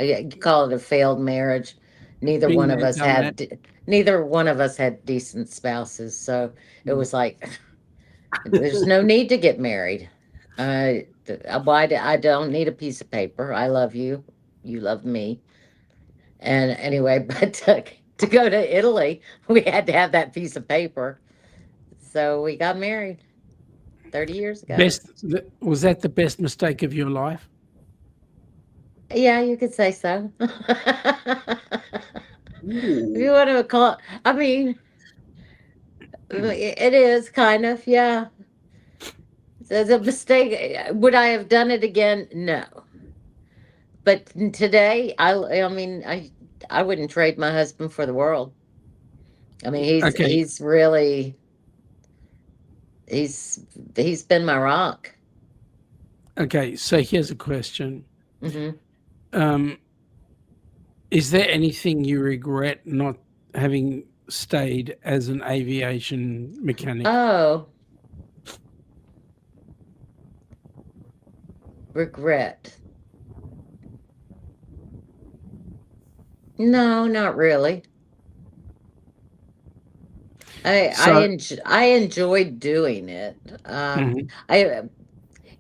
You call it a failed marriage. Neither Been one of there, us done had. that. Neither one of us had decent spouses, so it was like, there's no need to get married. I don't need a piece of paper. I love you. You love me. And anyway, but to go to Italy, we had to have that piece of paper. So we got married 30 years ago. Was that the best mistake of your life? Yeah, you could say so. If you want to call, I mean, it is kind of, yeah. It's a mistake. Would I have done it again? No. But today, I mean, I wouldn't trade my husband for the world. I mean, Okay. he's really, he's been my rock. Okay, so here's a question. Hmm. Is there anything you regret not having stayed as an aviation mechanic? Oh, regret. No, not really. I enjoyed doing it. Mhm,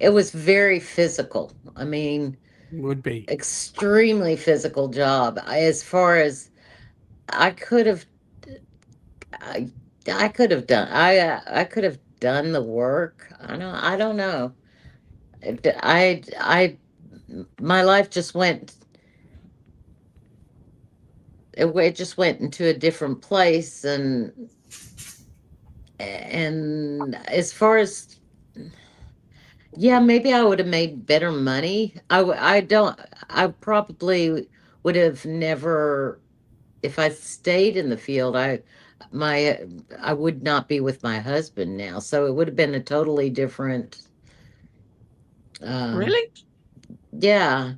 It was very physical. I mean, would be. extremely physical job. As far as I could have, I could have done. I could have done the work. I don't know. My life just went. It just went into a different place, and as far as, yeah, maybe I would have made better money. I probably would have never, if I stayed in the field, I would not be with my husband now. So it would have been a totally different, Really? yeah,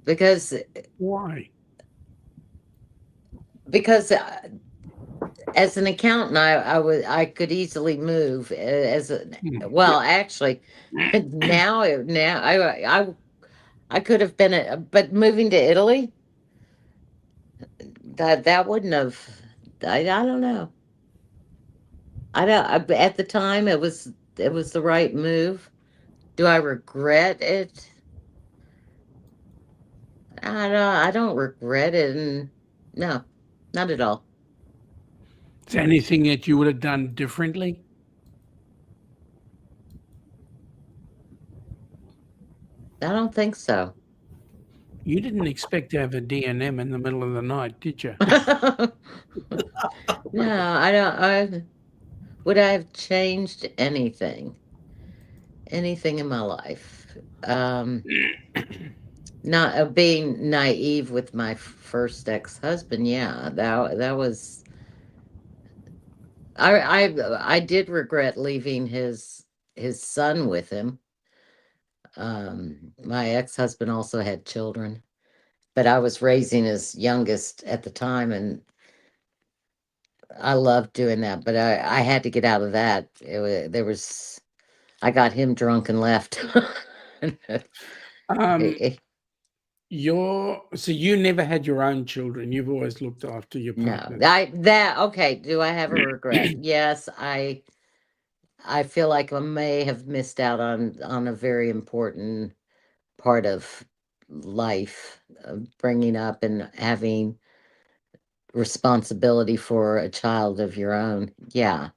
because Why? as an accountant, I could easily move as a, Hmm. well, actually, now I could have been but moving to Italy, that wouldn't have. I don't know. At the time, it was the right move. Do I regret it? I don't regret it, and no, not at all. Is there anything that you would have done differently? I don't think so. You didn't expect to have a D&M in the middle of the night, did you? No, I don't. Would I have changed anything? Anything in my life? Not being naive with my first ex-husband. Yeah, that was. I did regret leaving his son with him. My ex-husband also had children, but I was raising his youngest at the time, and I loved doing that. But I had to get out of that. I got him drunk and left. Um, so you never had your own children. You've always looked after your No, partner. okay. Do I have a regret? Yes, I feel like I may have missed out on a very important part of life, bringing up and having responsibility for a child of your own. Yeah.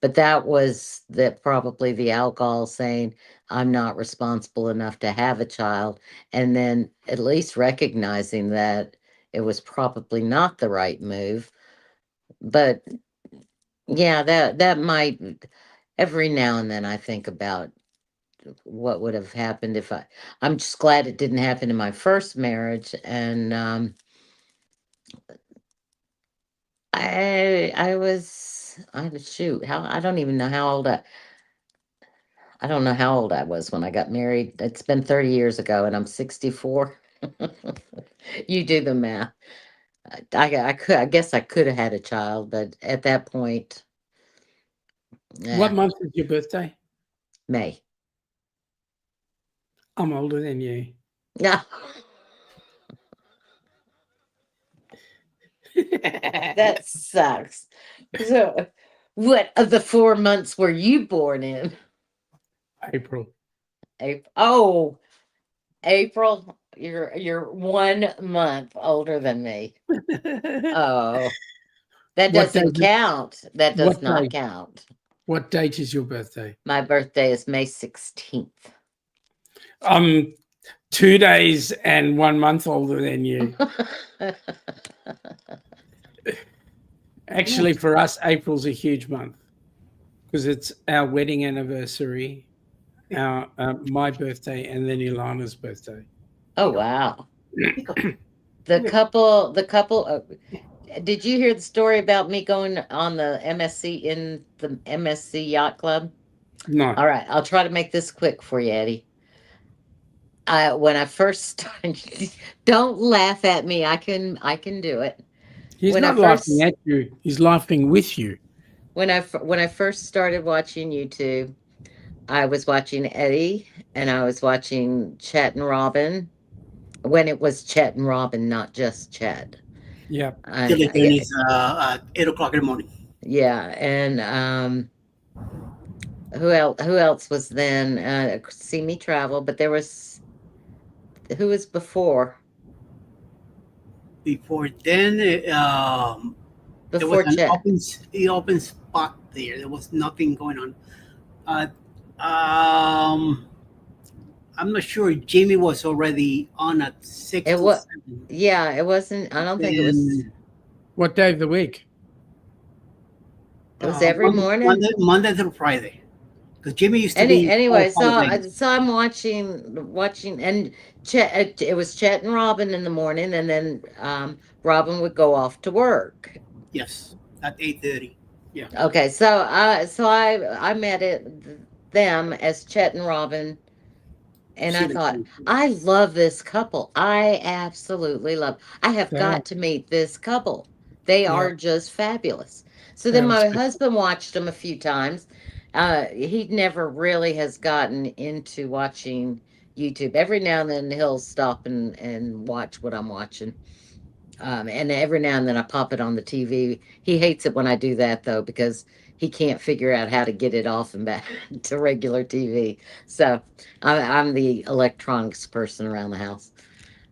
But that was probably the alcohol saying I'm not responsible enough to have a child, and then at least recognizing that it was probably not the right move. But yeah, that might, every now and then I think about what would have happened if I'm just glad it didn't happen in my first marriage. And shoot, how I don't even know how old I don't know how old I was when I got married. It's been 30 years ago, and I'm 64. You do the math. I guess I could have had a child, but at that point, What month is your birthday? May. I'm older than you. No. That sucks. So, what of the 4 months were you born in? April. April. Oh, April. You're 1 month older than me. Oh, that What doesn't day- count. That does what not day? count. What date is your birthday? My birthday is May 16th. I'm 2 days and 1 month older than you. Actually, for us, April's a huge month because it's our wedding anniversary, my birthday, and then Ilana's birthday. Oh, wow. The couple. Did you hear the story about me going on the MSC in the MSC Yacht Club? No. All right, I'll try to make this quick for you, Eddie. When I first started, don't laugh at me. I can do it. He's When I not laughing first- at you. He's laughing with you. When I first started watching YouTube, I was watching Eddie and I was watching Chet and Robin. When it was Chet and Robin, not just Chet. Yeah. Till it is at 8 o'clock in the morning. Yeah, and who else was then? See Me Travel, but there was, who was before? Before then, there Before was Chet. an open spot there. There was nothing going on. I'm not sure. Jamie was already on at 6 It to was- 7. Yeah, it wasn't. I don't think it was. And, What day of the week? It was every morning. Monday through Friday. Because Jimmy used to be. Anyway, all day. so I'm watching, and Chet. It was Chet and Robin in the morning, and then Robin would go off to work. Yes, at 8:30. Okay, so I met them as Chet and Robin, and I thought, I love this couple. I absolutely love. I have Yeah. got to meet this couple. They Yeah. are just fabulous. So then my Absolutely. husband watched them a few times. He never really has gotten into watching YouTube. Every now and then he'll stop and watch what I'm watching. And every now and then I pop it on the TV. He hates it when I do that though, because he can't figure out how to get it off and back to regular TV. So I'm the electronics person around the house.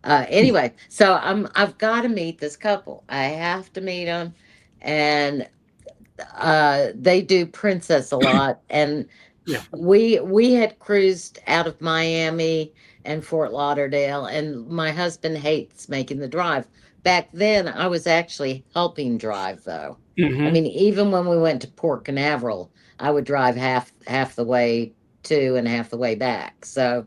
Anyway, so I've got to meet this couple. I have to meet them, and they do Princess a lot, and Yeah. we had cruised out of Miami and Fort Lauderdale, and my husband hates making the drive. Back then, I was actually helping drive though. I Mhm. mean, even when we went to Port Canaveral, I would drive half the way to and half the way back. So,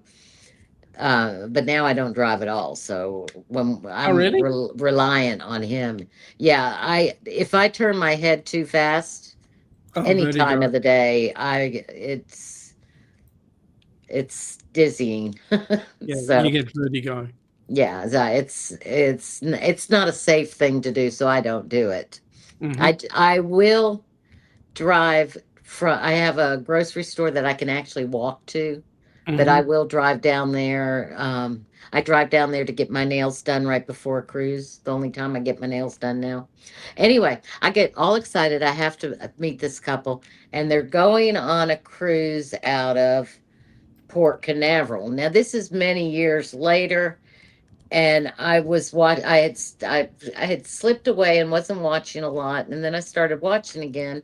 but now I don't drive at all. So when Oh, I'm really? reliant on him, yeah, I if I turn my head too fast, Oh, any time vertigo. of the day, it's dizzying. Yeah, So you get vertigo. yeah, it's not a safe thing to do, so I don't do it. Mhm. I will drive from. I have a grocery store that I can actually walk to, but I Mhm. will drive down there. I drive down there to get my nails done right before a cruise. The only time I get my nails done now. Anyway, I get all excited. I have to meet this couple, and they're going on a cruise out of Port Canaveral. Now, this is many years later, and I was what I had slipped away and wasn't watching a lot, and then I started watching again,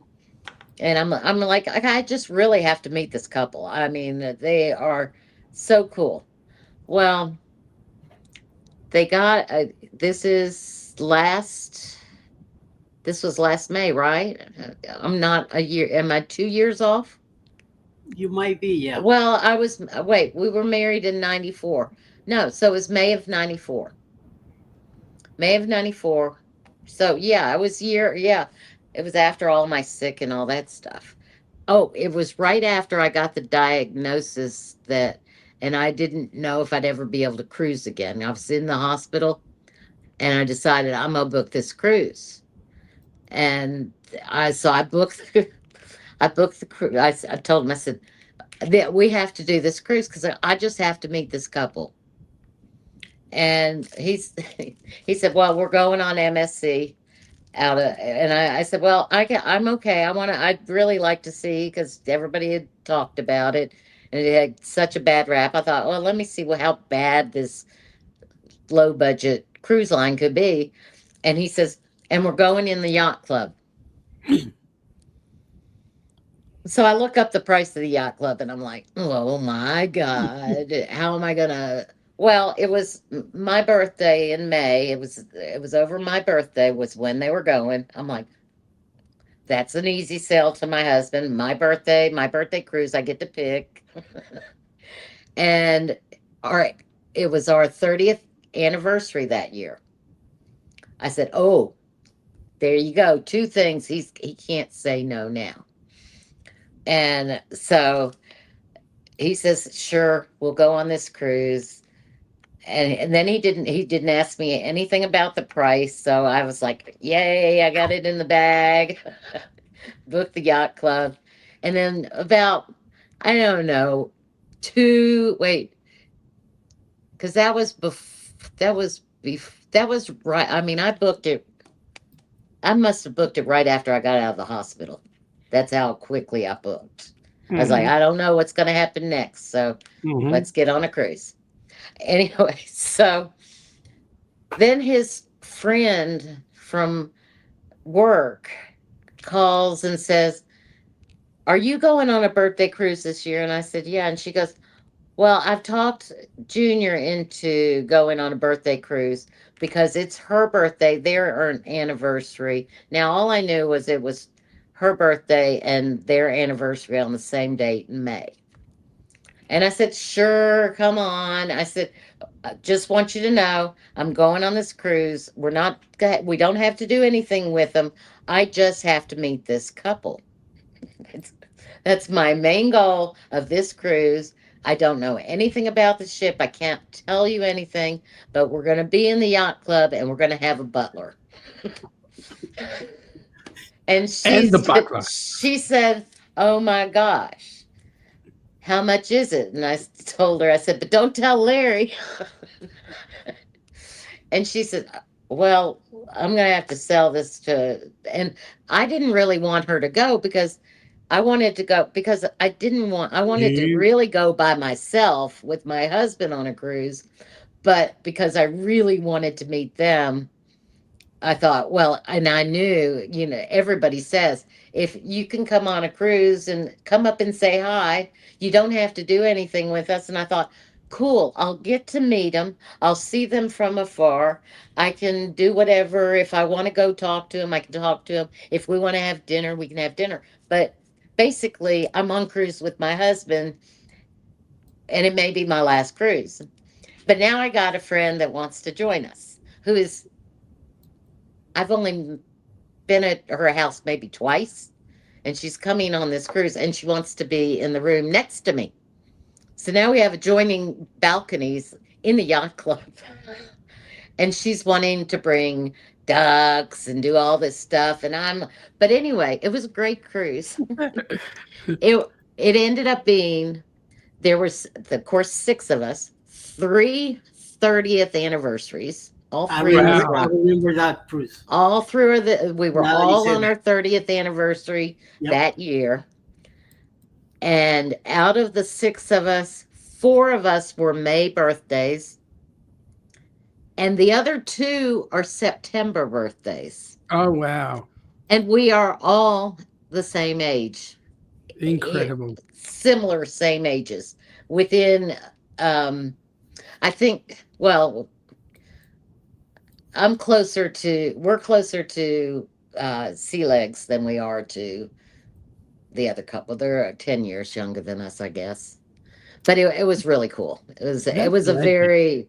and I'm like I just really have to meet this couple. I mean, they are so cool. Well, they got this is last this was last May, right? I'm not a year. Am I 2 years off? You might be, yeah. Well, I was. Wait, we were married in '94. No, so it was May of '94. May of '94. So yeah, I was year. Yeah, it was after all my sick and all that stuff. Oh, it was right after I got the diagnosis that, and I didn't know if I'd ever be able to cruise again. I was in the hospital, and I decided I'm gonna book this cruise. And I booked. I booked the cruise. I told him, I said that we have to do this cruise because I just have to meet this couple. And he said, well, we're going on MSC out of, and I said, well, I'm okay. I'd really like to see, because everybody had talked about it and it had such a bad rap. I thought, well, let me see how bad this low budget cruise line could be. And he says, and we're going in the yacht club. So I look up the price of the yacht club and I'm like, oh my God, how am I gonna? Well, it was my birthday in May. It was over my birthday was when they were going. I'm like, that's an easy sell to my husband. My birthday cruise, I get to pick. And our it was our 30th anniversary that year. I said, oh, there you go. Two things he can't say no now. And so he says, sure, we'll go on this cruise. And then he didn't ask me anything about the price. So I was like, yay, I got it in the bag. Booked the yacht club. And then about, I don't know, because that was right. I mean, I must have booked it right after I got out of the hospital. That's how quickly I booked. I was like, Mhm. I don't know what's going to happen next. So Mhm. let's get on a cruise. Anyway, so then his friend from work calls and says, are you going on a birthday cruise this year? And I said, yeah. And she goes, well, I've talked Junior into going on a birthday cruise because it's her birthday, their anniversary. Now, all I knew was it was her birthday and their anniversary on the same date in May. And I said, sure, come on. I said, I just want you to know I'm going on this cruise. We don't have to do anything with them. I just have to meet this couple. That's, that's my main goal of this cruise. I don't know anything about the ship. I can't tell you anything, but we're going to be in the yacht club and we're going to have a butler. And And the butler. she said, oh my gosh, how much is it? And I told her, I said, but don't tell Larry. And she said, Well, I'm gonna have to sell this to, and I didn't really want her to go because I wanted to go because I wanted to You really go by myself with my husband on a cruise, but because I really wanted to meet them, I thought, well, and I knew, everybody says if you can come on a cruise and come up and say hi, you don't have to do anything with us. And I thought, cool, I'll get to meet them. I'll see them from afar. I can do whatever. If I want to go talk to them, I can talk to them. If we want to have dinner, we can have dinner. But basically, I'm on cruise with my husband, and it may be my last cruise. But now I got a friend that wants to join us, who is, I've only been at her house maybe twice, and she's coming on this cruise and she wants to be in the room next to me. So now we have adjoining balconies in the yacht club. And she's wanting to bring ducks and do all this stuff. But anyway, it was a great cruise. It ended up being, there was, of course, 6 of us, 3 30th anniversaries. All I three of us remember, were I remember that cruise. all through we were Now that you all said on that. our 30th anniversary Yep. that year. And out of the 6 of us, 4 of us were May birthdays, and the other 2 are September birthdays. Oh wow. And we are all the same age. Incredible. Similar same ages. Within I think, well, we're closer to Sea Legs than we are to the other couple. They're 10 years younger than us, I guess. But it was really cool. It was a That's very,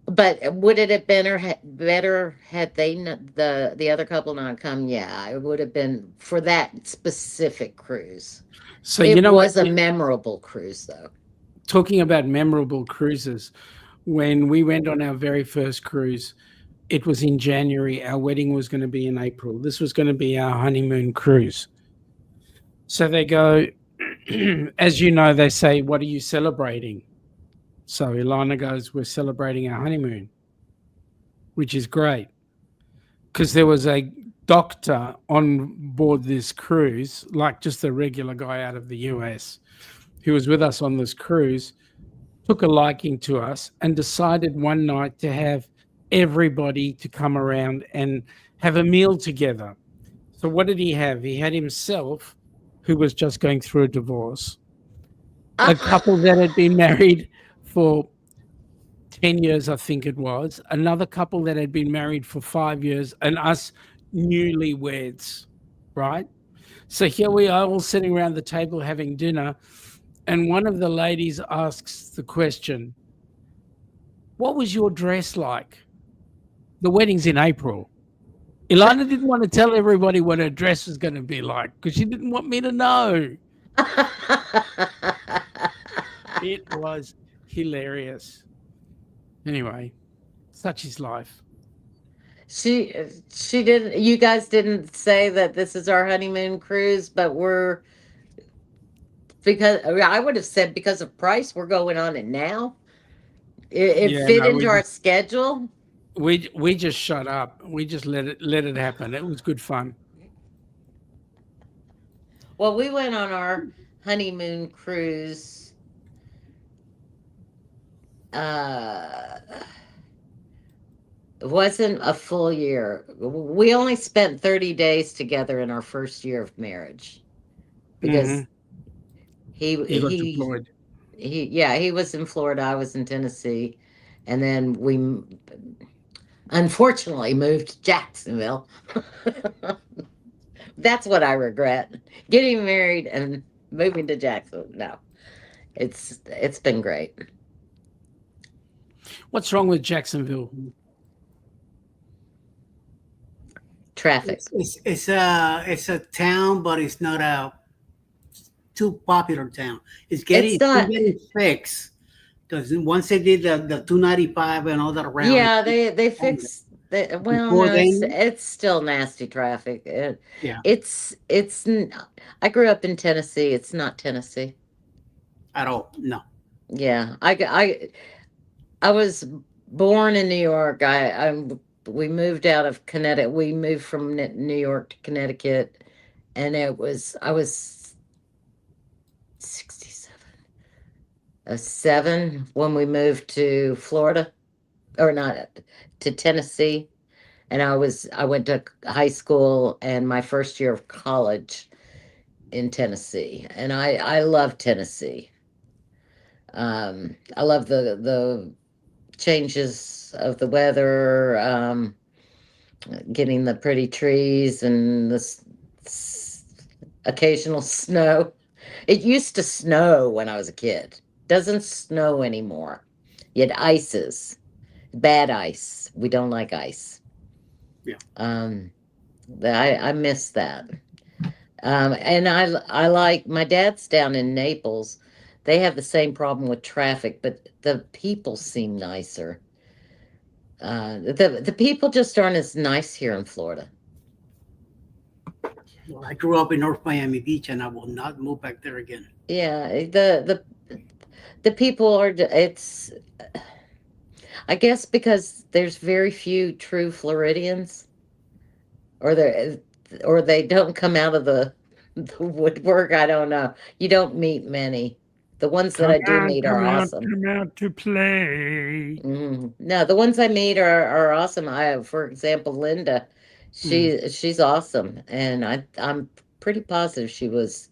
but would it have been better had the other couple not come? Yeah, it would have been for that specific cruise. So It you know was what? a memorable cruise, though. Talking about memorable cruises, when we went on our very first cruise, it was in January. Our wedding was going to be in April. This was going to be our honeymoon cruise. So they go, as you know, they say, "What are you celebrating?" So Ilana goes, "We're celebrating our honeymoon," which is great because there was a doctor on board this cruise, like just a regular guy out of the US, who was with us on this cruise, took a liking to us and decided one night to have everybody to come around and have a meal together. So what did he have? He had himself, who was just going through a divorce, a couple that had been married for 10 years, I think it was, another couple that had been married for 5 years, and us newlyweds, right? So here we are all sitting around the table having dinner, and one of the ladies asks the question, "What was your dress like?" The wedding's in April. Ilana didn't want to tell everybody what her dress was going to be like because she didn't want me to know. It was hilarious. Anyway, such is life. She didn't, you guys didn't say that this is our honeymoon cruise, but because I would have said because of price, we're going on it now. It Yeah, fit no, into our schedule. we just shut up. We just let it happen. It was good fun. Well, we went on our honeymoon cruise. It wasn't a full year. We only spent 30 days together in our first year of marriage because You got deployed. he was in Florida, I was in Tennessee, and then we unfortunately moved to Jacksonville. That's what I regret. Getting married and moving to Jacksonville. No. It's been great. What's wrong with Jacksonville? Traffic. It's a town, but it's not a too popular town. It's getting fixed because once they did the 295 and all that around. Yeah, they fixed well, Before no, then- it's still nasty traffic. Yeah. I grew up in Tennessee. It's not Tennessee. At all. No. Yeah, I was born in New York. We moved out of Connecticut. We moved from New York to Connecticut, and I was 67, 7 when we moved to Florida, or not to Tennessee, and I went to high school and my first year of college in Tennessee, and I love Tennessee. I love the changes of the weather, getting the pretty trees and the occasional snow. It used to snow when I was a kid. Doesn't snow anymore. Yet ices, bad ice. We don't like ice. Yeah. I miss that. And I like, my dad's down in Naples. They have the same problem with traffic, but the people seem nicer. The people just aren't as nice here in Florida. Well, I grew up in North Miami Beach, and I will not move back there again. Yeah, the people are. It's, I guess, because there's very few true Floridians, or they don't come out of the woodwork. I don't know. You don't meet many. The ones that I do meet are awesome. Come out to play. No, the ones I meet are awesome. For example, Linda, she's awesome, and I'm pretty positive she was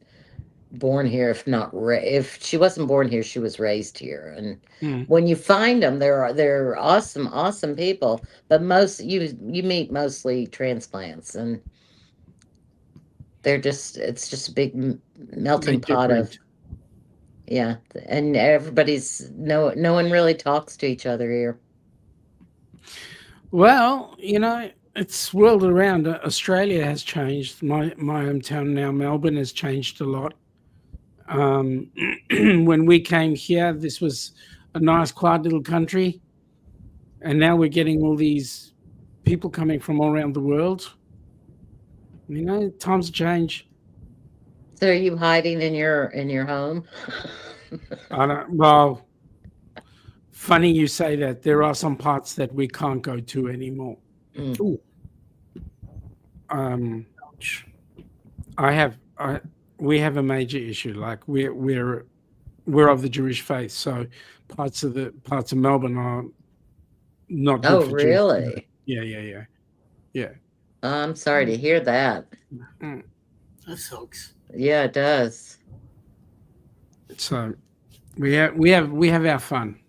born here. If she wasn't born here, she was raised here. And when you find them, they're awesome people. But you meet mostly transplants, and it's just a big melting pot of. Yeah, and no one really talks to each other here. Well, it's swirled around. Australia has changed. My hometown now, Melbourne, has changed a lot. When we came here, this was a nice, quiet little country, and now we're getting all these people coming from all around the world. Times change. So are you hiding in your home? Well, funny you say that. There are some parts that we can't go to anymore. We have a major issue. Like we're of the Jewish faith, so parts of Melbourne are not good Oh, for really? Jews. Yeah. I'm sorry to hear that. That sucks. Yeah, it does. So we have our fun,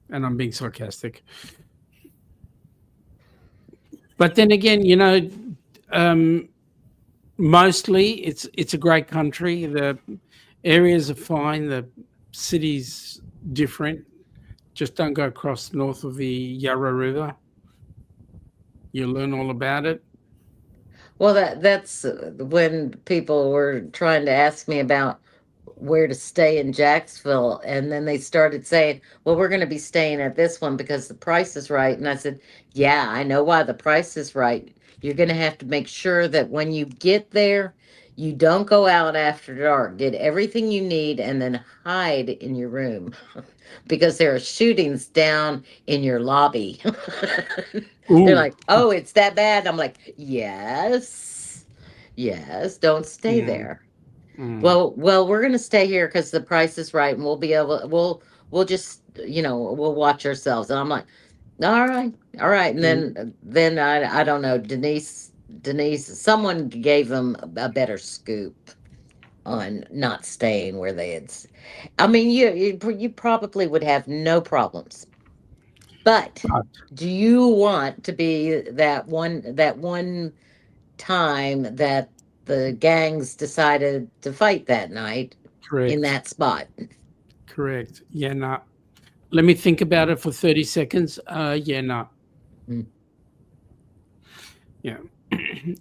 and I'm being sarcastic. But then again, mostly it's a great country. The areas are fine. The city's different. Just don't go across north of the Yarra River. You'll learn all about it. Well, that's when people were trying to ask me about where to stay in Jacksonville, and then they started saying, well, we're going to be staying at this one because the price is right. And I said, yeah, I know why the price is right. You're going to have to make sure that when you get there, you don't go out after dark. Get everything you need and then hide in your room because there are shootings down in your lobby. They're like, oh, it's that bad. I'm like, yes, don't stay there. Well, we're going to stay here because the price is right, and we'll just, we'll watch ourselves. And I'm like, all right. And then I don't know, Denise, someone gave them a better scoop on not staying where they had. I mean, you probably would have no problems. But do you want to be that one time that the gangs decided to fight that night in that spot? Correct. Yeah, no. Let me think about it for 30 seconds. Yeah, no. Yeah.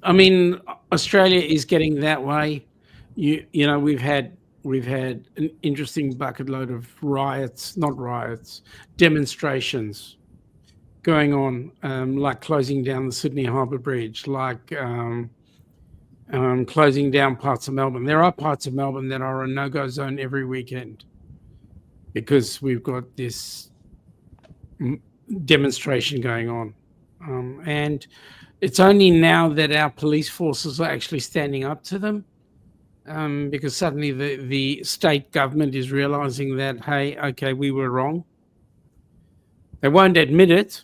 I mean, Australia is getting that way. You know, we've had an interesting bucket load of demonstrations going on, like closing down the Sydney Harbour Bridge, like closing down parts of Melbourne. There are parts of Melbourne that are a no-go zone every weekend because we've got this demonstration going on. And it's only now that our police forces are actually standing up to them, because suddenly the state government is realizing that, hey, okay, we were wrong. They won't admit it,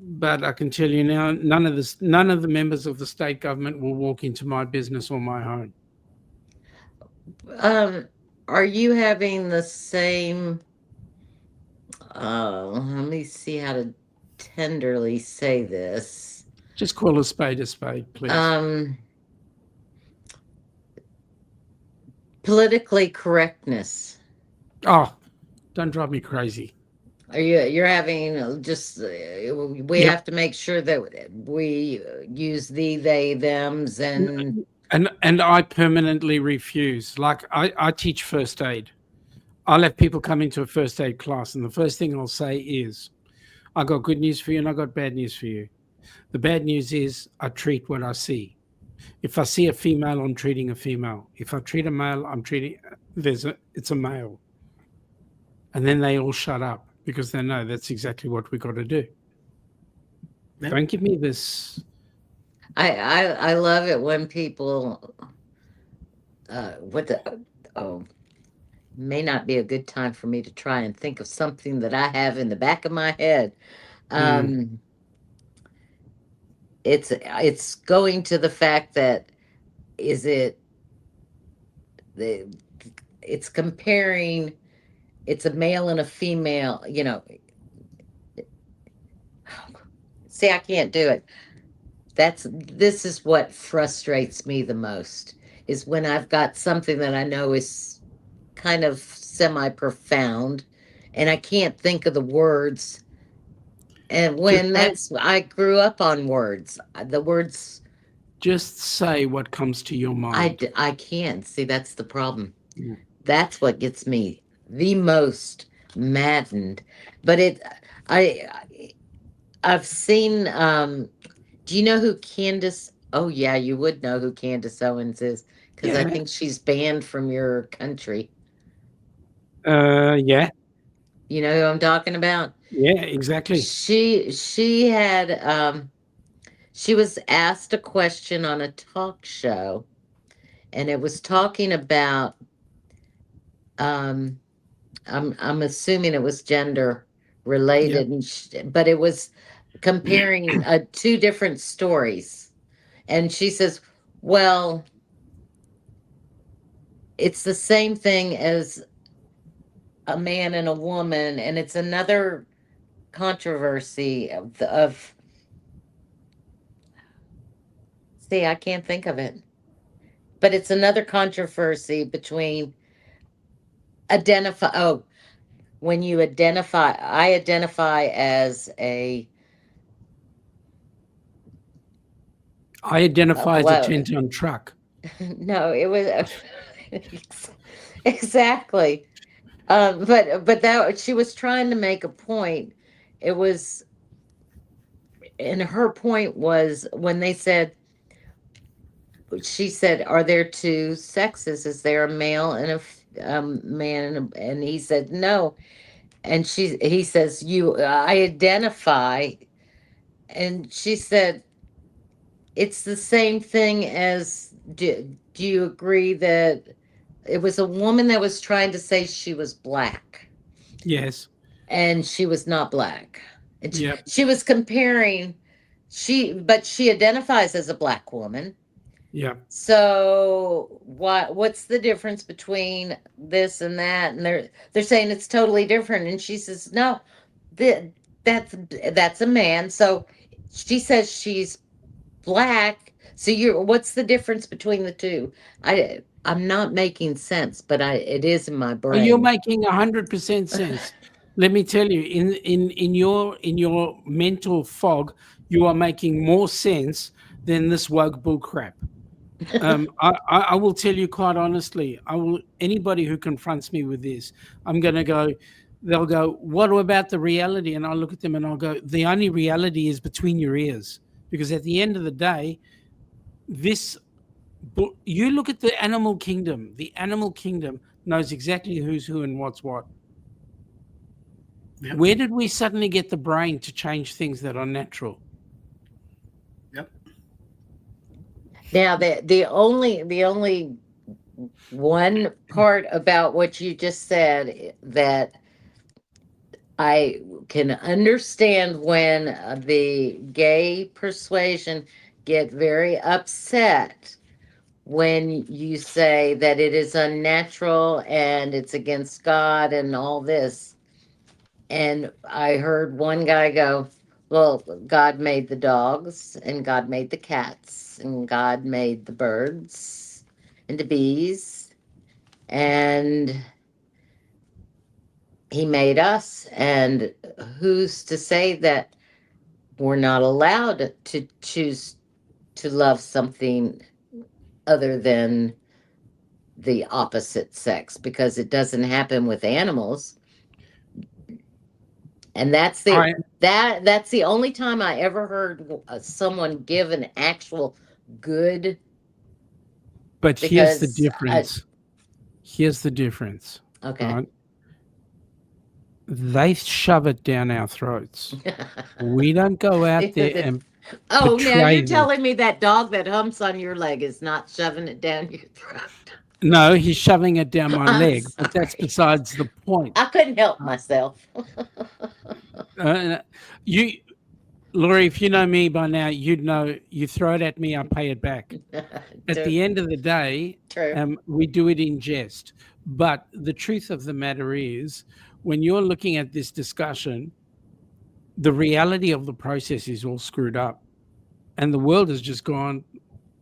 but I can tell you now, none of the members of the state government will walk into my business or my home. Are you having the same? Let me see how to tenderly say this. Just call a spade, please. Politically correctness. Oh, don't drive me crazy. You're having just we Yep. have to make sure that we use they, thems, and And I permanently refuse. Like I teach first aid. I'll have people come into a first aid class, and the first thing I'll say is, I got good news for you and I got bad news for you. The bad news is I treat what I see. If I see a female, I'm treating a female. If I treat a male, I'm treating it's a male. And then they all shut up because they know that's exactly what we got to do. Yeah. Don't give me this. I love it when people may not be a good time for me to try and think of something that I have in the back of my head. It's going to the fact that it's comparing, it's a male and a female, see, I can't do it. This is what frustrates me the most, is when I've got something that I know is kind of semi-profound and I can't think of the words. And when I grew up on words, the words. Just say what comes to your mind. I can't. See, that's the problem. Yeah. That's what gets me the most maddened. But I've seen, do you know who Candace? Oh yeah, you would know who Candace Owens is, because I think she's banned from your country. Yeah. You know who I'm talking about? Yeah, exactly. She had she was asked a question on a talk show, and it was talking about I'm assuming it was gender related, but it was comparing two different stories. And she says, well, it's the same thing as a man and a woman, and it's another controversy of see, I can't think of it, but it's another controversy between when you identify, I identify as a as a 10-ton truck. No, it was exactly. But that she was trying to make a point. It was, and her point was when they said, she said, "Are there two sexes? Is there a male and a man?" And he said, "No." And he says, I identify," and she said, "It's the same thing as. Do you agree that?" It was a woman that was trying to say she was black. Yes. And she was not black. And Yep. she was comparing, but she identifies as a black woman. Yeah. So what's the difference between this and that? And they're saying it's totally different. And she says, no, that's a man. So she says she's black. So what's the difference between the two? I'm not making sense, but it is in my brain. Oh, you're making 100% sense. Let me tell you, in your mental fog, you are making more sense than this woke bull crap. I will tell you quite honestly, anybody who confronts me with this, I'm going to go, they'll go, what about the reality? And I'll look at them and I'll go, the only reality is between your ears. Because at the end of the day, you look at the animal kingdom. The animal kingdom knows exactly who's who and what's what. Yep. Where did we suddenly get the brain to change things that are natural? Now the only one part about what you just said that I can understand when the gay persuasion get very upset when you say that it is unnatural and it's against God and all this. And I heard one guy go, well, God made the dogs and God made the cats and God made the birds and the bees and he made us. And who's to say that we're not allowed to choose to love something other than the opposite sex? Because it doesn't happen with animals. And that's the only time I ever heard someone give an actual good. But here's the Because difference. Here's the difference. Okay. Right? They shove it down our throats. We don't go out there and Oh, now betray you're them. telling me that dog that humps on your leg is not shoving it down your throat. No, he's shoving it down my I'm leg, but that's sorry. besides the point. I couldn't help myself. Laurie, if you know me by now, you'd know you throw it at me, I pay it back. At the end of the day, True. we do it in jest. But the truth of the matter is, when you're looking at this discussion, the reality of the process is all screwed up. And the world has just gone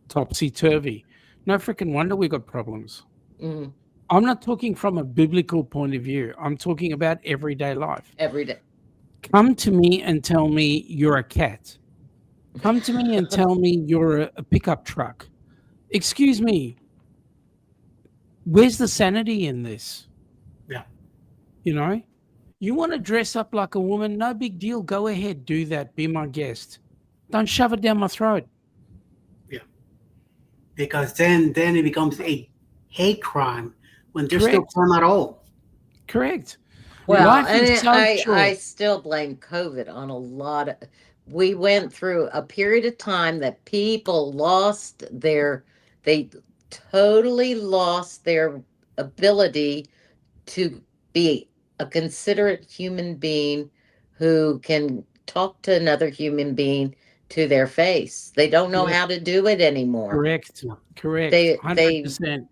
topsy-turvy. No freaking wonder we got problems. Mhm. I'm not talking from a biblical point of view. I'm talking about everyday life. Every day. Come to me and tell me you're a cat. Come to me and tell me you're a pickup truck. Excuse me. Where's the sanity in this? Yeah. You know, you want to dress up like a woman? No big deal. Go ahead. Do that. Be my guest. Don't shove it down my throat. Because then it becomes a hate crime when there's no Correct. crime at all. Correct. Well, Life is and so I short. still blame COVID on a lot of. We went through a period of time that people they totally lost their ability to be a considerate human being who can talk to another human being to their face. They don't know Correct. how to do it anymore. Correct. Correct. They 100%.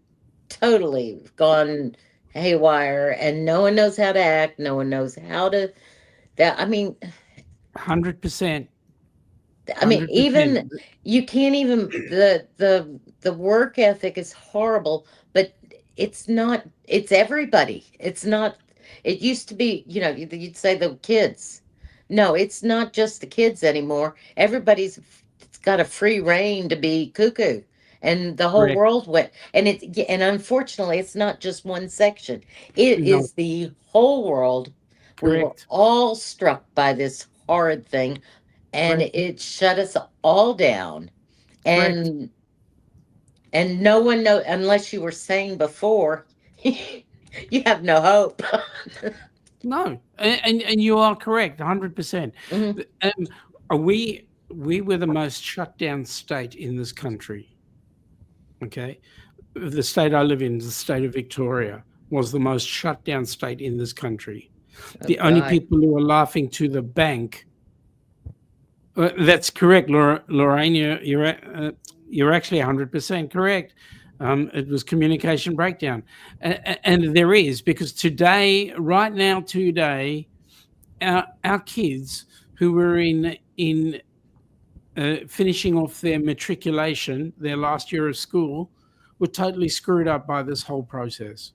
totally gone haywire and no one knows how to act, no one knows how to 100%. even 100%. you can't even the work ethic is horrible, but it's not, it's everybody. It's not, it used to be, you'd say the kids. No, it's not just the kids anymore. Everybody's got a free reign to be cuckoo. And the whole Correct. world went, and unfortunately, it's not just one section. It No. is the whole world. We were Correct. all struck by this horrid thing, and Correct. it shut us all down. And no one know, unless you were saying before, you have no hope. No, and you are correct, 100%. Mhm. We were the most shut down state in this country. Okay, the state I live in, the state of Victoria, was the most shut down state in this country. The only God. people who were laughing to the bank. That's correct, Lorraine. You're actually 100% correct. It was communication breakdown, and there is, because today, our kids who were in finishing off their matriculation, their last year of school, were totally screwed up by this whole process.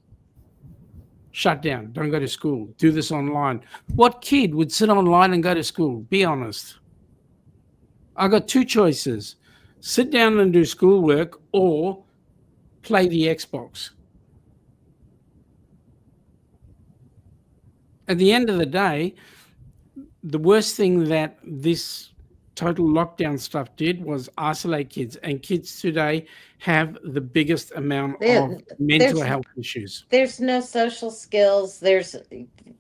Shut down. Don't go to school. Do this online. What kid would sit online and go to school? Be honest. I got two choices: sit down and do schoolwork, or play the Xbox. At the end of the day, the worst thing that this total lockdown stuff did was isolate kids, and kids today have the biggest amount of mental health issues. There's no social skills.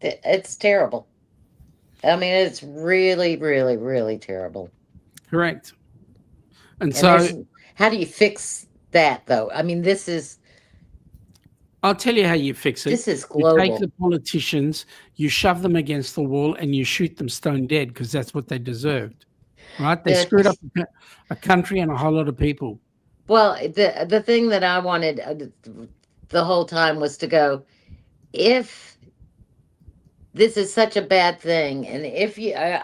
It's terrible. I mean, it's really, really, really terrible. Correct. And And so how do you fix that though? I mean, I'll tell you how you fix it. this is You take global. the politicians, you shove them against the wall, and you shoot them stone dead because that's what they deserved. Right? They The- screwed up a country and a whole lot of people. Well, the thing that I wanted the whole time was to go, if this is such a bad thing, and if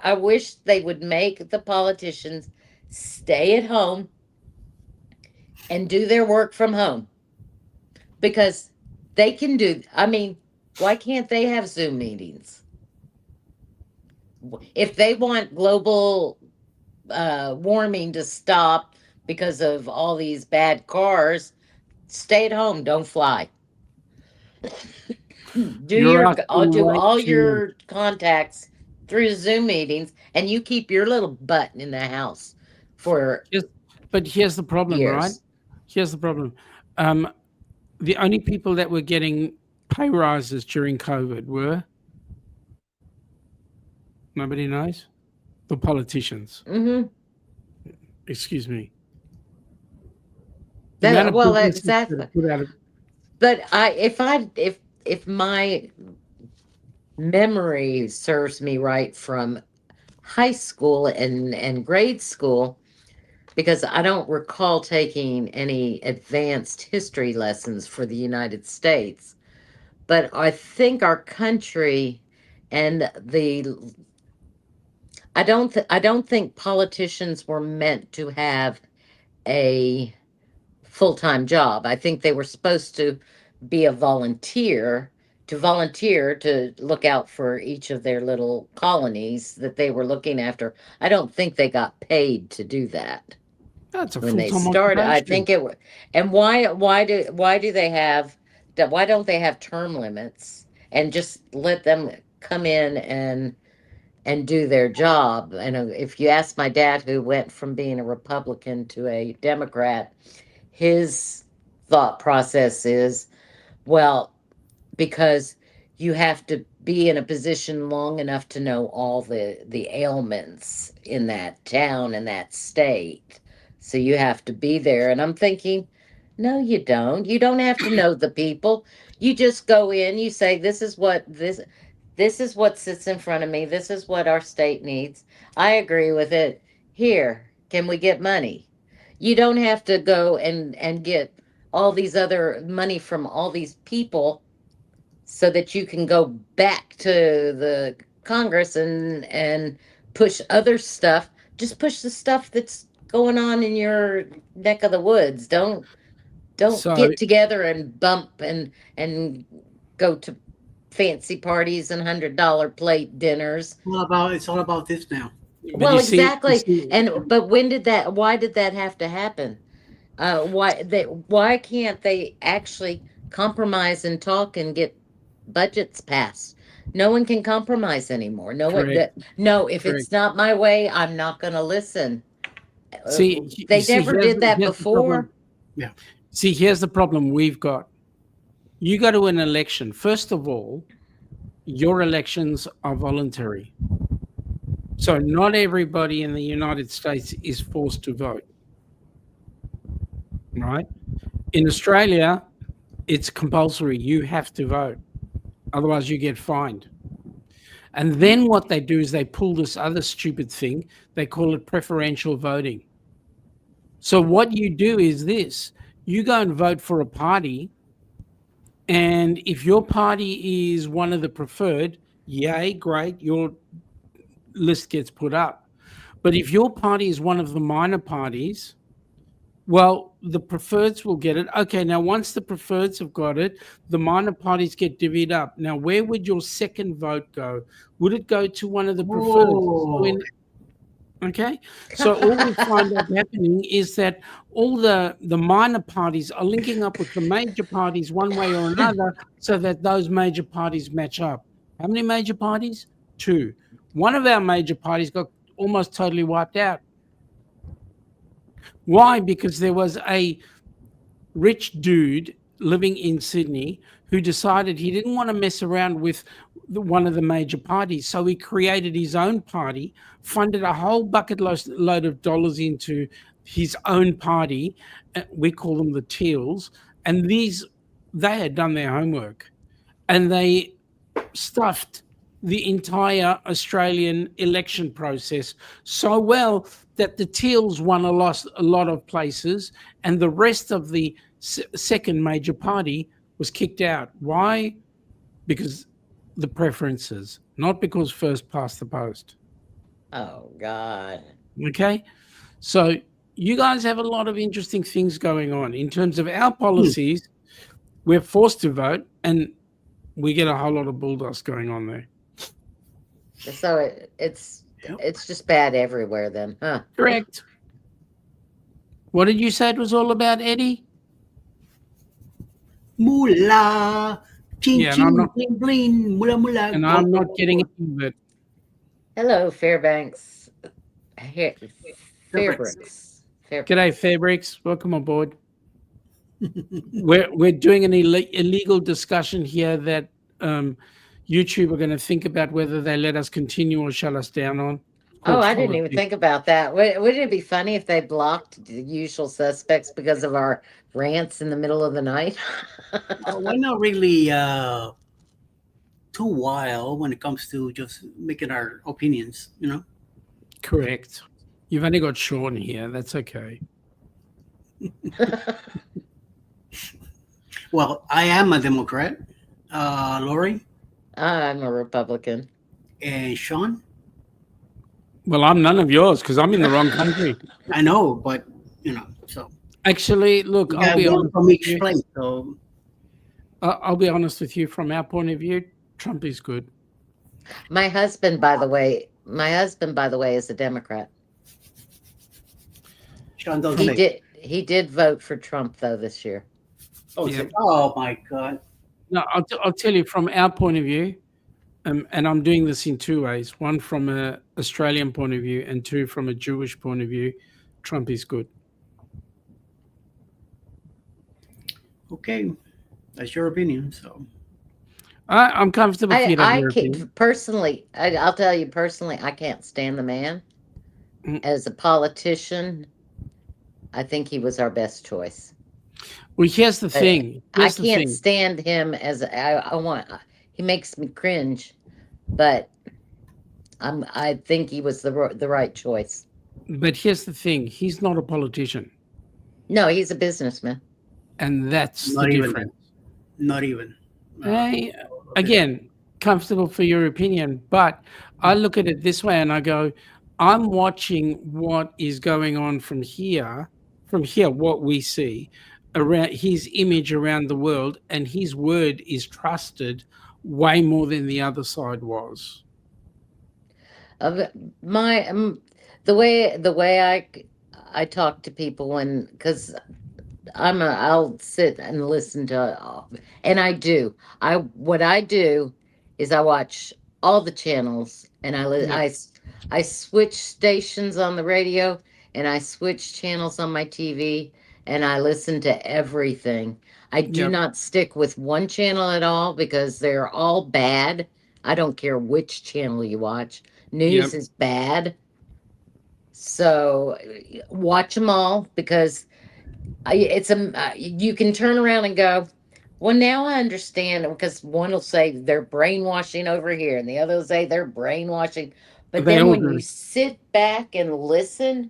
I wish they would make the politicians stay at home and do their work from home, because they can do. I mean, why can't they have Zoom meetings? If they want global warming to stop because of all these bad cars, stay at home, don't fly. You're asking I'll do way all too your contacts through Zoom meetings, and you keep your little butt in the house for But here's the problem, right? years. Here's the problem. The only people that were getting pay rises during COVID were, nobody knows, the politicians. Hmm. Excuse me. The amount of Well, businesses that exactly. are put out of- But if my memory serves me right from high school and grade school, because I don't recall taking any advanced history lessons for the United States, but I think our country and I don't think politicians were meant to have a full-time job. I think they were supposed to be a volunteer to look out for each of their little colonies that they were looking after. I don't think they got paid to do that That's a when they full-time started. I occupation. think it was. And why do they have that? Why don't they have term limits and just let them come in and do their job? And if you ask my dad, who went from being a Republican to a Democrat, his thought process is, well, because you have to be in a position long enough to know all the ailments in that town and that state. So you have to be there. And I'm thinking, no, you don't. You don't have to know the people. You just go in, you say, this is what sits in front of me. This is what our state needs. I agree with it. Here, can we get money? You don't have to go and get all these other money from all these people so that you can go back to the Congress and push other stuff. Just push the stuff that's going on in your neck of the woods. Don't So get together and bump and go to fancy parties and $100 plate dinners. It's all about this now. but Well, you see- exactly. But why did that have to happen? Why can't they actually compromise and talk and get budgets passed? No one can compromise anymore. No one. Correct. No, if Correct. it's not my way, I'm not going to listen. See, They you see, never here's did the- that here's the problem. before. See, here's the problem we've got. You go to an election. First of all, your elections are voluntary. So not everybody in the United States is forced to vote. Right? In Australia, it's compulsory. You have to vote. Otherwise, you get fined. And then what they do is they pull this other stupid thing. They call it preferential voting. So what you do is this. You go and vote for a party, and if your party is one of the preferred, yay, great, your list gets put up. But if your party is one of the minor parties, well, the preferreds will get it. Okay, now once the preferreds have got it, the minor parties get divvied up. Now, where would your second vote go? Would it go to one of the preferreds? Whoa. Okay, so all we find out happening is that all the minor parties are linking up with the major parties one way or another, so that those major parties match up. How many major parties? 2. One of our major parties got almost totally wiped out. Why? Because there was a rich dude living in Sydney who decided he didn't want to mess around with one of the major parties. So he created his own party, funded a whole bucket load of dollars into his own party. We call them the Teals. And they had done their homework and they stuffed the entire Australian election process so well that the Teals won a lot of places and the rest of the second major party was kicked out. Why? Because the preferences, not because first past the post. Oh God. Okay? So you guys have a lot of interesting things going on. In terms of our policies, we're forced to vote and we get a whole lot of bulldogs going on there. So it's just bad everywhere then, huh? Correct. What did you say it was all about, Eddie? Moolah. Ching, Yeah, and ching, I'm not- bling, bling. Moolah, moolah. And I'm not getting into it. Hello, Fairbanks. Fairbricks. G'day, Fairbricks. Welcome aboard. We're doing an illegal discussion here that YouTube are going to think about whether they let us continue or shut us down on. Oh, I didn't even think about that. Wouldn't it be funny if they blocked the usual suspects because of our rants in the middle of the night? We're not really too wild when it comes to just making our opinions, you know? Correct. You've only got Sean here. That's okay. Well, I am a Democrat. Lori I'm a Republican. and Sean. Well, I'm none of yours because I'm in the wrong country. I know, but you know, so Actually, look, we I'll got be one honest from with each you. place. So I'll be honest with you. From our point of view, Trump is good. My husband, by the way, is a Democrat. Sean does He did vote for Trump though this year. Yeah. Oh my God! No, I'll tell you from our point of view, and I'm doing this in two ways. One from an Australian point of view and two from a Jewish point of view. Trump is good. Okay, that's your opinion. So I'm comfortable if you don't I your can't opinion. personally. I'll tell you personally, I can't stand the man. Mm. As a politician, I think he was our best choice. Well, here's the thing. I Here's the can't thing. stand him as he makes me cringe, but I think he was the right choice. But here's the thing. He's not a politician, No, he's a businessman. and that's Not the even difference. not even. Hey, again, comfortable for your opinion, but I look at it this way and I go, I'm watching what is going on from here, what we see around his image around the world, and his word is trusted way more than the other side was. The way I talk to people because I'll sit and listen to, and I do. What I do is I watch all the channels, and I switch stations on the radio, and I switch channels on my TV, and I listen to everything. I do Yep. not stick with one channel at all because they're all bad. I don't care which channel you watch. News Yep. is bad. So watch them all because you can turn around and go, well, now I understand, because one will say they're brainwashing over here and the other will say they're brainwashing. But They then all when do. you sit back and listen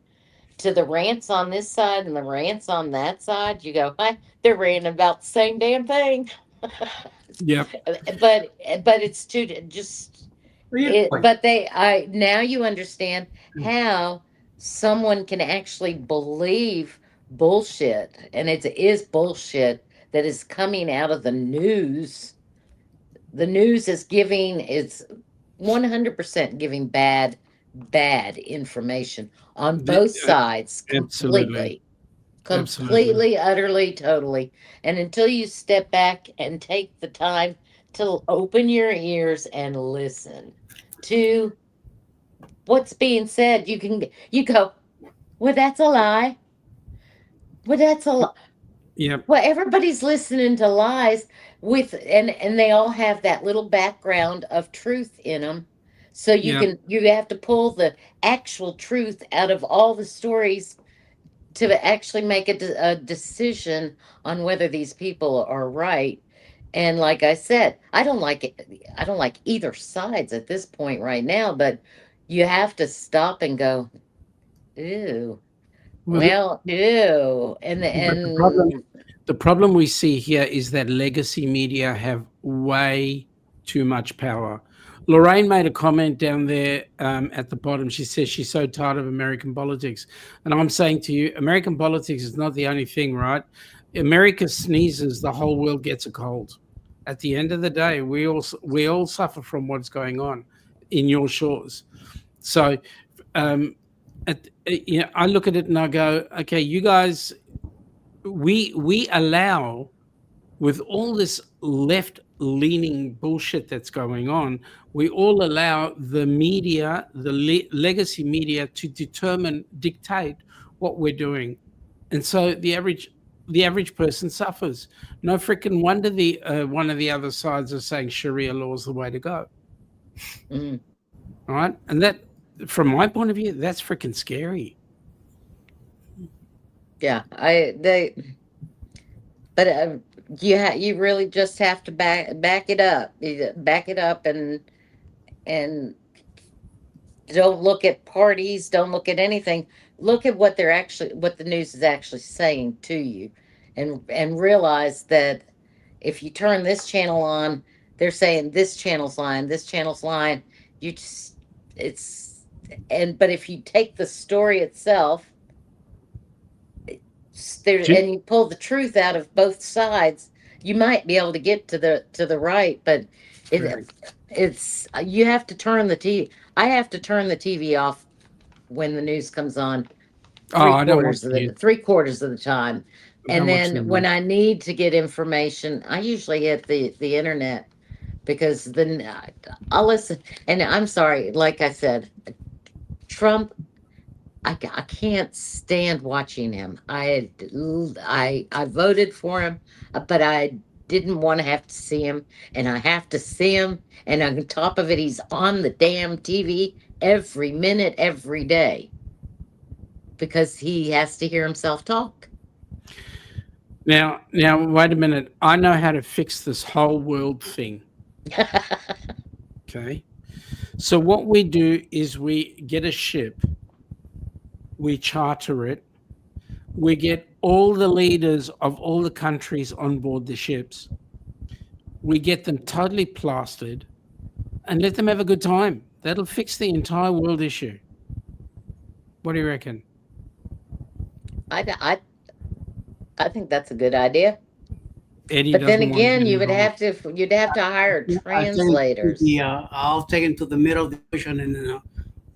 to the rants on this side and the rants on that side, you go, they're ranting about the same damn thing. Yep. But it's now you understand how someone can actually believe bullshit, and it is bullshit that is coming out of the news. The news is 100% giving bad information on both sides, Absolutely. completely, utterly, totally. And until you step back and take the time to open your ears and listen to what's being said, you go, well, that's a lie. Well, that's a lie. Yep. Well, everybody's listening to lies and they all have that little background of truth in them. So Yeah. you have to pull the actual truth out of all the stories to actually make a decision on whether these people are right. And like I said, I don't like it. I don't like either sides at this point right now, but you have to stop and go, ew. Well, the, Well, ew. but the problem we see here is that legacy media have way too much power. Lorraine made a comment down there at the bottom. She says she's so tired of American politics. And I'm saying to you, American politics is not the only thing, right? America sneezes, the whole world gets a cold. At the end of the day, we all suffer from what's going on in your shores. So, I look at it and I go, okay, you guys, we allow, with all this left-leaning bullshit that's going on, we all allow the media, the legacy media, to dictate what we're doing, and so the average person suffers. No freaking wonder the one of the other sides are saying Sharia law is the way to go. Mm. All right, and that, from my point of view, that's freaking scary. Yeah, but you really just have to back it up. You back it up and don't look at parties, don't look at anything. Look at what the news is actually saying to you, and realize that if you turn this channel on, they're saying this channel's lying, this channel's lying. You just but if you take the story itself, and you pull the truth out of both sides, you might be able to get to the right, but it's you have to turn the TV. I have to turn the TV off when the news comes on. I don't want 3/4 of the time. And then when I need to get information, I usually hit the internet, because then I'll listen. And I'm sorry, like I said, Trump, I can't stand watching him. I voted for him, but I didn't want to have to see him, and I have to see him. And on top of it, he's on the damn TV every minute, every day, because he has to hear himself talk. Now, wait a minute. I know how to fix this whole world thing. Okay. So what we do is we get a ship, we charter it, we get all the leaders of all the countries on board the ships, we get them totally plastered, and let them have a good time. That'll fix the entire world issue. What do you reckon? I think that's a good idea. Eddie, But then doesn't want again, to you'd involved. have to hire translators. I'll take him to the middle of the ocean and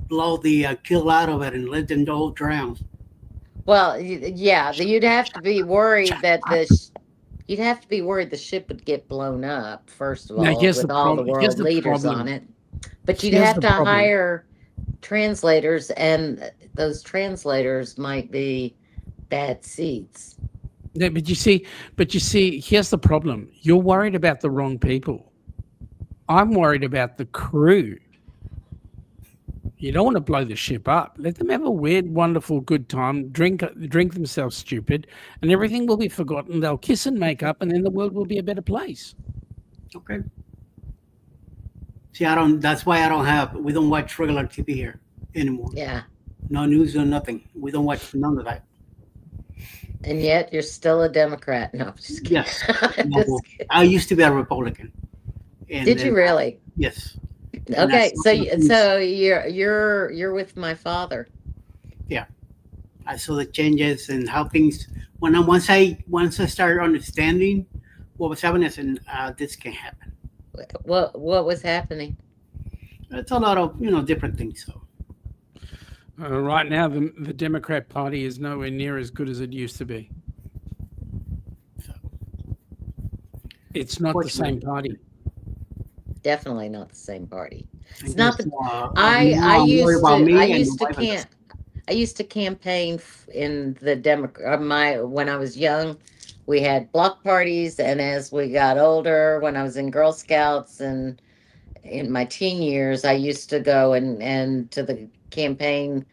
blow the kill out of it and let them all drown. Well, yeah, you'd have to be worried that you'd have to be worried the ship would get blown up, first of Now, all, here's with the all the problem- here's world the leaders problem. on it. But you'd Here's have the to problem. hire translators, and those translators might be bad seats. Yeah, but you see, here's the problem. You're worried about the wrong people. I'm worried about the crew. You don't want to blow the ship up. Let them have a weird, wonderful, good time, drink themselves stupid, and everything will be forgotten. They'll kiss and make up, and then the world will be a better place. Okay. See, that's why we don't watch regular TV here anymore. Yeah. No news or nothing. We don't watch none of that. And yet you're still a Democrat. No, I'm just kidding. Yes. Just No, kidding. I used to be a Republican. And Did you then- really? Yes. And Okay, that's- so you're with my father. I saw the changes and how things. Once I started understanding what was happening, I said, this can happen. What was happening? It's a lot of different things. So Right now, the Democrat Party is nowhere near as good as it used to be. It's not the same party. Definitely not the same party. It's I not guess, the. now I I'm worried about me and used to my wife. I used to campaign in the when I was young, we had block parties, and as we got older, when I was in Girl Scouts and in my teen years, I used to go and to the campaign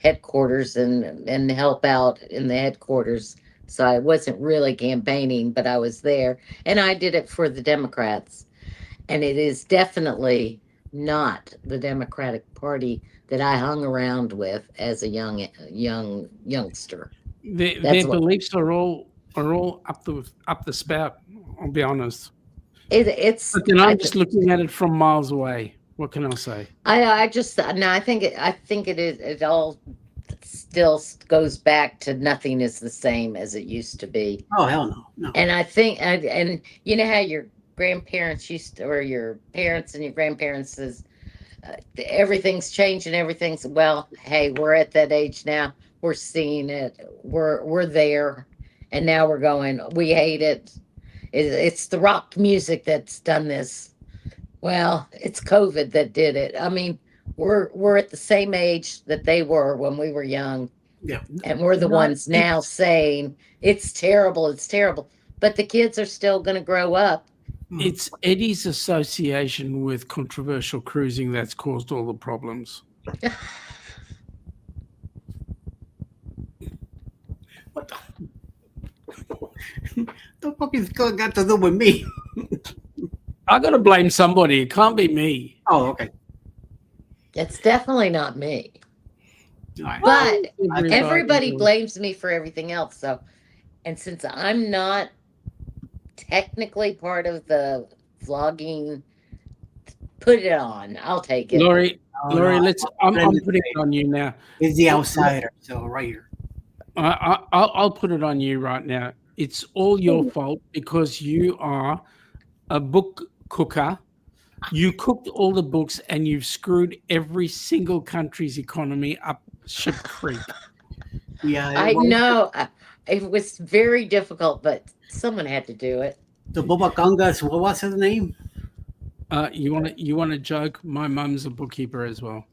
headquarters and help out in the headquarters. So I wasn't really campaigning, but I was there, and I did it for the Democrats. And it is definitely not the Democratic Party that I hung around with as a youngster. Their That's what- beliefs are all up the spout. I'll be honest. It's. But then I'm just looking at it from miles away. What can I say? I just no. I think it is. It all still goes back to nothing is the same as it used to be. Oh hell no, no. And I think, and you know how your grandparents used to, or your parents and your grandparents says, everything's changed and everything's, well, hey, we're at that age now. We're seeing it. We're there. And now we're going, we hate it. It's the rock music that's done this. Well, it's COVID that did it. I mean, we're at the same age that they were when we were young. Yeah. And we're the ones now saying it's terrible, it's terrible. But the kids are still going to grow up. It's Eddie's association with controversial cruising that's caused all the problems. What the fuck is got to do with me? Ah. I got to blame somebody. It can't be me. Oh, okay. It's definitely not me. All right. But everybody blames me for everything else. So, and since I'm not technically part of the vlogging, put it on. I'll take it. Laurie, Oh, Laurie, no. I'm putting it on you now. It's the outsider, so right here. I'll put it on you right now. It's all your fault because you are a book cooker. You cooked all the books and you've screwed every single country's economy up ship creek. Yeah, I know it was very difficult, but someone had to do it. The Boba Congas, what was his name? You want to joke? My mum's a bookkeeper as well.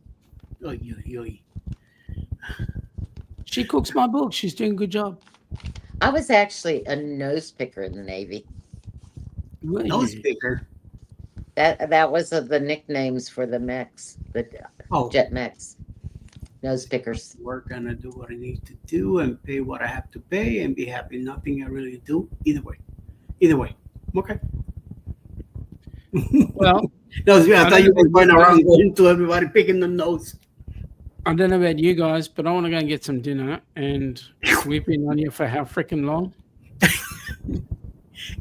Oy, oy, oy. She cooks my books. She's doing a good job. I was actually a nose picker in the Navy. Were No you? speaker. That was the nicknames for the mechs, the Oh, jet mechs, nose pickers. we're gonna do what I need to do and pay what I have to pay and be happy. Nothing I really do. Either way. Okay. Well, No, I thought you were don't going know. around going to everybody picking the nose. I don't know about you guys, but I want to go and get some dinner. And we've been on here for how freaking long?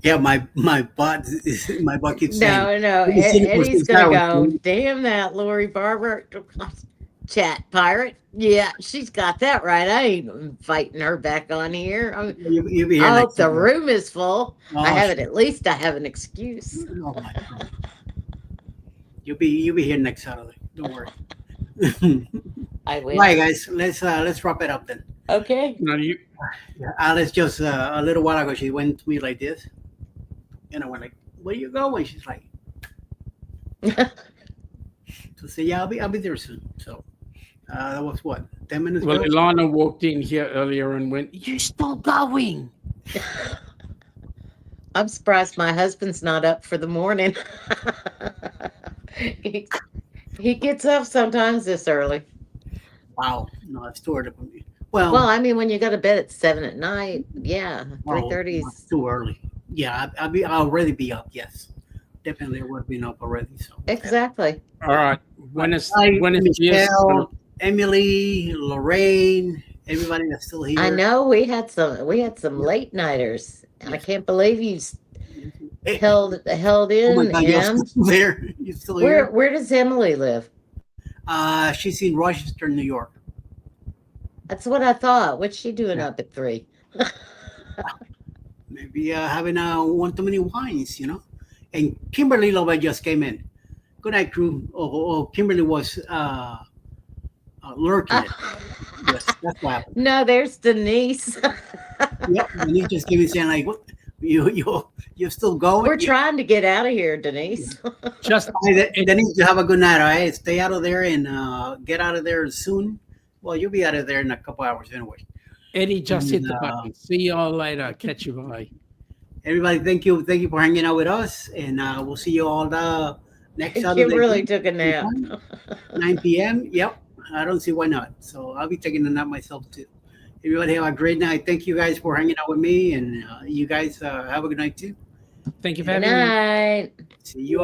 Yeah, my butt keeps saying. No, Let me see the Eddie's person gonna down. go. Damn that, Lori Barber, chat pirate. Yeah, she's got that right. I ain't inviting her back on here. You'll be here I hope next the time. room is full. Oh, I have shit. it. At least I have an excuse. Oh my God. You'll be here next Saturday. Don't worry. I will. Right, guys. Let's wrap it up then. Okay. No, you. Yeah, Alice just a little while ago she went to me like this, and I went like, "Where you going?" She's like, "To say yeah, I'll be there soon." So that was what 10 minutes Well, ago. Ilana walked in here earlier and went, "You still going?" I'm surprised my husband's not up for the morning. he gets up sometimes this early. Wow, no, it's too early for me. Well, Well, I mean, when you go to bed at 7 at night, yeah, well, 3:30 it's is too early. Yeah, I'll already be up. Yes, definitely would have been up already. So exactly. All right. When is Hi, Diaz Michelle, gonna- Emily, Lorraine, everybody that's still here. I know we had some late nighters. I can't believe you Hey, held oh my in, God, you're Em. still there. You still Where here? does Emily live? She's in Rochester, New York. That's what I thought. What's she doing up at 3? Maybe having one too many wines, you know. And Kimberly Love just came in. Good night, crew. Oh, Kimberly was lurking. Yes, that's what happened. No, there's Denise. Yep, and he just came in saying like, "What? You're still going?" We're trying to get out of here, Denise. just Denise, you have a good night. All right, stay out of there and get out of there soon. Well, you'll be out of there in a couple hours anyway. Eddie just hit the And, button. See you all later. Catch you. Bye. Everybody, thank you for hanging out with us, and we'll see you all the next Saturday. Kimberly took a nap. 9 p.m. Yep, I don't see why not. So I'll be taking a nap myself too. Everybody have a great night. Thank you guys for hanging out with me, and you guys have a good night too. Thank you for Good having me. night. See you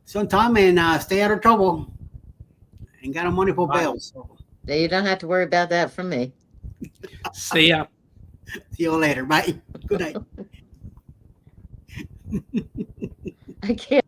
sometime, and stay out of trouble. Ain't got no money for bail. So You don't have to worry about that from me. See ya. see you later. Bye. Good night. I can't.